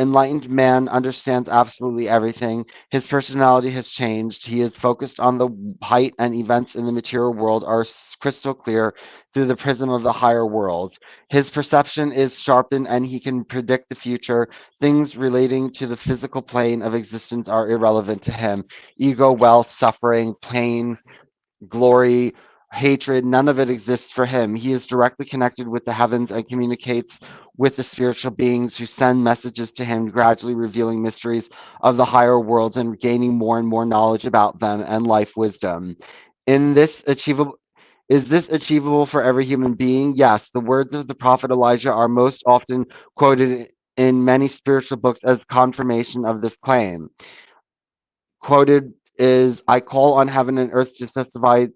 enlightened man understands absolutely everything. His personality has changed. He is focused on the height, and events in the material world are crystal clear through the prism of the higher worlds. His perception is sharpened and he can predict the future. Things relating to the physical plane of existence are irrelevant to him. Ego, wealth, suffering, pain, glory, hatred, none of it exists for him. He is directly connected with the heavens and communicates with the spiritual beings who send messages to him, gradually revealing mysteries of the higher worlds and gaining more and more knowledge about them and life wisdom. In this achievable Is this achievable for every human being? Yes. The words of the prophet Elijah are most often quoted in many spiritual books as confirmation of this claim. Quoted is, I call on heaven and earth to testify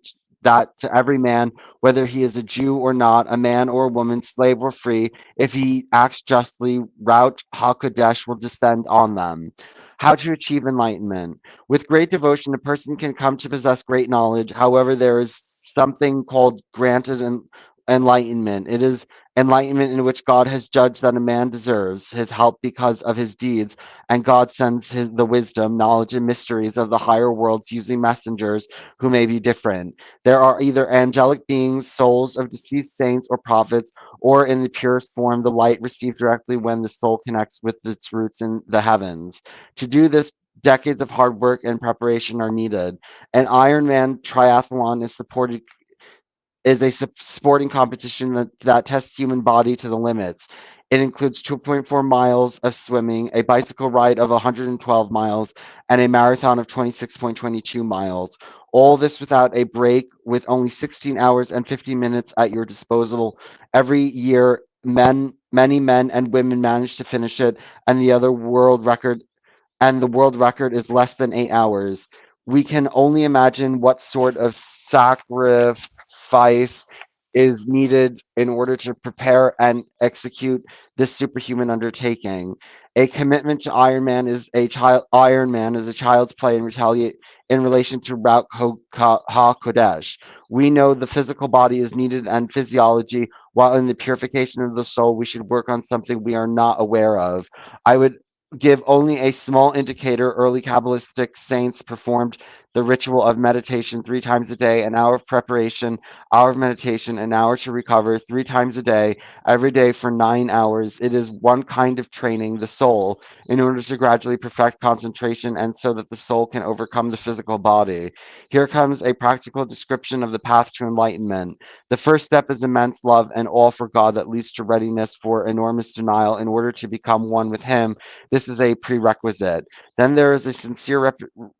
that to every man, whether he is a Jew or not, a man or a woman, slave or free, if he acts justly, Rout HaKodesh will descend on them. How to achieve enlightenment. With great devotion, a person can come to possess great knowledge. However, there is something called granted enlightenment. It is enlightenment in which God has judged that a man deserves his help because of his deeds, and God sends the wisdom, knowledge, and mysteries of the higher worlds using messengers who may be different. There are either angelic beings, souls of deceased saints or prophets, or in the purest form, the light received directly when the soul connects with its roots in the heavens. To do this, decades of hard work and preparation are needed. An Ironman triathlon is a sporting competition that tests human body to the limits. It includes 2.4 miles of swimming, a bicycle ride of 112 miles, and a marathon of 26.22 miles. All this without a break, with only 16 hours and 50 minutes at your disposal. Every year, many men and women manage to finish it, and the world record is less than 8 hours. We can only imagine what sort of sacrifice is needed in order to prepare and execute this superhuman undertaking. A commitment to Iron Man is a child's play in relation to Rout HaKodesh. We know the physical body is needed and physiology, while in the purification of the soul, we should work on something we are not aware of. I would give only a small indicator. Early Kabbalistic saints performed the ritual of meditation 3 times a day, an hour of preparation, hour of meditation, an hour to recover, 3 times a day, every day for 9 hours. It is one kind of training the soul in order to gradually perfect concentration and so that the soul can overcome the physical body. Here comes a practical description of the path to enlightenment. The first step is immense love and awe for God that leads to readiness for enormous denial in order to become one with Him. This is a prerequisite. Then there is a sincere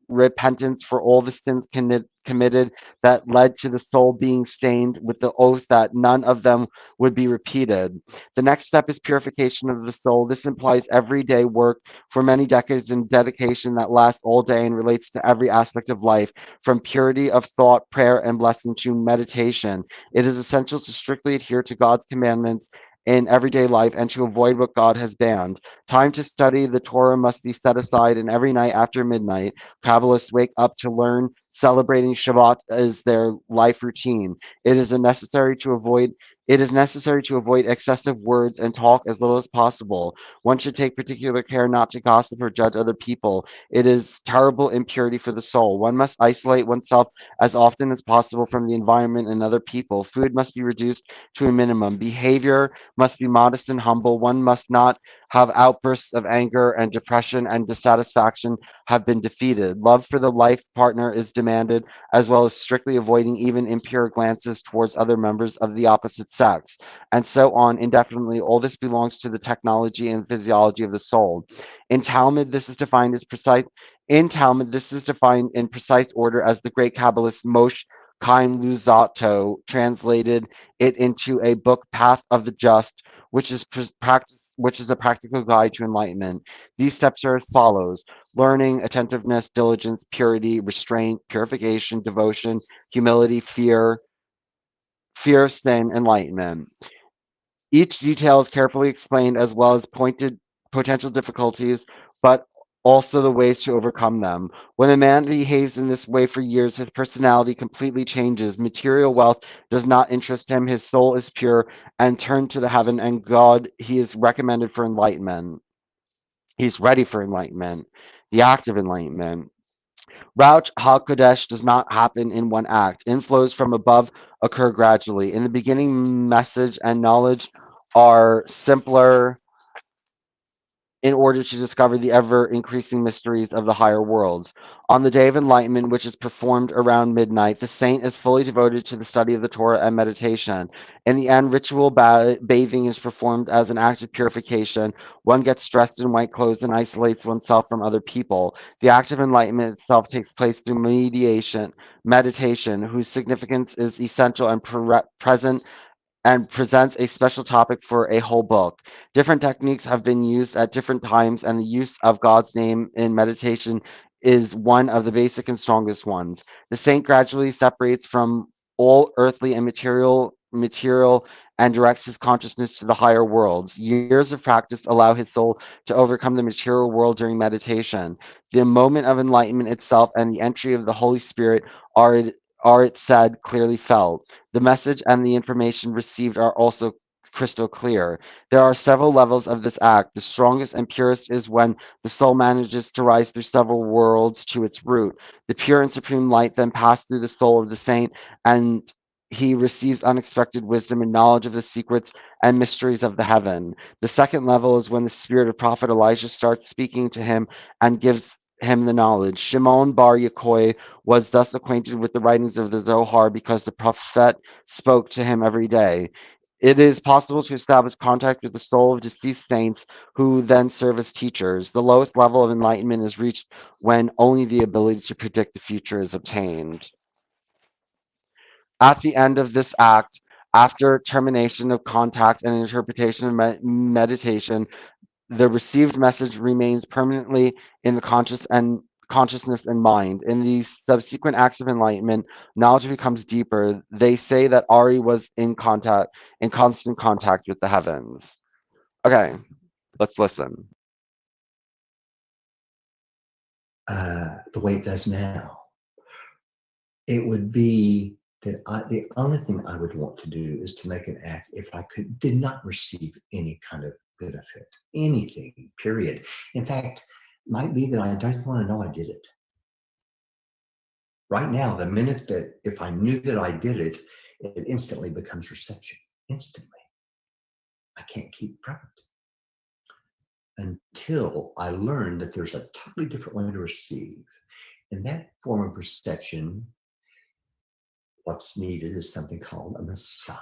repentance for all the sins committed that led to the soul being stained, with the oath that none of them would be repeated. The next step is purification of the soul. This implies everyday work for many decades and dedication that lasts all day and relates to every aspect of life, from purity of thought, prayer, and blessing to meditation. It is essential to strictly adhere to God's commandments in everyday life and to avoid what God has banned. Time to study the Torah must be set aside, and every night after midnight, Kabbalists wake up to learn, celebrating Shabbat as their life routine. It is necessary to avoid excessive words and talk as little as possible. One should take particular care not to gossip or judge other people. It is terrible impurity for the soul. One must isolate oneself as often as possible from the environment and other people. Food must be reduced to a minimum. Behavior must be modest and humble. One must not have outbursts of anger and depression and dissatisfaction have been defeated. Love for the life partner is demanded, as well as strictly avoiding even impure glances towards other members of the opposite sex, and so on indefinitely. All this belongs to the technology and physiology of the soul. In Talmud, this is defined as precise. In Talmud, this is defined in precise order as the great Kabbalist Moshe Chaim Luzzatto translated it into a book, Path of the Just, which is a practical guide to enlightenment. These steps are as follows: learning, attentiveness, diligence, purity, restraint, purification, devotion, humility, fear of sin, enlightenment. Each detail is carefully explained, as well as pointed potential difficulties, but also the ways to overcome them. When a man behaves in this way for years, his personality completely changes. Material wealth does not interest him. His soul is pure and turned to the heaven and God. He is recommended for enlightenment. He's ready for enlightenment, the act of enlightenment. Rauch HaKodesh does not happen in one act. Inflows from above occur gradually. In the beginning, message and knowledge are simpler in order to discover the ever increasing mysteries of the higher worlds. On the day of enlightenment, which is performed around midnight, the saint is fully devoted to the study of the Torah and meditation. In the end, ritual bathing is performed as an act of purification. One gets dressed in white clothes and isolates oneself from other people. The act of enlightenment itself takes place through meditation, whose significance is essential and present and presents a special topic for a whole book. Different techniques have been used at different times, and the use of God's name in meditation is one of the basic and strongest ones. The saint gradually separates from all earthly and material and directs his consciousness to the higher worlds. Years of practice allow his soul to overcome the material world during meditation. The moment of enlightenment itself and the entry of the Holy Spirit are it said, clearly felt. The message and the information received are also crystal clear. There are several levels of this act. The strongest and purest is when the soul manages to rise through several worlds to its root. The pure and supreme light then passes through the soul of the saint, and he receives unexpected wisdom and knowledge of the secrets and mysteries of the heaven. The second level is when the spirit of prophet Elijah starts speaking to him and gives him the knowledge. Shimon bar Yochai was thus acquainted with the writings of the Zohar because the prophet spoke to him every day. It is possible to establish contact with the soul of deceased saints who then serve as teachers. The lowest level of enlightenment is reached when only the ability to predict the future is obtained. At the end of this act, after termination of contact and interpretation of meditation, the received message remains permanently in the consciousness and mind. In these subsequent acts of enlightenment, knowledge becomes deeper. They say that Ari was in constant contact with the heavens. Okay, let's listen. The way it does now, it would be that the only thing I would want to do is to make an act if I did not receive any kind of benefit, anything, period. In fact, might be that I don't want to know I did it. Right now, the minute that if I knew that I did it, it instantly becomes reception. Instantly. I can't keep private until I learn that there's a totally different way to receive. In that form of reception, what's needed is something called a masach,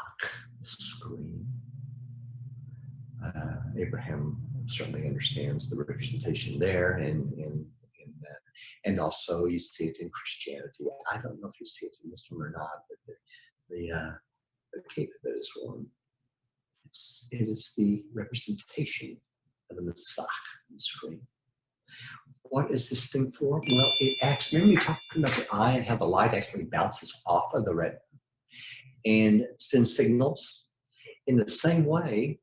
a screen. Abraham certainly understands the representation there, and also you see it in Christianity. I don't know if you see it in Islam or not, but the cape that is worn, it is the representation of the masach, the screen. What is this thing for? Well, it acts, remember we talked about the eye and how the light actually bounces off of the retina and sends signals? In the same way,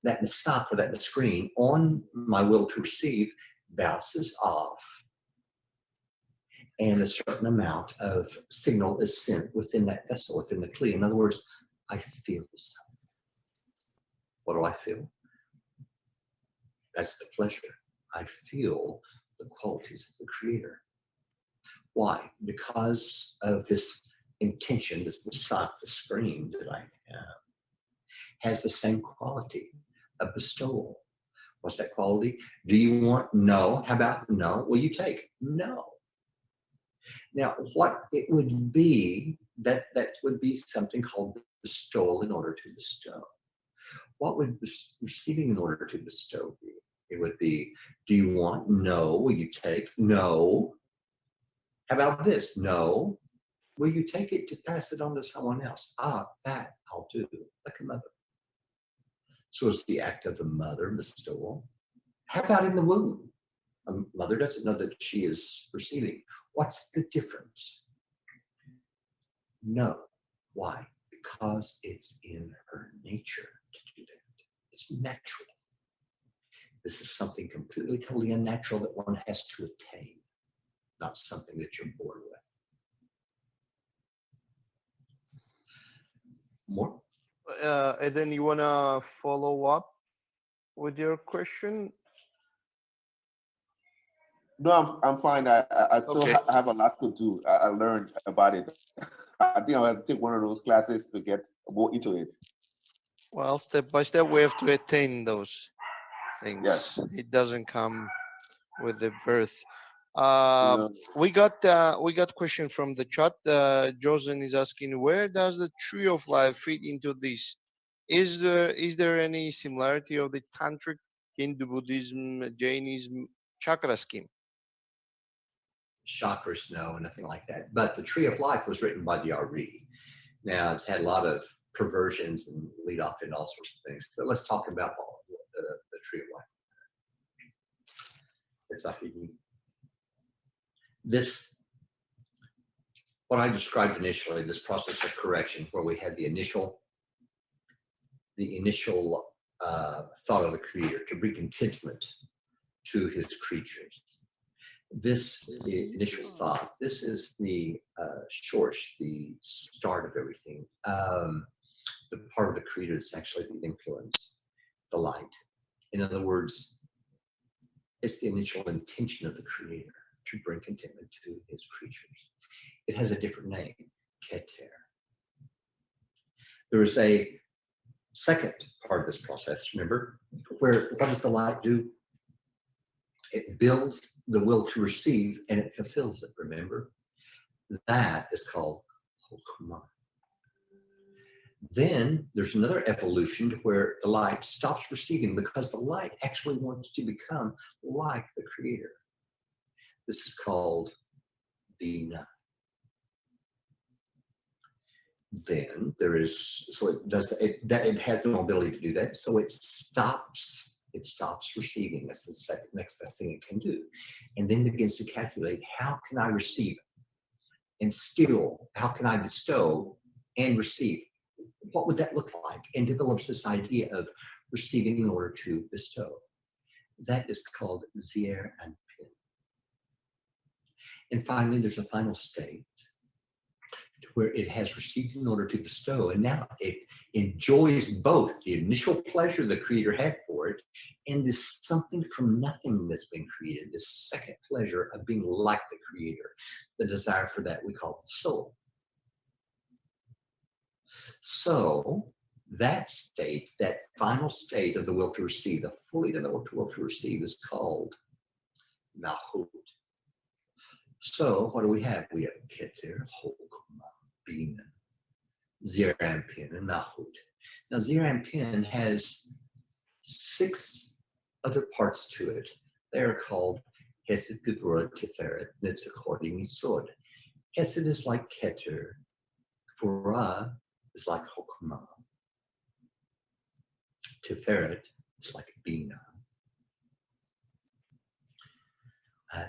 that masach or that screen on my will to receive bounces off, and a certain amount of signal is sent within that vessel, within the kli. In other words, I feel something. What do I feel? That's the pleasure. I feel the qualities of the Creator. Why? Because of this intention, this masach, the screen that I have, has the same quality of bestowal. What's that quality? Do you want? No. How about no? Will you take? No. Now, what it would be, that would be something called bestowal in order to bestow. What would receiving in order to bestow be? It would be, do you want? No. Will you take? No. How about this? No. Will you take it to pass it on to someone else? Ah, that I'll do, like a mother. So it's the act of the mother, bestowal. How about in the womb? A mother doesn't know that she is receiving. What's the difference? No. Why? Because it's in her nature to do that. It's natural. This is something completely, totally unnatural that one has to attain, not something that you're born with. More? And then you want to follow up with your question? No, I'm fine. I still Okay. have a lot to do. I learned about it. I think I'll have to take one of those classes to get more into it. Well, step by step, we have to attain those things. Yes. It doesn't come with the birth. No. We got question from the chat. Josen is asking, where does the tree of life fit into this? Is there any similarity of the tantric, Hindu, Buddhism, Jainism chakra scheme? Chakras, no, nothing like that. But the Tree of Life was written by the RE. Now, it's had a lot of perversions and lead off in all sorts of things. But let's talk about the Tree of Life. It's a this, what I described initially, this process of correction, where we had the initial thought of the Creator to bring contentment to His creatures. This initial thought, this is the source, the start of everything. The part of the Creator that's actually the influence, the light. In other words, it's the initial intention of the Creator to bring contentment to His creatures. It has a different name, Keter. There is a second part of this process, remember, where what does the light do? It builds the will to receive and it fulfills it, remember? That is called Hokmah. Then there's another evolution to where the light stops receiving because the light actually wants to become like the Creator. This is called Bina. Then there is, so it does it has no ability to do that, so it stops receiving. That's the next best thing it can do, and then begins to calculate, how can I receive and still, how can I bestow and receive? What would that look like? And develops this idea of receiving in order to bestow. That is called Zier and Pin. And finally, there's a final state where it has received in order to bestow, and now it enjoys both the initial pleasure the Creator had for it and this something from nothing that's been created, this second pleasure of being like the Creator. The desire for that we call the soul. So that state, that final state of the will to receive, the fully developed will to receive, is called Malchut. So what do we have? We have Keter, Hokmah, Bina, Zeir Anpin, and Malchut. Now Zeir Anpin has 6 other parts to it. They are called Hesed, Gevurah, Tiferet, Netzachot, Yisod. Hesed is like Keter. Gevurah is like Hokmah. Tiferet is like Bina.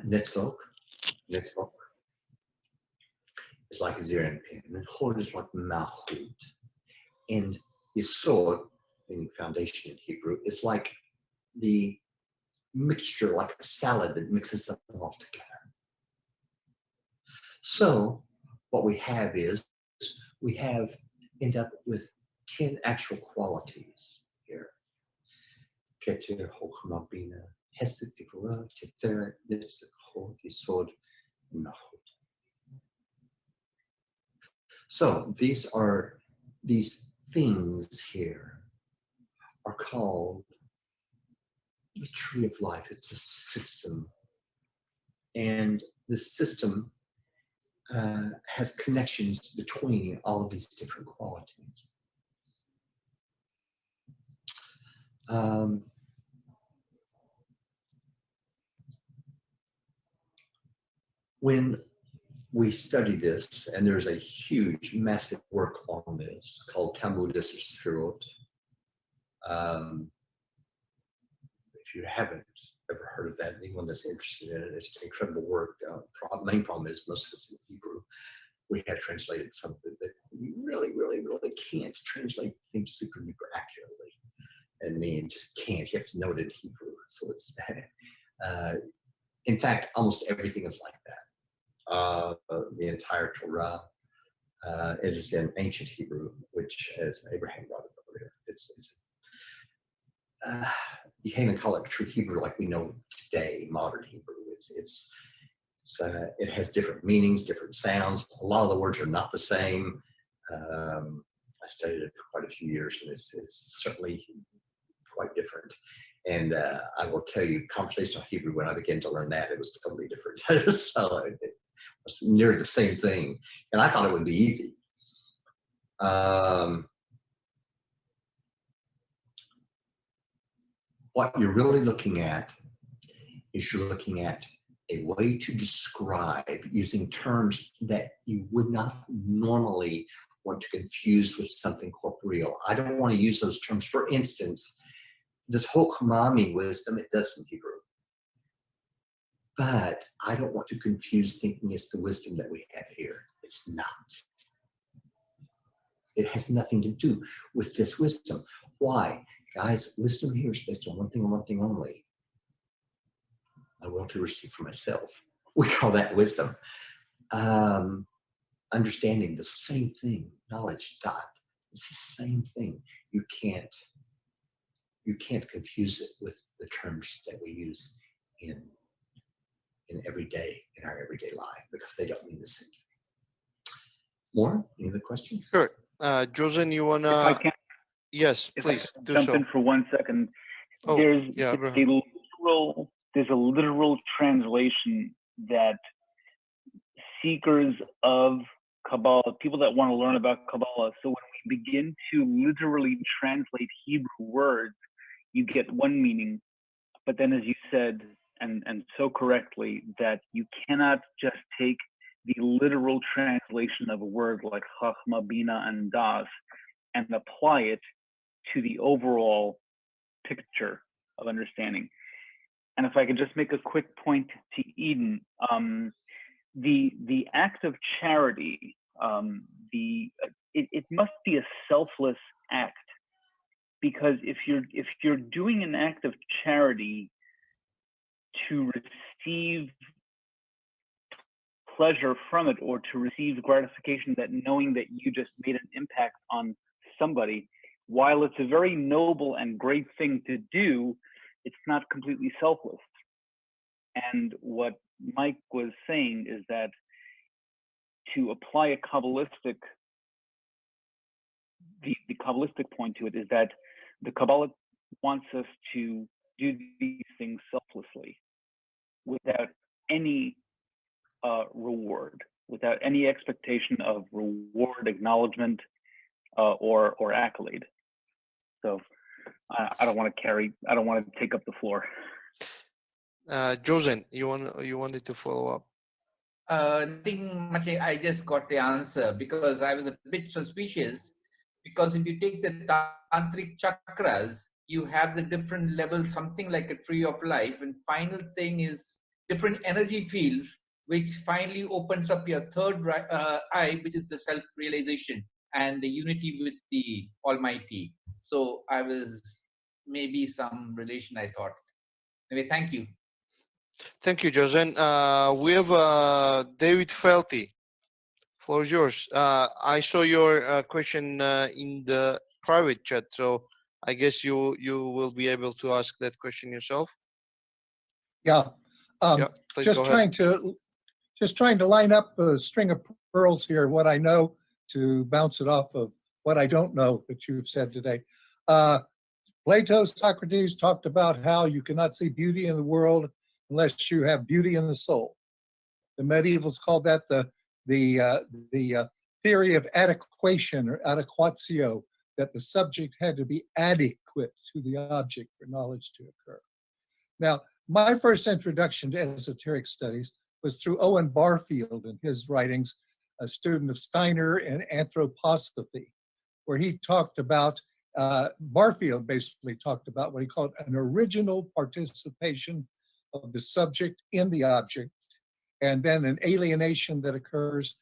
Netzach is like Zeir Anpin, and Hod is like Malchut. And Yisod, meaning foundation in Hebrew, is like the mixture, like a salad that mixes them all together. So what we have is, we end up with 10 actual qualities here. Keter, Hokmah, Bina, Hesed, Gevurah, Tiferet, Netzach, Yisod, and Malchut. So these things here are called the tree of life. It's a system. And the system has connections between all of these different qualities. When we study this, and there's a huge, massive work on this called Talmud or Sefirot. If you haven't ever heard of that, anyone that's interested in it, it's an incredible work. Main problem is most of it's in Hebrew. We had translated something that you really can't translate things super duper accurately. And mean, just can't. You have to know it in Hebrew. So it's in fact, almost everything is like that. The entire Torah is in ancient Hebrew, which, as Abraham brought up earlier, you can't even call it true Hebrew like we know today, modern Hebrew. It has different meanings, different sounds. A lot of the words are not the same. I studied it for quite a few years, and it's certainly quite different. And I will tell you, conversational Hebrew, when I began to learn that, it was totally different. So it was near the same thing. And I thought it would be easy. What you're really looking at is you're looking at a way to describe using terms that you would not normally want to confuse with something corporeal. I don't want to use those terms. For instance, this whole Kamami wisdom, it does in Hebrew. But I don't want to confuse thinking it's the wisdom that we have here. It's not. It has nothing to do with this wisdom. Why? Guys, wisdom here is based on one thing and one thing only. I will to receive for myself. We call that wisdom. Understanding the same thing, knowledge, dot. It's the same thing. You can't confuse it with the terms that we use in our everyday life, because they don't mean the same thing. More? Any other questions? Sure. Josen, you wanna? If I can, Yes, if please I can do jump so. in for 1 second. Oh, There's yeah, a Abraham. literal translation that seekers of Kabbalah, people that want to learn about Kabbalah, so when we begin to literally translate Hebrew words, you get one meaning, but then as you said, and so correctly, that you cannot just take the literal translation of a word like Chachma, Bina, and Das and apply it to the overall picture of understanding. And if I could just make a quick point to Eden, the act of charity, it must be a selfless act, because if you're doing an act of charity to receive pleasure from it, or to receive gratification that knowing that you just made an impact on somebody, while it's a very noble and great thing to do, it's not completely selfless. And what Mike was saying is that to apply a Kabbalistic, the Kabbalistic point to it is that the Kabbalah wants us to do these things selflessly, without any reward, without any expectation of reward, acknowledgement, or accolade. So I don't want to take up the floor. Josen, you wanted to follow up? Nothing much. I just got the answer, because I was a bit suspicious, because if you take the tantric chakras, you have the different levels, something like a tree of life, and final thing is different energy fields, which finally opens up your third eye, which is the self-realization and the unity with the Almighty. So I was maybe some relation, I thought. Anyway, thank you. Thank you, Josen. We have David Felty. Floor is yours. I saw your question in the private chat, so I guess you will be able to ask that question yourself. Yeah. Yeah, please go ahead. Just trying to line up a string of pearls here, what I know, to bounce it off of what I don't know that you've said today. Plato, Socrates talked about how you cannot see beauty in the world unless you have beauty in the soul. The medievals called that the theory of adequation or adequatio, that the subject had to be adequate to the object for knowledge to occur. Now, my first introduction to esoteric studies was through Owen Barfield and his writings, a student of Steiner and anthroposophy, where he talked about, Barfield basically talked about what he called an original participation of the subject in the object, and then an alienation that occurs,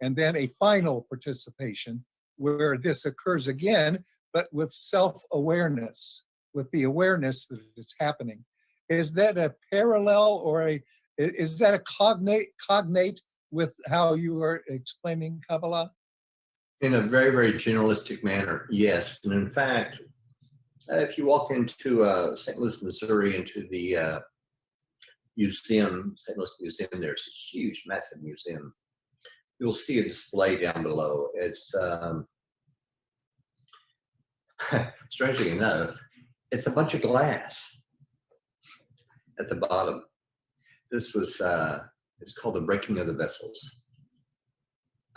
and then a final participation where this occurs again, but with self-awareness, with the awareness that it's happening. Is that a parallel or is that a cognate with how you are explaining Kabbalah? In a very, very generalistic manner, yes. And in fact, if you walk into St. Louis, Missouri, into the museum, St. Louis Museum, there's a huge, massive museum. You'll see a display down below. It's, strangely enough, it's a bunch of glass at the bottom. This was, it's called the breaking of the vessels.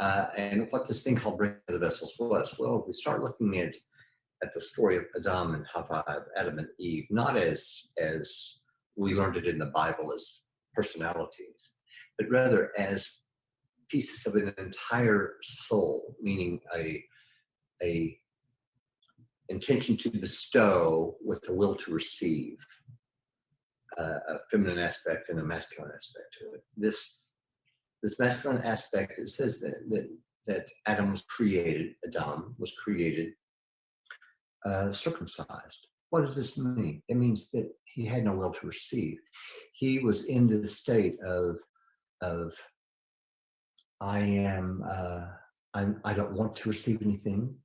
And what this thing called breaking of the vessels was, well, we start looking at the story of Adam and Hava, Adam and Eve, not as we learned it in the Bible as personalities, but rather as pieces of an entire soul, meaning a intention to bestow with a will to receive, a feminine aspect and a masculine aspect to it. This masculine aspect, it says that Adam was created circumcised. What does this mean? It means that he had no will to receive. He was in this state of I don't want to receive anything.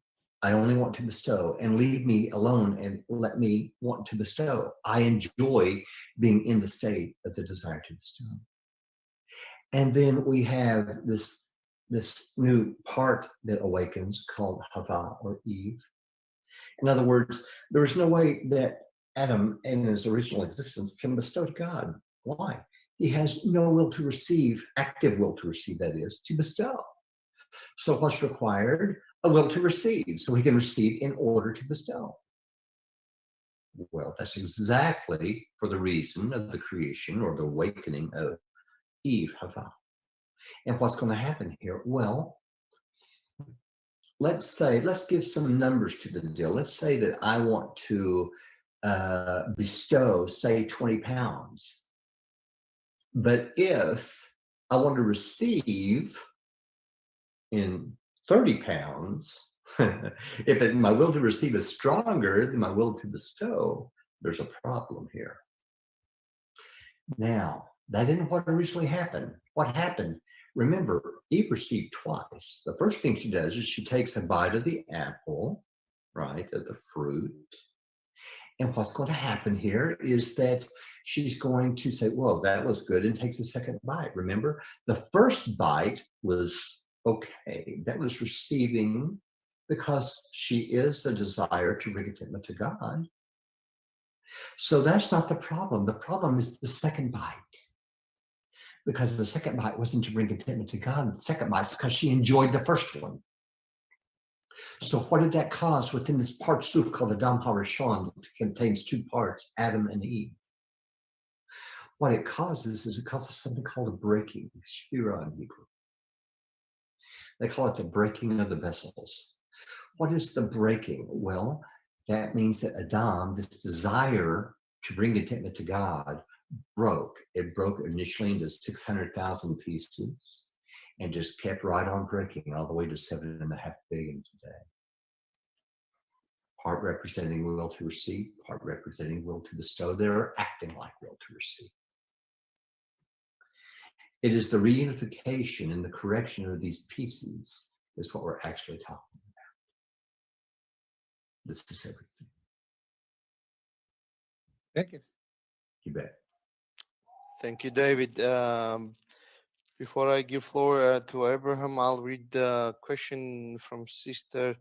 I only want to bestow, and leave me alone and let me want to bestow. I enjoy being in the state of the desire to bestow. And then we have this new part that awakens called Hava or Eve. In other words, there is no way that Adam in his original existence can bestow to God. Why? He has no will to receive, active will to receive, that is, to bestow. So what's required? A will to receive, so he can receive in order to bestow. Well, that's exactly for the reason of the creation or the awakening of Eve, Hava. And what's going to happen here? Well, let's give some numbers to the deal. Let's say that I want to bestow, say, 20 pounds. But if I want to receive in 30 pounds, if my will to receive is stronger than my will to bestow, there's a problem here. Now, that isn't what originally happened. What happened? Remember, Eve received twice. The first thing she does is she takes a bite of the apple, right, of the fruit. And what's going to happen here is that she's going to say, whoa, that was good, and takes a second bite. Remember, the first bite was okay. That was receiving because she is a desire to bring contentment to God. So that's not the problem. The problem is the second bite. Because the second bite wasn't to bring contentment to God. The second bite is because she enjoyed the first one. So what did that cause within this part Suf called Adam HaRishon, that contains two parts, Adam and Eve? What it causes is it causes something called a breaking, shvira in Hebrew. They call it the breaking of the vessels. What is the breaking? Well, that means that Adam, this desire to bring contentment to God, broke. It broke initially into 600,000 pieces and just kept right on breaking all the way to 7.5 billion today. Part representing will to receive, part representing will to bestow. They're acting like will to receive. It is the reunification and the correction of these pieces is what we're actually talking about. This is everything. Thank you. You bet. Thank you, David. Before I give floor to Abraham, I'll read the question from Sister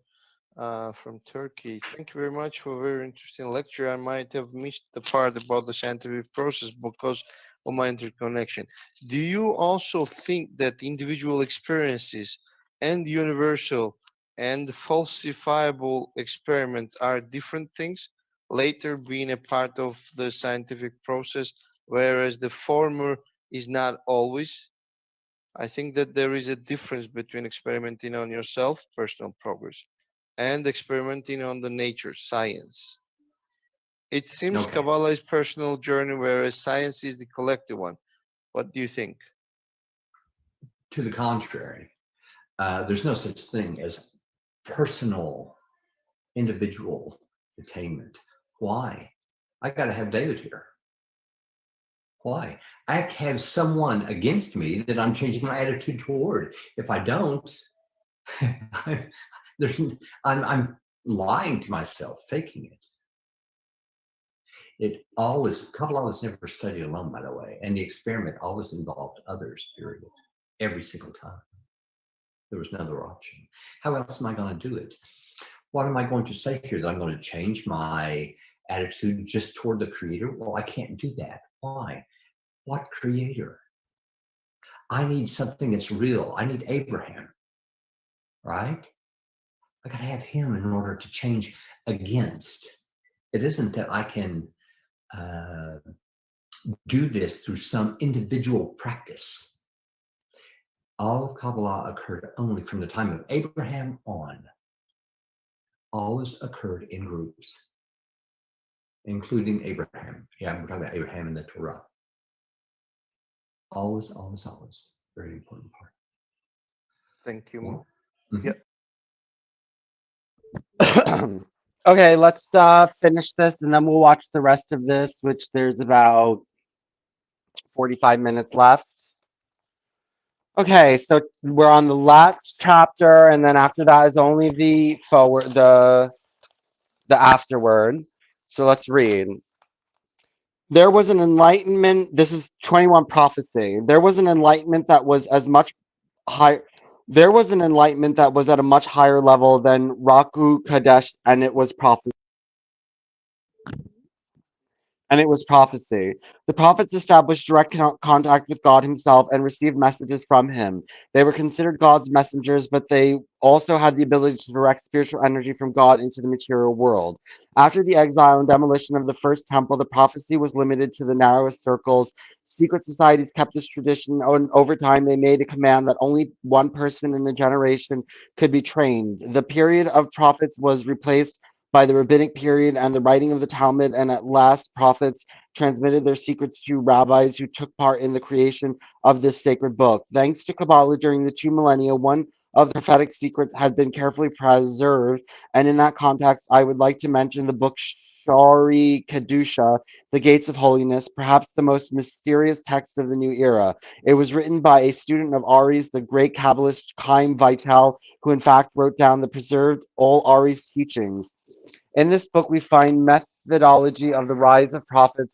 from Turkey. Thank you very much for a very interesting lecture. I might have missed the part about the scientific process because of my interconnection. Do you also think that individual experiences and universal and falsifiable experiments are different things, later being a part of the scientific process, whereas the former is not always? I think that there is a difference between experimenting on yourself, personal progress, and experimenting on the nature, science. It seems Okay. Kabbalah is personal journey, whereas science is the collective one. What do you think? To the contrary, there's no such thing as personal, individual attainment. Why? I got to have David here. Why? I have to have someone against me that I'm changing my attitude toward. If I don't, there's I'm lying to myself, faking it. It always, Kabbalah was never studied alone, by the way, and the experiment always involved others, period, every single time. There was no other option. How else am I going to do it? What am I going to say here? That I'm going to change my attitude just toward the Creator? Well, I can't do that. Why? What Creator? I need something that's real. I need Abraham, right? I got to have him in order to change against. It isn't that I can do this through some individual practice. All of Kabbalah occurred only from the time of Abraham on. Always occurred in groups, including Abraham. Yeah, we're talking about Abraham in the Torah. Always, always, always. Very important part. Thank you. Mhm. Yeah. Okay, let's finish this and then we'll watch the rest of this, which there's about 45 minutes left. Okay, so we're on the last chapter, and then after that is only the forward, the afterward. So let's read. There was an enlightenment. This is 21 prophecy. There was an enlightenment that was as much high. There was an enlightenment that was at a much higher level than Raku Kadesh, and it was prophecy. And it was prophecy. The prophets established direct contact with God Himself and received messages from Him. They were considered God's messengers, but they also had the ability to direct spiritual energy from God into the material world. After the exile and demolition of the first temple, the prophecy was limited to the narrowest circles. Secret societies kept this tradition, and over time, they made a command that only one person in a generation could be trained. The period of prophets was replaced by the rabbinic period and the writing of the Talmud, and at last prophets transmitted their secrets to rabbis who took part in the creation of this sacred book. Thanks to Kabbalah, during the 2 millennia, one of the prophetic secrets had been carefully preserved, and in that context, I would like to mention the book Shari Kedusha, The Gates of Holiness, perhaps the most mysterious text of the new era. It was written by a student of Ari's, the great Kabbalist Chaim Vital, who in fact wrote down the preserved all Ari's teachings. In this book, we find methodology of the rise of prophets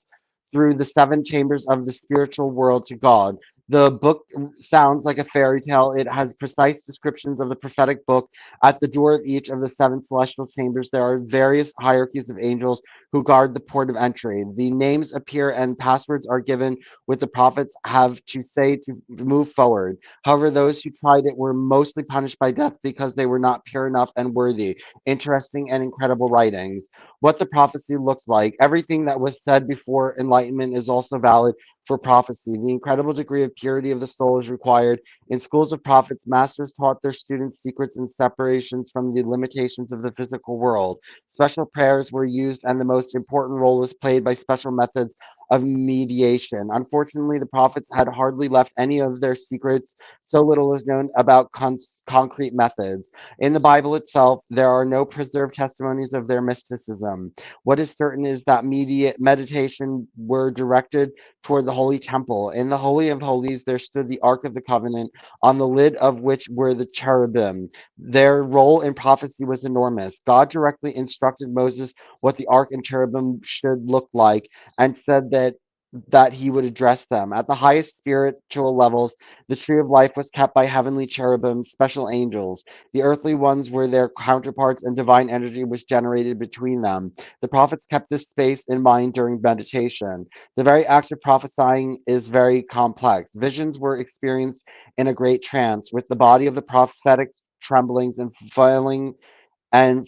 through the seven chambers of the spiritual world to God. The book sounds like a fairy tale. It has precise descriptions of the prophetic book. At the door of each of the seven celestial chambers, there are various hierarchies of angels who guard the port of entry. The names appear and passwords are given, with the prophets have to say to move forward. However, those who tried it were mostly punished by death because they were not pure enough and worthy. Interesting and incredible writings. What the prophecy looked like. Everything that was said before enlightenment is also valid for prophecy. The incredible degree of purity of the soul is required. In schools of prophets, masters taught their students secrets and separations from the limitations of the physical world. Special prayers were used, and the most important role was played by special methods of mediation. Unfortunately, the prophets had hardly left any of their secrets. So little is known about concrete methods. In the Bible itself, there are no preserved testimonies of their mysticism. What is certain is that meditation were directed toward the Holy Temple. In the Holy of Holies, there stood the Ark of the Covenant, on the lid of which were the cherubim. Their role in prophecy was enormous. God directly instructed Moses what the Ark and cherubim should look like, and said that that he would address them. At the highest spiritual levels, the tree of life was kept by heavenly cherubim, special angels. The earthly ones were their counterparts, and divine energy was generated between them. The prophets kept this space in mind during meditation. The very act of prophesying is very complex. Visions were experienced in a great trance, with the body of the prophetic tremblings and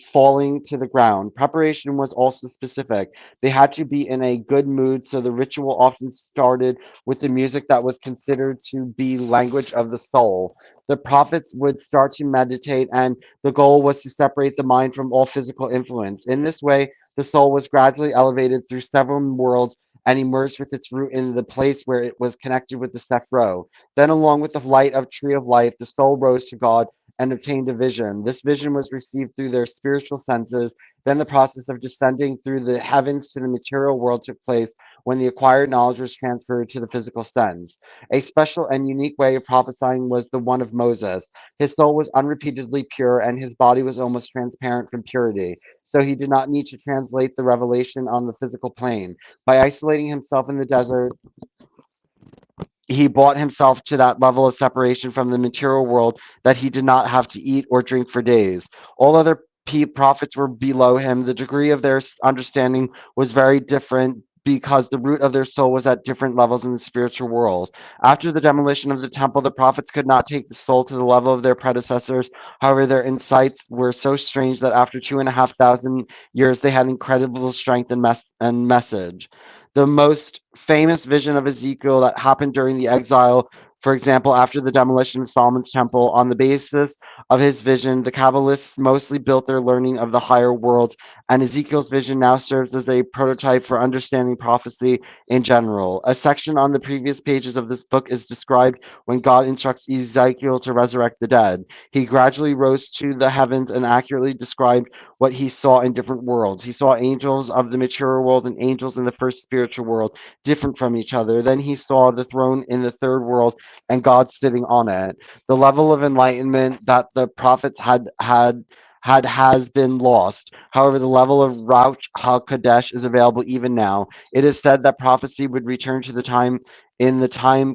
falling to the ground. Preparation was also specific. They had to be in a good mood, so the ritual often started with the music that was considered to be language of the soul. The prophets would start to meditate, and the goal was to separate the mind from all physical influence. In this way, the soul was gradually elevated through several worlds and emerged with its root in the place where it was connected with the Sephro. Then, along with the light of tree of life, the soul rose to God and obtained a vision. This vision was received through their spiritual senses. Then the process of descending through the heavens to the material world took place when the acquired knowledge was transferred to the physical sense. A special and unique way of prophesying was the one of Moses. His soul was unrepeatedly pure, and his body was almost transparent from purity. So he did not need to translate the revelation on the physical plane. By isolating himself in the desert, he brought himself to that level of separation from the material world that he did not have to eat or drink for days. All other prophets were below him. The degree of their understanding was very different because the root of their soul was at different levels in the spiritual world. After the demolition of the temple, the prophets could not take the soul to the level of their predecessors. However, their insights were so strange that after 2,500 years, they had incredible strength and message. The most famous vision of Ezekiel that happened during the exile, for example, after the demolition of Solomon's temple. On the basis of his vision, the Kabbalists mostly built their learning of the higher worlds, and Ezekiel's vision now serves as a prototype for understanding prophecy in general. A section on the previous pages of this book is described when God instructs Ezekiel to resurrect the dead. He gradually rose to the heavens and accurately described what he saw in different worlds. He saw angels of the material world and angels in the first spiritual world, different from each other. Then he saw the throne in the third world and God sitting on it. The level of enlightenment that the prophets had has been lost. However, the level of Rauch HaKodesh is available even now. It is said that prophecy would return to the time in the time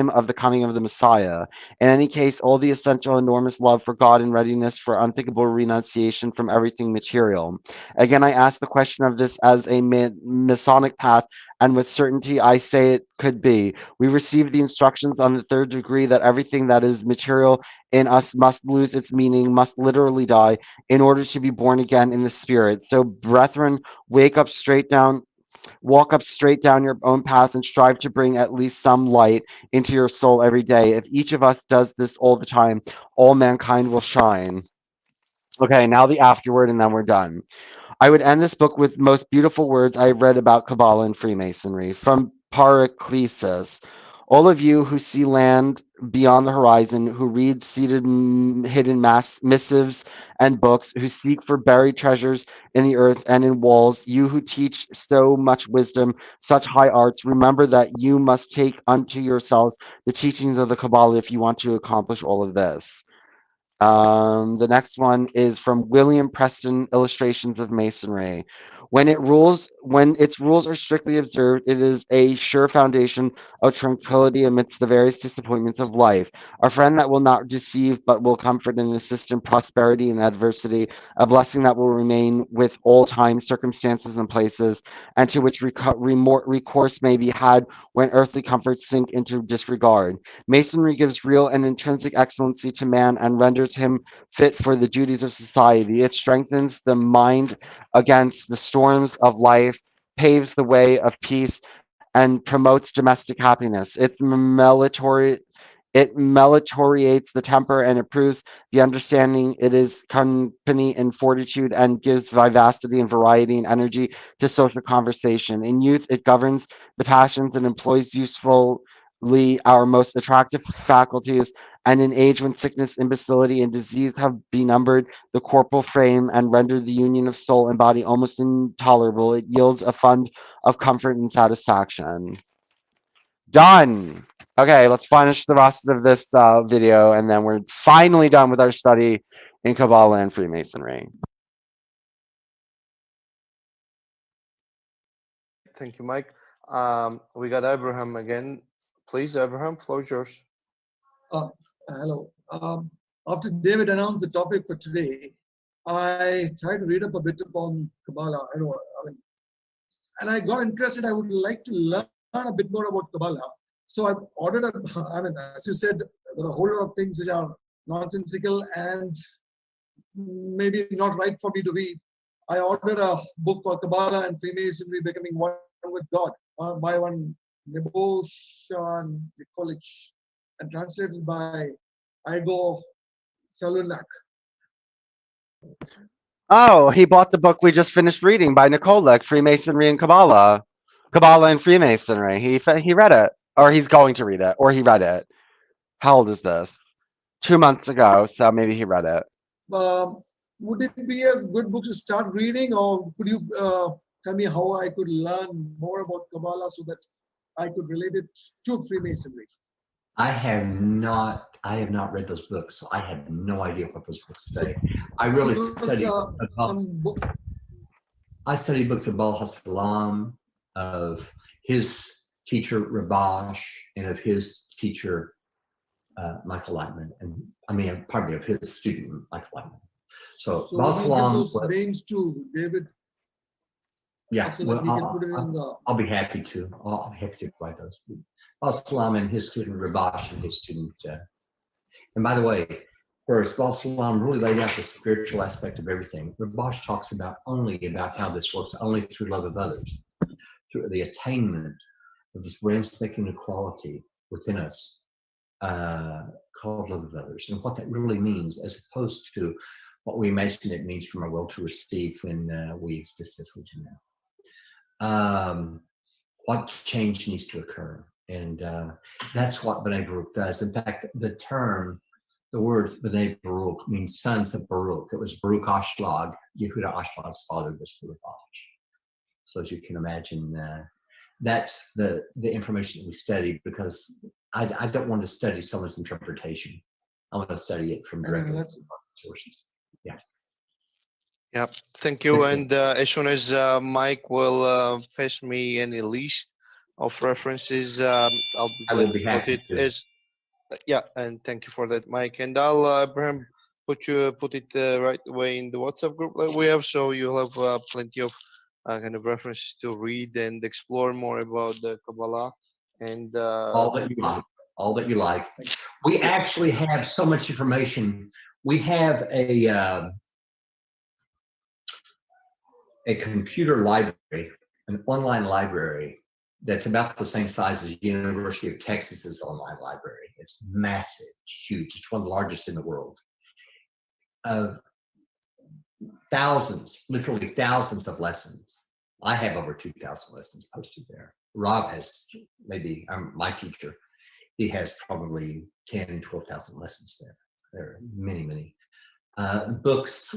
of the coming of the Messiah. In any case, all the essential enormous love for God and readiness for unthinkable renunciation from everything material. Again, I ask the question of this as a Masonic path, and with certainty I say it could be. We received the instructions on the third degree that everything that is material in us must lose its meaning, must literally die, in order to be born again in the spirit. So, brethren, walk up straight down your own path and strive to bring at least some light into your soul every day. If each of us does this all the time, all mankind will shine. Okay, now the afterword, and then we're done. I would end this book with most beautiful words I've read about Kabbalah and Freemasonry from Paraclesis. All of you who see land beyond the horizon, who read seated hidden missives and books, who seek for buried treasures in the earth and in walls, you who teach so much wisdom, such high arts, remember that you must take unto yourselves the teachings of the Kabbalah if you want to accomplish all of this. The next one is from William Preston, Illustrations of Masonry. When its rules are strictly observed, it is a sure foundation of tranquility amidst the various disappointments of life. A friend that will not deceive, but will comfort and assist in prosperity and adversity. A blessing that will remain with all times, circumstances, and places, and to which recourse may be had when earthly comforts sink into disregard. Masonry gives real and intrinsic excellency to man and renders him fit for the duties of society. It strengthens the mind against the storms of life, paves the way of peace, and promotes domestic happiness. It melitoriates the temper and improves the understanding. It is company and fortitude and gives vivacity and variety and energy to social conversation. In youth, it governs the passions and employs usefully our most attractive faculties. And in age when sickness, imbecility, and disease have benumbered the corporal frame and rendered the union of soul and body almost intolerable, it yields a fund of comfort and satisfaction. Done. Okay, let's finish the rest of this video, and then we're finally done with our study in Kabbalah and Freemasonry. Thank you, Mike. We got Abraham again. Please, Abraham, floor is yours. Hello. After David announced the topic for today, I tried to read up a bit upon Kabbalah. And I got interested. I would like to learn a bit more about Kabbalah. So I ordered as you said, there are a whole lot of things which are nonsensical and maybe not right for me to read. I ordered a book called Kabbalah and Freemasonry Becoming One with God by one Nikolic and translated by Igor Salunak. Oh, he bought the book we just finished reading by Nikolic, Freemasonry and Kabbalah. Kabbalah and Freemasonry. He read it, or he's going to read it, or he read it. How old is this? 2 months ago, so maybe he read it. Would it be a good book to start reading, or could you tell me how I could learn more about Kabbalah so that I could relate it to Freemasonry? I have not read those books, so I have no idea what those books say. I really study. I study books of Baal HaSalam, of his teacher Rabash, and of his teacher Michael Lightman, of his student Michael Lightman. So Baal HaSalam. Those names to David. Yeah, so that he can put it in I'll be happy to. I'll be happy to provide those. Baal HaSalam and his student Rabash and his student. And by the way, first, Baal HaSalam really laid out the spiritual aspect of everything. Rabash talks only about how this works, only through love of others, through the attainment of this brand-spanking equality within us, called love of others, and what that really means, as opposed to what we imagine it means from our will to receive when we exist as we do now. What change needs to occur, and that's what B'nai Baruch does. In fact, the word B'nai Baruch means sons of Baruch. It was Baruch Ashlag, Yehuda Ashlag's father, was the Rabash. So as you can imagine, that's the information that we study, because I don't want to study someone's interpretation. I want to study it from direct sources. Yeah. Yep. Thank you. And as soon as Mike will pass me any list of references, I'll be glad to put it as. Yeah, and thank you for that, Mike. And I'll Abraham put it right away in the WhatsApp group that we have, so you'll have plenty of kind of references to read and explore more about the Kabbalah and all that you like. We actually have so much information. We have a computer library, an online library that's about the same size as University of Texas's online library. It's massive, huge. It's one of the largest in the world. Thousands, literally thousands of lessons. I have over 2,000 lessons posted there. Rob has maybe, my teacher, he has probably 10, 12,000 lessons there. There are many, many. Books,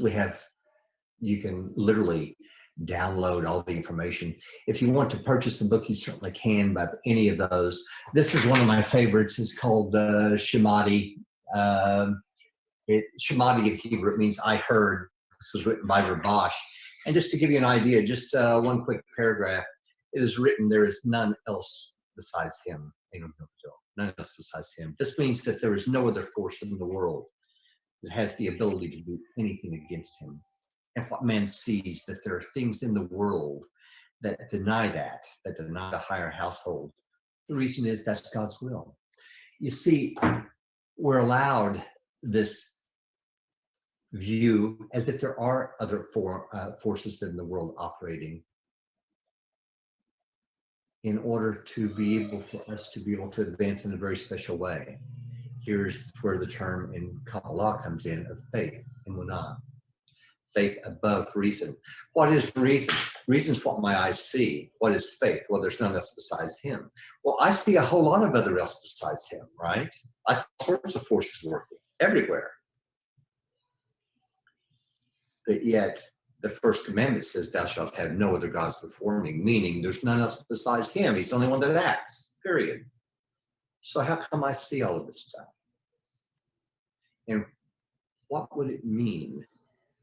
you can literally download all the information. If you want to purchase the book, you certainly can by any of those. This is one of my favorites. It's called Shemati. Shemati in Hebrew, it means I heard. This was written by Rabash. And just to give you an idea, just one quick paragraph. It is written, there is none else besides him. None else besides him. This means that there is no other force in the world that has the ability to do anything against him. And what man sees, that there are things in the world that deny that deny the higher household. The reason is that's God's will. You see, we're allowed this view as if there are other forces in the world operating, in order to be able for us to be able to advance in a very special way. Here's where the term in Kabbalah comes in, of faith, emunah. Faith above reason. What is reason? Reason is what my eyes see. What is faith? Well, there's none else besides him. Well, I see a whole lot of other else besides him, right? I see all sorts of forces working everywhere. But yet, the first commandment says, thou shalt have no other gods before me, meaning there's none else besides him. He's the only one that acts, period. So how come I see all of this stuff? And what would it mean,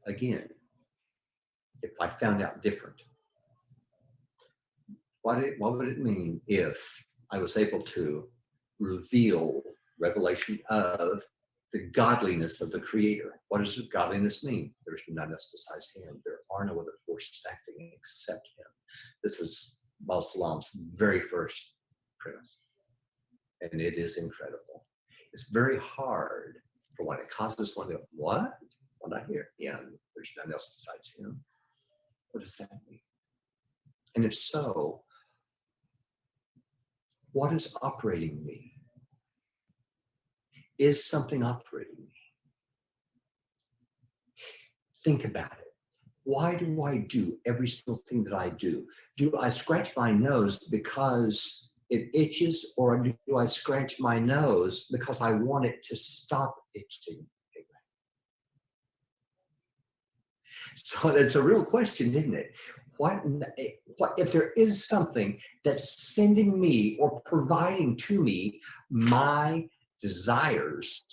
again, if I found out different? What would it mean if I was able to reveal revelation of the godliness of the Creator? What does godliness mean? There's none else besides Him. There are no other forces acting except Him. This is Islam's very first premise, and it is incredible. It's very hard for one. It causes one to go, what? What I hear? Yeah, there's none else besides Him. What does that mean? And if so, what is operating me? Is something operating me? Think about it. Why do I do every single thing that I do? Do I scratch my nose because it itches, or do I scratch my nose because I want it to stop itching? So it's a real question, isn't it? What if there is something that's sending me or providing to me my desires?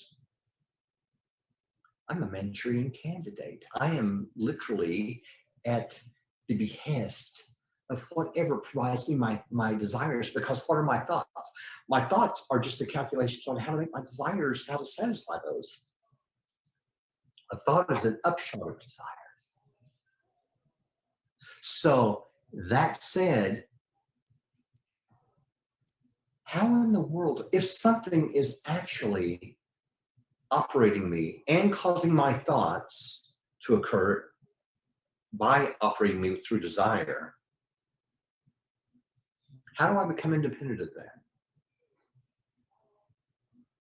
I'm a Manchurian candidate. I am literally at the behest of whatever provides me my desires, because what are my thoughts? My thoughts are just the calculations on how to make my desires, how to satisfy those. A thought is an upshot of desire. So that said, how in the world, if something is actually operating me and causing my thoughts to occur by operating me through desire, how do I become independent of that?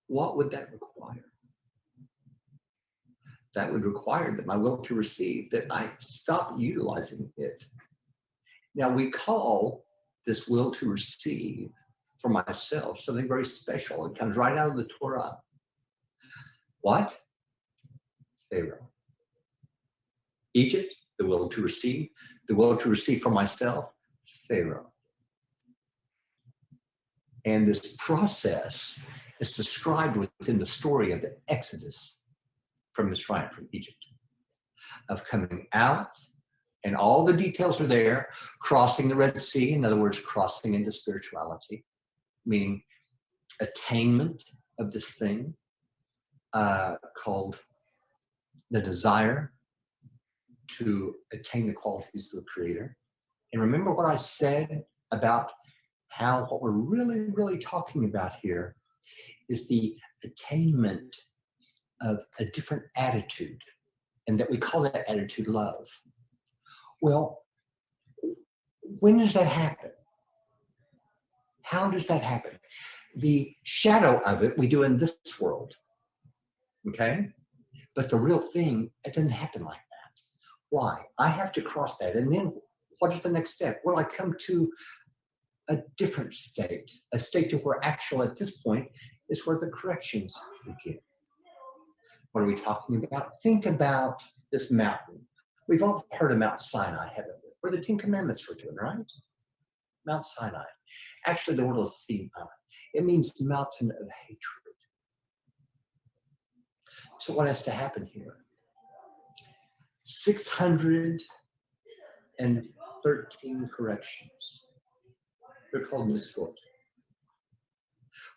What would that require? That would require that my will to receive, that I stop utilizing it. Now, we call this will to receive for myself something very special. It comes right out of the Torah. What? Pharaoh. Egypt, the will to receive for myself, Pharaoh. And this process is described within the story of the Exodus from Mitzrayim, from Egypt, of coming out, and all the details are there, crossing the Red Sea, in other words, crossing into spirituality, meaning attainment of this thing called the desire to attain the qualities of the Creator. And remember what I said about how what we're really, really talking about here is the attainment of a different attitude, and that we call that attitude love. Well, when does that happen? How does that happen? The shadow of it we do in this world, okay? But the real thing, it doesn't happen like that. Why? I have to cross that, and then what is the next step? Well, I come to a different state, a state to where actual at this point is where the corrections begin. What are we talking about? Think about this mountain. We've all heard of Mount Sinai, haven't we? Where the 10 Commandments were given, right? Mount Sinai. Actually, the word is Sinai. It means mountain of hatred. So what has to happen here? 613 corrections. They're called mitzvot.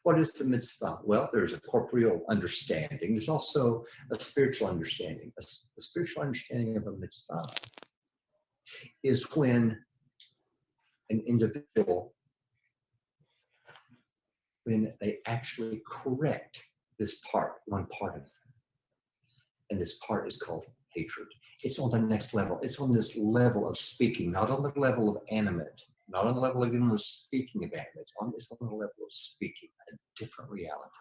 What is the mitzvah? Well, there's a corporeal understanding. There's also a spiritual understanding. A spiritual understanding of a mitzvah is when an individual, when they actually correct this part, one part of it. And this part is called hatred. It's on the next level. It's on this level of speaking, not on the level of animate, not on the level of even speaking of animate. It's on the level of speaking, a different reality.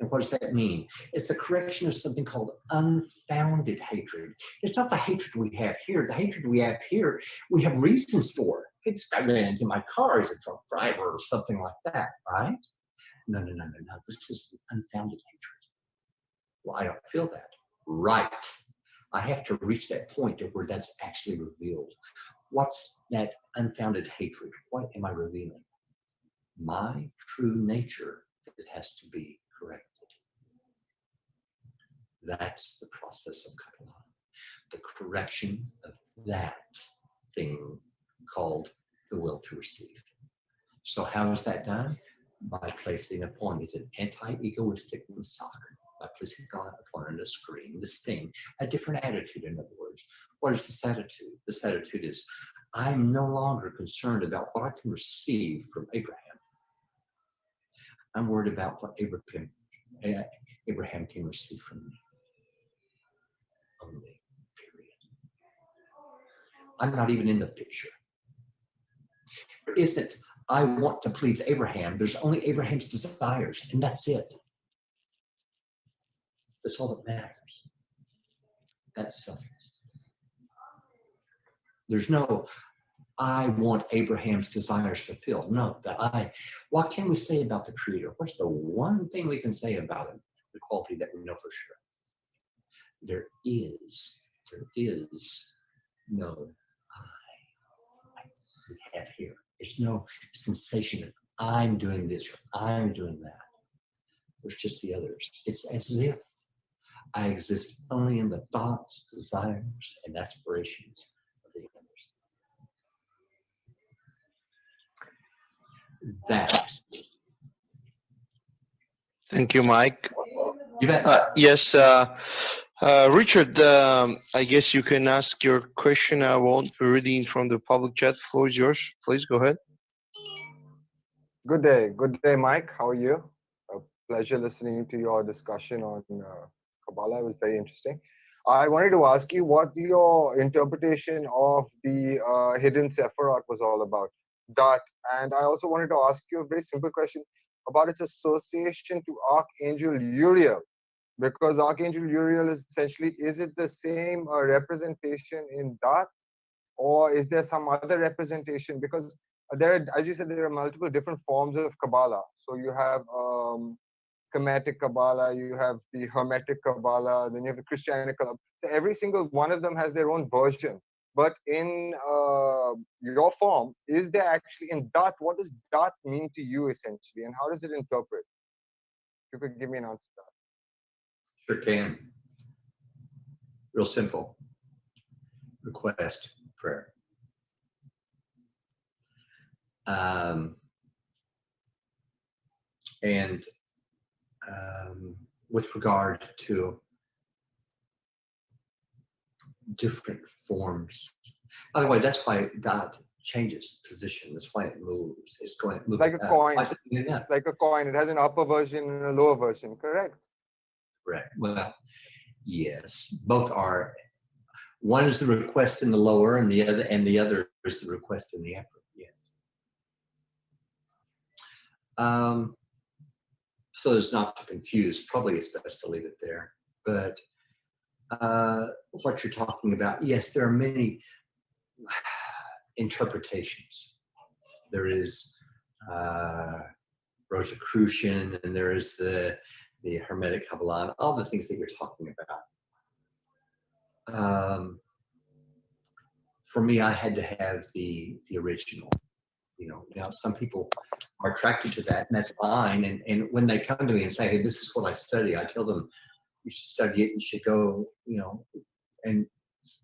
And what does that mean? It's the correction of something called unfounded hatred. It's not the hatred we have here. The hatred we have here, we have reasons for. It's got ran into my car, he's a drunk driver or something like that, right? No. This is the unfounded hatred. Well, I don't feel that. Right. I have to reach that point of where that's actually revealed. What's that unfounded hatred? What am I revealing? My true nature that has to be corrected. That's the process of Kabbalah. The correction of that thing called the will to receive. So how is that done? By placing upon it an anti-egoistic massage, by placing upon it a screen, this thing, a different attitude, in other words. What is this attitude? This attitude is, I'm no longer concerned about what I can receive from Abraham. I'm worried about what Abraham can receive from me. Only, period. I'm not even in the picture. There isn't, I want to please Abraham. There's only Abraham's desires, and that's it. That's all that matters. That's selfless. There's no, I want Abraham's desires fulfilled. No, what can we say about the Creator? What's the one thing we can say about him? The quality that we know for sure. There is no I we have here. There's no sensation of I'm doing this or I'm doing that. There's just the others. It's as if I exist only in the thoughts, desires, and aspirations of the others. That. Thank you, Mike. You bet. Yes, Richard, I guess you can ask your question. I won't be reading from the public chat. The floor is yours. Please go ahead. Good day, Mike. How are you? A pleasure listening to your discussion on Kabbalah. It was very interesting. I wanted to ask you what your interpretation of the hidden Sephirot was all about, Dot. And I also wanted to ask you a very simple question about its association to Archangel Uriel, because Archangel Uriel is essentially, is it the same representation in Dot, or is there some other representation? Because there are, as you said, there are multiple different forms of Kabbalah. So you have Kemetic Kabbalah, you have the Hermetic Kabbalah, then you have the Christianic Kabbalah. So every single one of them has their own version. But in your form, is there actually, in Dot, what does Dot mean to you essentially, and how does it interpret? If you could give me an answer to that. Sure can. Real simple. Request, prayer. With regard to different forms. By the way, that's why Dot changes position. That's why it moves. It's going to move like a coin. It's like a coin. It has an upper version and a lower version. Correct. Correct. Well, yes, both are. One is the request in the lower, and the other is the request in the upper. Yes. So as not to confuse, probably it's best to leave it there. But what you're talking about, yes, there are many interpretations. There is Rosicrucian, and there is the Hermetic Kabbalah, all the things that you're talking about. For me, I had to have the original. You know, now some people are attracted to that, and that's fine. And when they come to me and say, "Hey, this is what I study," I tell them, "You should study it. You should go, you know, and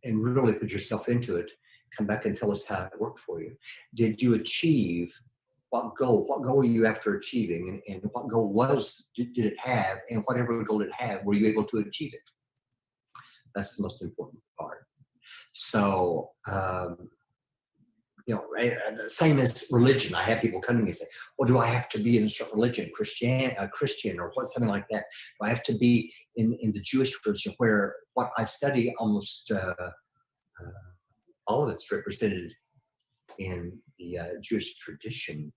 really put yourself into it. Come back and tell us how it worked for you. Did you achieve what goal? What goal were you after achieving? And what goal did it have? And whatever goal it had, were you able to achieve it?" That's the most important part. So, you know, same as religion. I have people come to me and say, "Well, do I have to be in a certain religion, Christian, or what, something like that? Do I have to be in the Jewish religion, where what I study almost all of it's represented in the Jewish tradition?"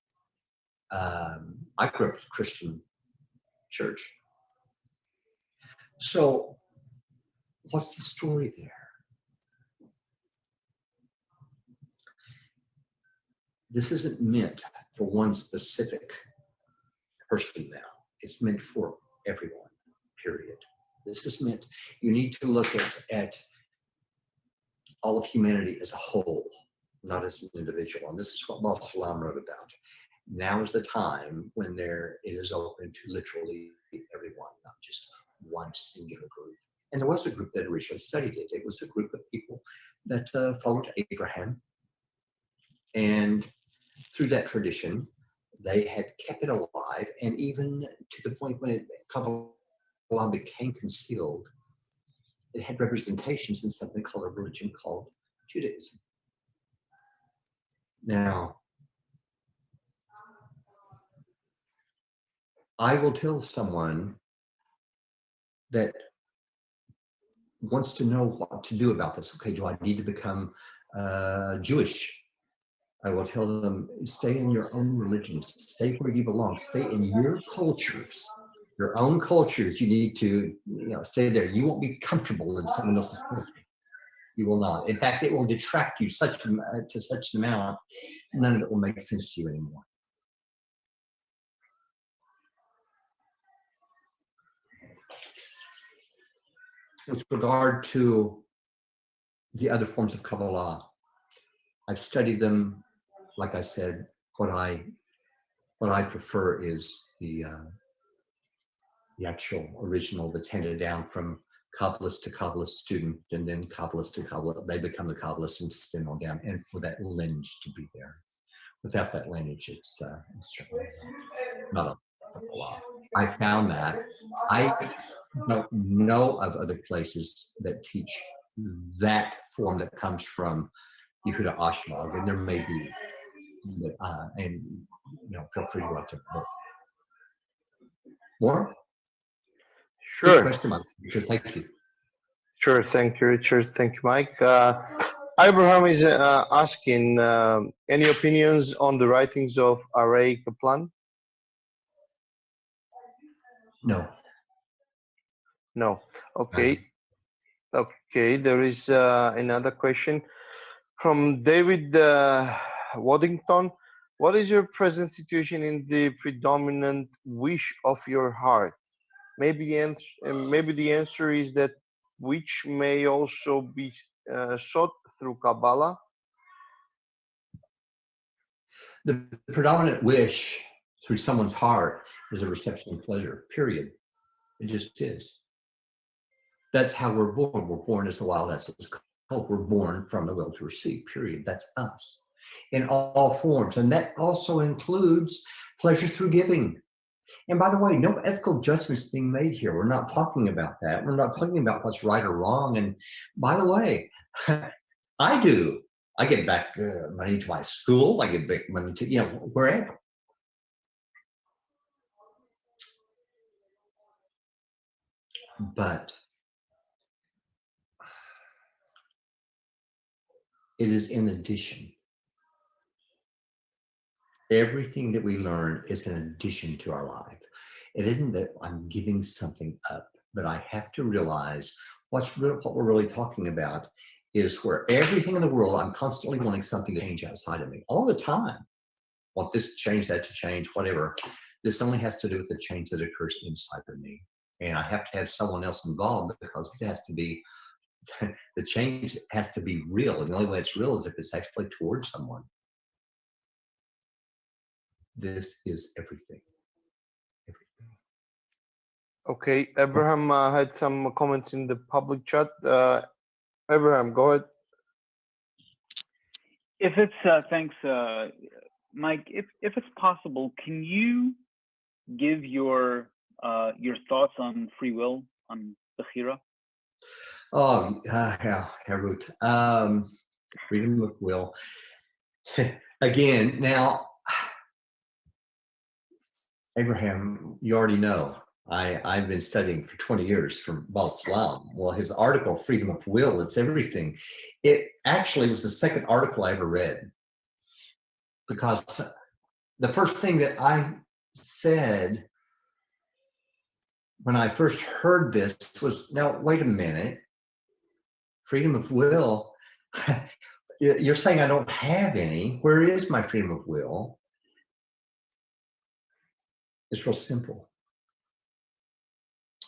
I grew up in a Christian church. So, what's the story there? This isn't meant for one specific person now. It's meant for everyone, period. This is meant, you need to look at all of humanity as a whole, not as an individual. And this is what Baal Salam wrote about. Now is the time when it is open to literally everyone, not just one singular group. And there was a group that originally studied it. It was a group of people that followed Abraham. And through that tradition, they had kept it alive, and even to the point when Kabbalah became concealed, it had representations in something called a religion called Judaism. Now, I will tell someone that wants to know what to do about this. Okay, do I need to become Jewish? I will tell them, stay in your own religions, stay where you belong, stay in your cultures, your own cultures. You need to, stay there. You won't be comfortable in someone else's culture. You will not. In fact, it will detract you to such an amount, none of it will make sense to you anymore. With regard to the other forms of Kabbalah, I've studied them. Like I said, what I prefer is the actual original that's handed down from Kabbalist to Kabbalist student, and then Kabbalist to Kabbalist. They become the Kabbalists and stem on down, and for that lineage to be there. Without that lineage, it's certainly not a Kabbalah. I found that. I don't know of other places that teach that form that comes from Yehuda Ashlag, and there may be, and feel free to go out there. More? Sure. Good question, Mike. Richard, thank you. Sure. Thank you, Richard. Thank you, Mike. Abraham is asking any opinions on the writings of Arai Kaplan? No. No. Okay. Okay. There is another question from David Waddington. What is your present situation in the predominant wish of your heart? Maybe the answer is that which may also be sought through Kabbalah. The predominant wish through someone's heart is a reception of pleasure, period. It just is. That's how we're born. We're born as a wild essence. We're born from the will to receive, period. That's us in all forms. And that also includes pleasure through giving. And by the way, no ethical judgments being made here. We're not talking about that. We're not talking about what's right or wrong. And by the way, I do. I get back money to my school. I get back money to, wherever. But it is in addition. Everything that we learn is an addition to our life. It isn't that I'm giving something up, but I have to realize what we're really talking about is where everything in the world, I'm constantly wanting something to change outside of me all the time. Want this to change, that to change, whatever. This only has to do with the change that occurs inside of me. And I have to have someone else involved because it has to be, the change has to be real. And the only way it's real is if it's actually towards someone. This is everything. Okay, Abraham had some comments in the public chat. Abraham, go ahead. If it's thanks, Mike. If it's possible, can you give your thoughts on free will, on Bechira? Oh, yeah, Harut. Freedom of will. Again, now, Abraham, you already know, I've been studying for 20 years from Baal Salam. Well, his article, Freedom of Will, it's everything. It actually was the second article I ever read, because the first thing that I said when I first heard this was, now, wait a minute, freedom of will, you're saying I don't have any. Where is my freedom of will? It's real simple.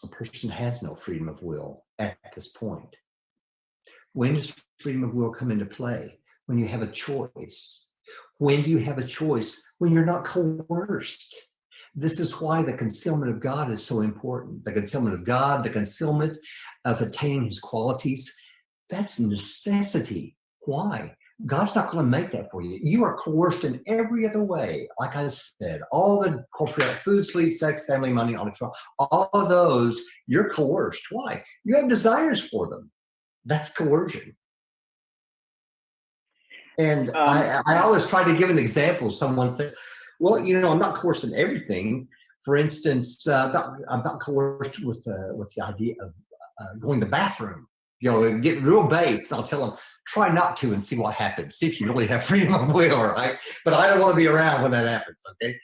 A person has no freedom of will at this point. When does freedom of will come into play? When you have a choice. When do you have a choice? When you're not coerced. This is why the concealment of God is so important. The concealment of God, the concealment of attaining his qualities, that's necessity. Why? God's not going to make that for you. You are coerced in every other way. Like I said, all the corporate food, sleep, sex, family, money, all of those, you're coerced. Why? You have desires for them. That's coercion. And I always try to give an example. Someone says, well, I'm not coerced in everything. For instance, I'm not coerced with the idea of going to the bathroom. Get real base. And I'll tell them, try not to and see what happens. See if you really have freedom of will, right? But I don't want to be around when that happens, okay?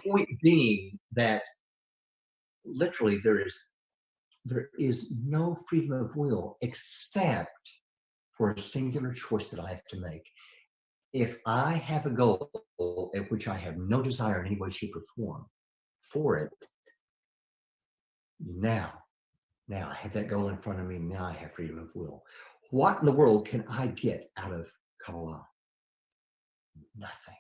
Point being that literally there is no freedom of will except for a singular choice that I have to make. If I have a goal at which I have no desire in any way, shape, or form for it, now I have that goal in front of me. Now I have freedom of will. What in the world can I get out of Kabbalah? Nothing.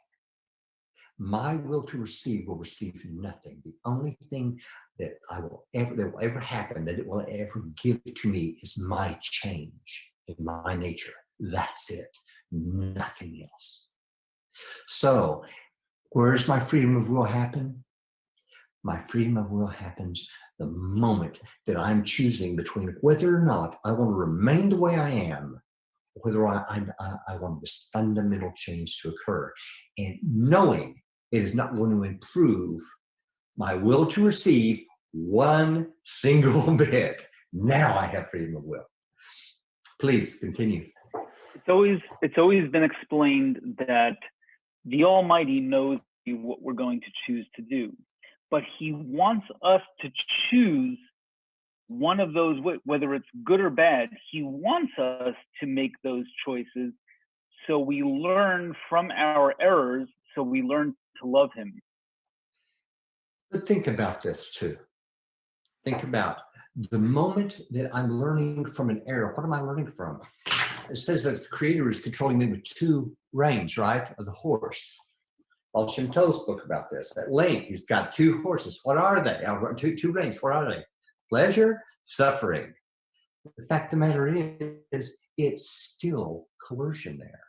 My will to receive will receive nothing. The only thing that will ever happen, that it will ever give to me, is my change in my nature. That's it. Nothing else. So, where does my freedom of will happen? My freedom of will happens the moment that I'm choosing between whether or not I want to remain the way I am, or whether I want this fundamental change to occur. And knowing it is not going to improve my will to receive one single bit. Now I have freedom of will. Please continue. It's always been explained that the Almighty knows what we're going to choose to do, but He wants us to choose one of those, whether it's good or bad. He wants us to make those choices so we learn from our errors, so we learn to love Him. But think about this too. Think about the moment that I'm learning from an error. What am I learning from? It says that the Creator is controlling me with two reins, right, of the horse. Baal Shem Tov spoke about this. At length, he's got two horses. What are they? Two reins. What are they? Pleasure, suffering. The fact of the matter is, it's still coercion there.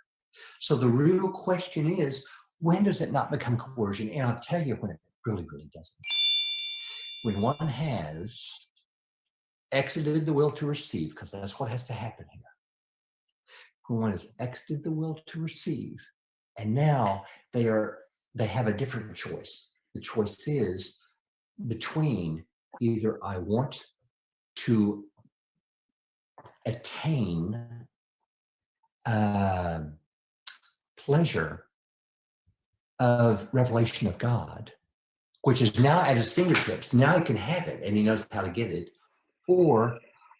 So the real question is, when does it not become coercion? And I'll tell you when it really, really doesn't. When one has exited the will to receive, because that's what has to happen here. When one has exited the will to receive, and now they have a different choice. The choice is between either I want to attain pleasure of revelation of God, which is now at his fingertips. Now he can have it and he knows how to get it. Or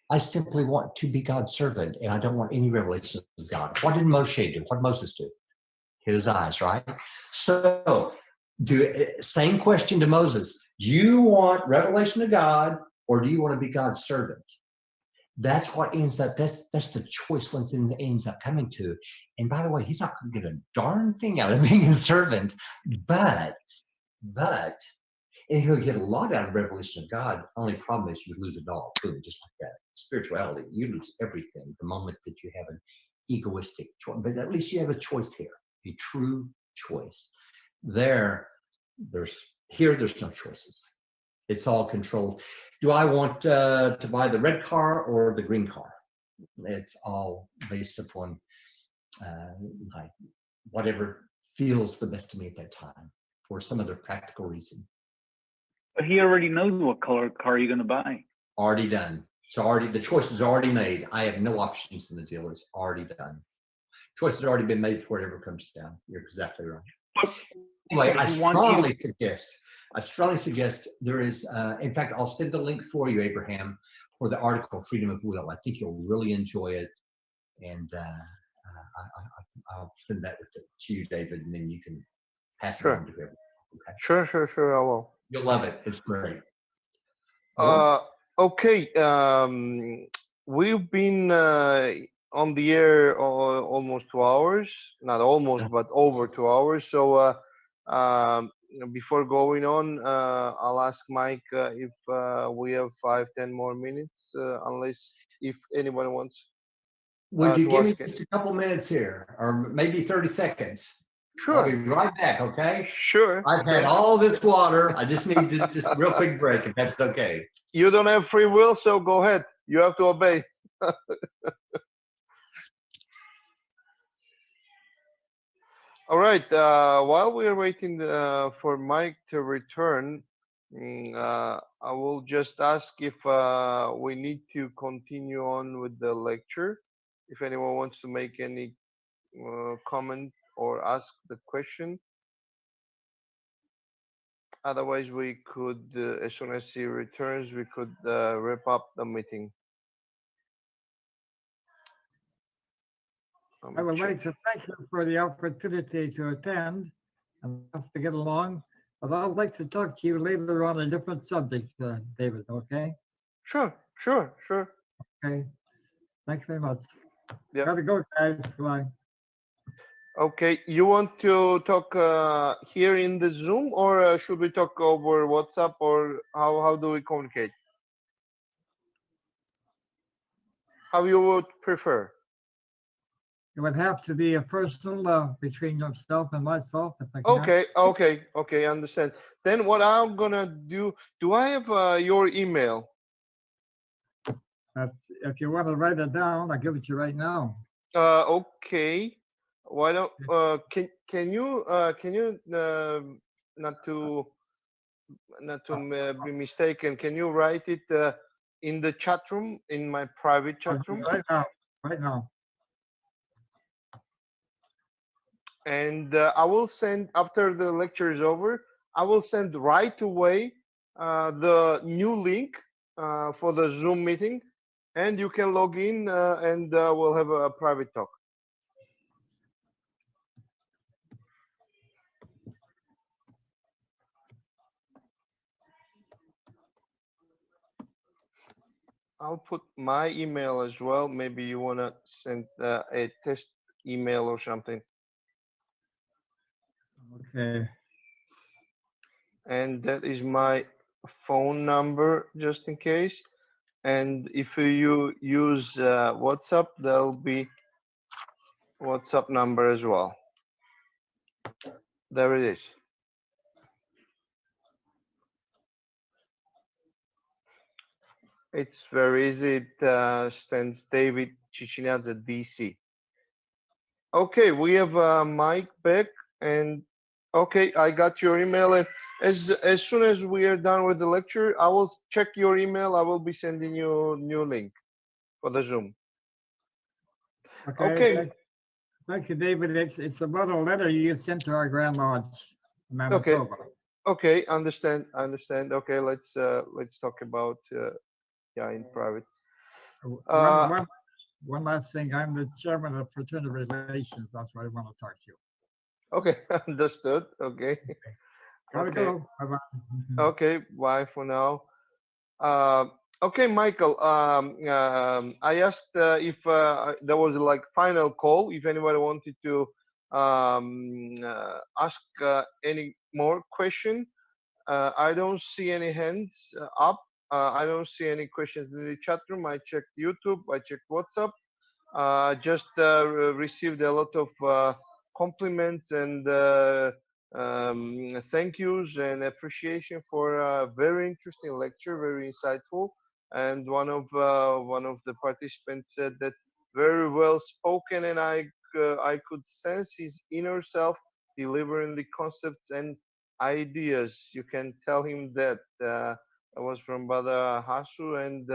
I simply want to be God's servant and I don't want any revelation of God. What did Moshe do? What did Moses do? Hid his eyes, right? So same question to Moses. Do you want revelation of God or do you want to be God's servant? That's what ends up, that's the choice one ends up coming to. And by the way, he's not going to get a darn thing out of being a servant, but, and he'll get a lot out of revelation of God. Only problem is you lose it all, too, just like that. Spirituality, you lose everything the moment that you have an egoistic choice. But at least you have a choice here, a true choice. There's no choices. It's all controlled. Do I want to buy the red car or the green car? It's all based upon whatever feels the best to me at that time for some other practical reason. But he already knows what color car you're going to buy. Already done. The choice is already made. I have no options in the deal. It's already done. Choice has already been made before it ever comes down. You're exactly right. Anyway, I strongly suggest there is, in fact, I'll send the link for you, Abraham, for the article, Freedom of Will. I think you'll really enjoy it. And I'll send that to you, David, and then you can pass it on to everyone. Okay? Sure, I will. You'll love it. It's great. Okay. We've been on the air almost 2 hours. Not almost, but over 2 hours. So before going on, I'll ask Mike if we have 5-10 more minutes, unless if anyone wants. Would you to give me ask it. just a couple minutes here, or maybe 30 seconds? I'll Sure. be right back, okay? Sure. I've had Sure. all this water. I just need to just real quick break, if that's okay. You don't have free will, so go ahead. You have to obey. All right. While we are waiting for Mike to return, I will just ask if we need to continue on with the lecture. If anyone wants to make any comment or ask the question. Otherwise, we could, as soon as he returns, we could wrap up the meeting. I would like to thank you for the opportunity to attend and to get along, but I'd like to talk to you later on a different subject, David, okay? Sure, sure, sure. Okay, thanks very much. Yeah. Gotta go, guys, bye. Okay, you want to talk here in the Zoom, or should we talk over WhatsApp, or how do we communicate? How you would prefer? It would have to be a personal between yourself and myself. If I can. Okay, understand. Then what I'm gonna do I have your email? If you want to write it down, I'll give it to you right now. Okay. Why don't can you not to be mistaken, can you write it in the chat room, in my private chat room? Right now. And I will send, after the lecture is over, I will send right away the new link for the Zoom meeting, and you can log in and we'll have a private talk. I'll put my email as well. Maybe you want to send a test email or something. Okay. And that is my phone number, just in case. And if you use WhatsApp, there'll be WhatsApp number as well. There it is. It's very easy. It stands David Chichinadze, DC. Okay, we have Mike back, and okay, I got your email. And as soon as we are done with the lecture, I will check your email. I will be sending you a new link for the Zoom. Okay. Thank you, David. It's about a letter you sent to our grandma in Manitoba. Okay, understand. Okay, let's talk about yeah, in private. One last thing. I'm the chairman of fraternity relations. That's what I want to talk to you. Okay, understood. Okay. Gotta go. Bye-bye. Okay, bye for now. Okay, Michael. I asked if there was like final call. If anybody wanted to ask any more question. I don't see any hands up. I don't see any questions in the chat room. I checked YouTube. I checked WhatsApp. Just received a lot of compliments and thank yous and appreciation for a very interesting lecture, very insightful. And one of the participants said that very well spoken, and I could sense his inner self delivering the concepts and ideas. You can tell him that. That was from Brother Hasu, and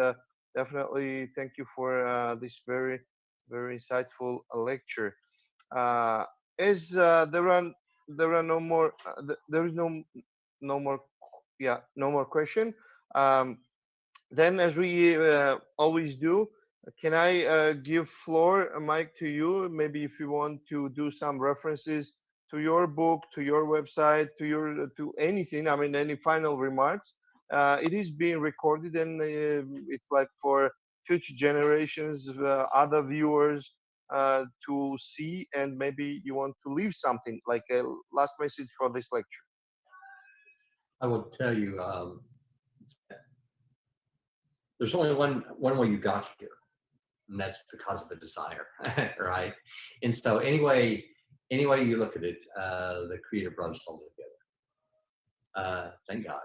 definitely thank you for this very insightful lecture. As there are no more, there is no more, yeah, no more question. Then, as we always do, can I give floor, Mike, to you? Maybe if you want to do some references to your book, to your website, to anything. I mean, any final remarks? It is being recorded, and it's like for future generations, other viewers to see, and maybe you want to leave something like a last message for this lecture. I will tell you, there's only one way you got here, And that's because of a desire, right? And so anyway you look at it, the Creator brought us all together. Thank God.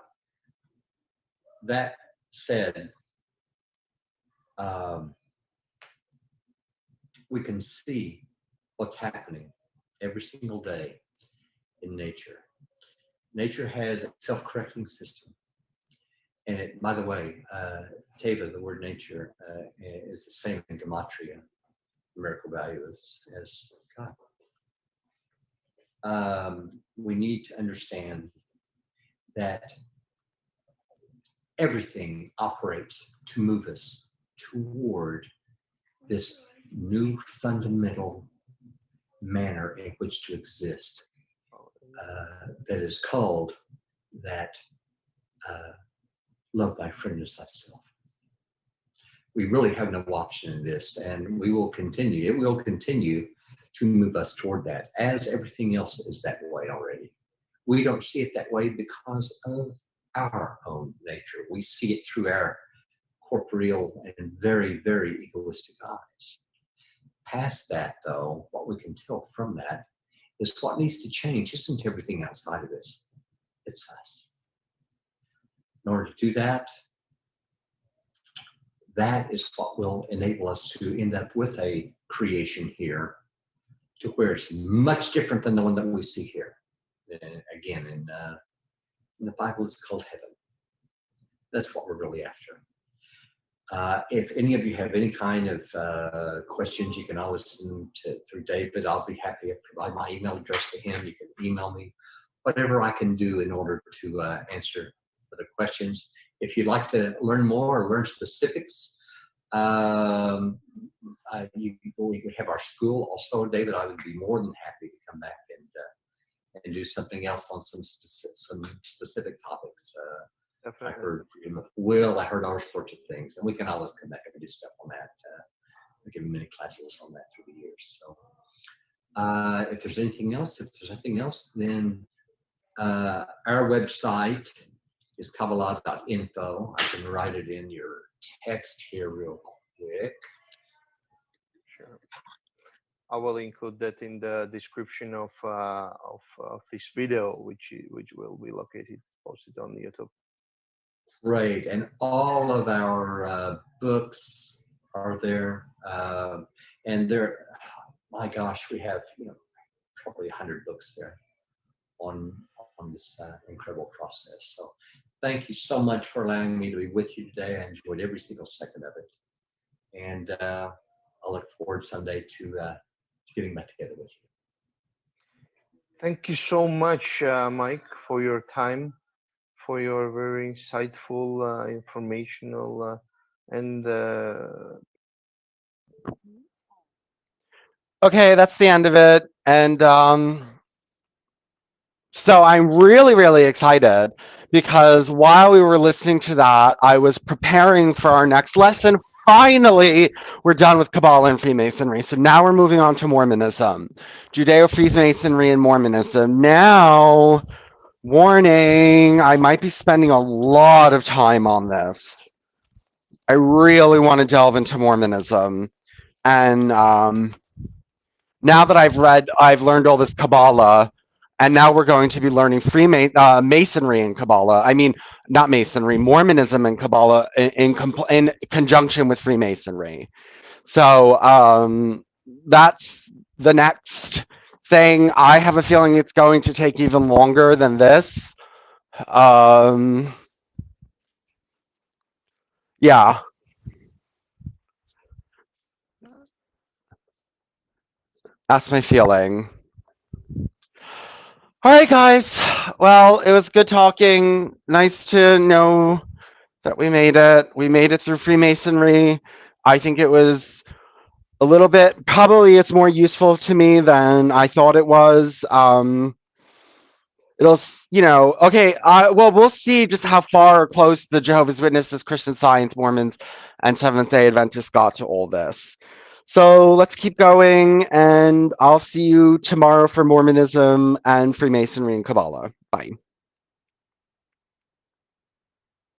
That said, we can see what's happening every single day in nature. Nature has a self-correcting system. And it, by the way, Teva, the word nature, is the same in Gematria, numerical value as God. We need to understand that everything operates to move us toward this new fundamental manner in which to exist, that is called that love thy friend as thyself. We really have no option in this, and we will continue. It will continue to move us toward that, as everything else is that way already. We don't see it that way because of our own nature. We see it through our corporeal and very, very egoistic eyes. Past that, though, what we can tell from that is what needs to change isn't everything outside of us, it's us. In order to do that, that is what will enable us to end up with a creation here to where it's much different than the one that we see here. Again, in the Bible, it's called heaven. That's what we're really after. If any of you have any kind of questions, you can always send through David. I'll be happy to provide my email address to him. You can email me, whatever I can do in order to answer other questions. If you'd like to learn more or learn specifics, you could have our school also, David. I would be more than happy to come back and do something else on some specific topics. I heard freedom of will. I heard all sorts of things, and we can always come back and do stuff on that. We give many classes on that through the years. So, if there's anything else, then our website is Kabbalah.info. I can write it in your text here real quick. Sure. I will include that in the description of this video, which will be posted on YouTube. Right, and all of our books are there, and there, my gosh, we have probably 100 books there on this incredible process. So, thank you so much for allowing me to be with you today. I enjoyed every single second of it, and I look forward someday to getting back together with you. Thank you so much, Mike, for your time, for your very insightful, informational, and Okay, that's the end of it. And so I'm really, really excited because while we were listening to that, I was preparing for our next lesson. Finally, we're done with Kabbalah and Freemasonry. So now we're moving on to Mormonism, Judeo-Freemasonry and Mormonism. Now, warning, I might be spending a lot of time on this. I really want to delve into Mormonism. And now that I've learned all this Kabbalah, and now we're going to be learning Masonry and Kabbalah. I mean, not Masonry, Mormonism and Kabbalah in conjunction with Freemasonry. So that's the next thing. I have a feeling it's going to take even longer than this. Yeah. That's my feeling. All right, guys. Well, it was good talking. Nice to know that we made it. We made it through Freemasonry. I think it was a little bit, probably it's more useful to me than I thought it was. It'll, okay, well, we'll see just how far or close the Jehovah's Witnesses, Christian Science, Mormons, and Seventh-day Adventists got to all this. So let's keep going, and I'll see you tomorrow for Mormonism and Freemasonry and Kabbalah. Bye.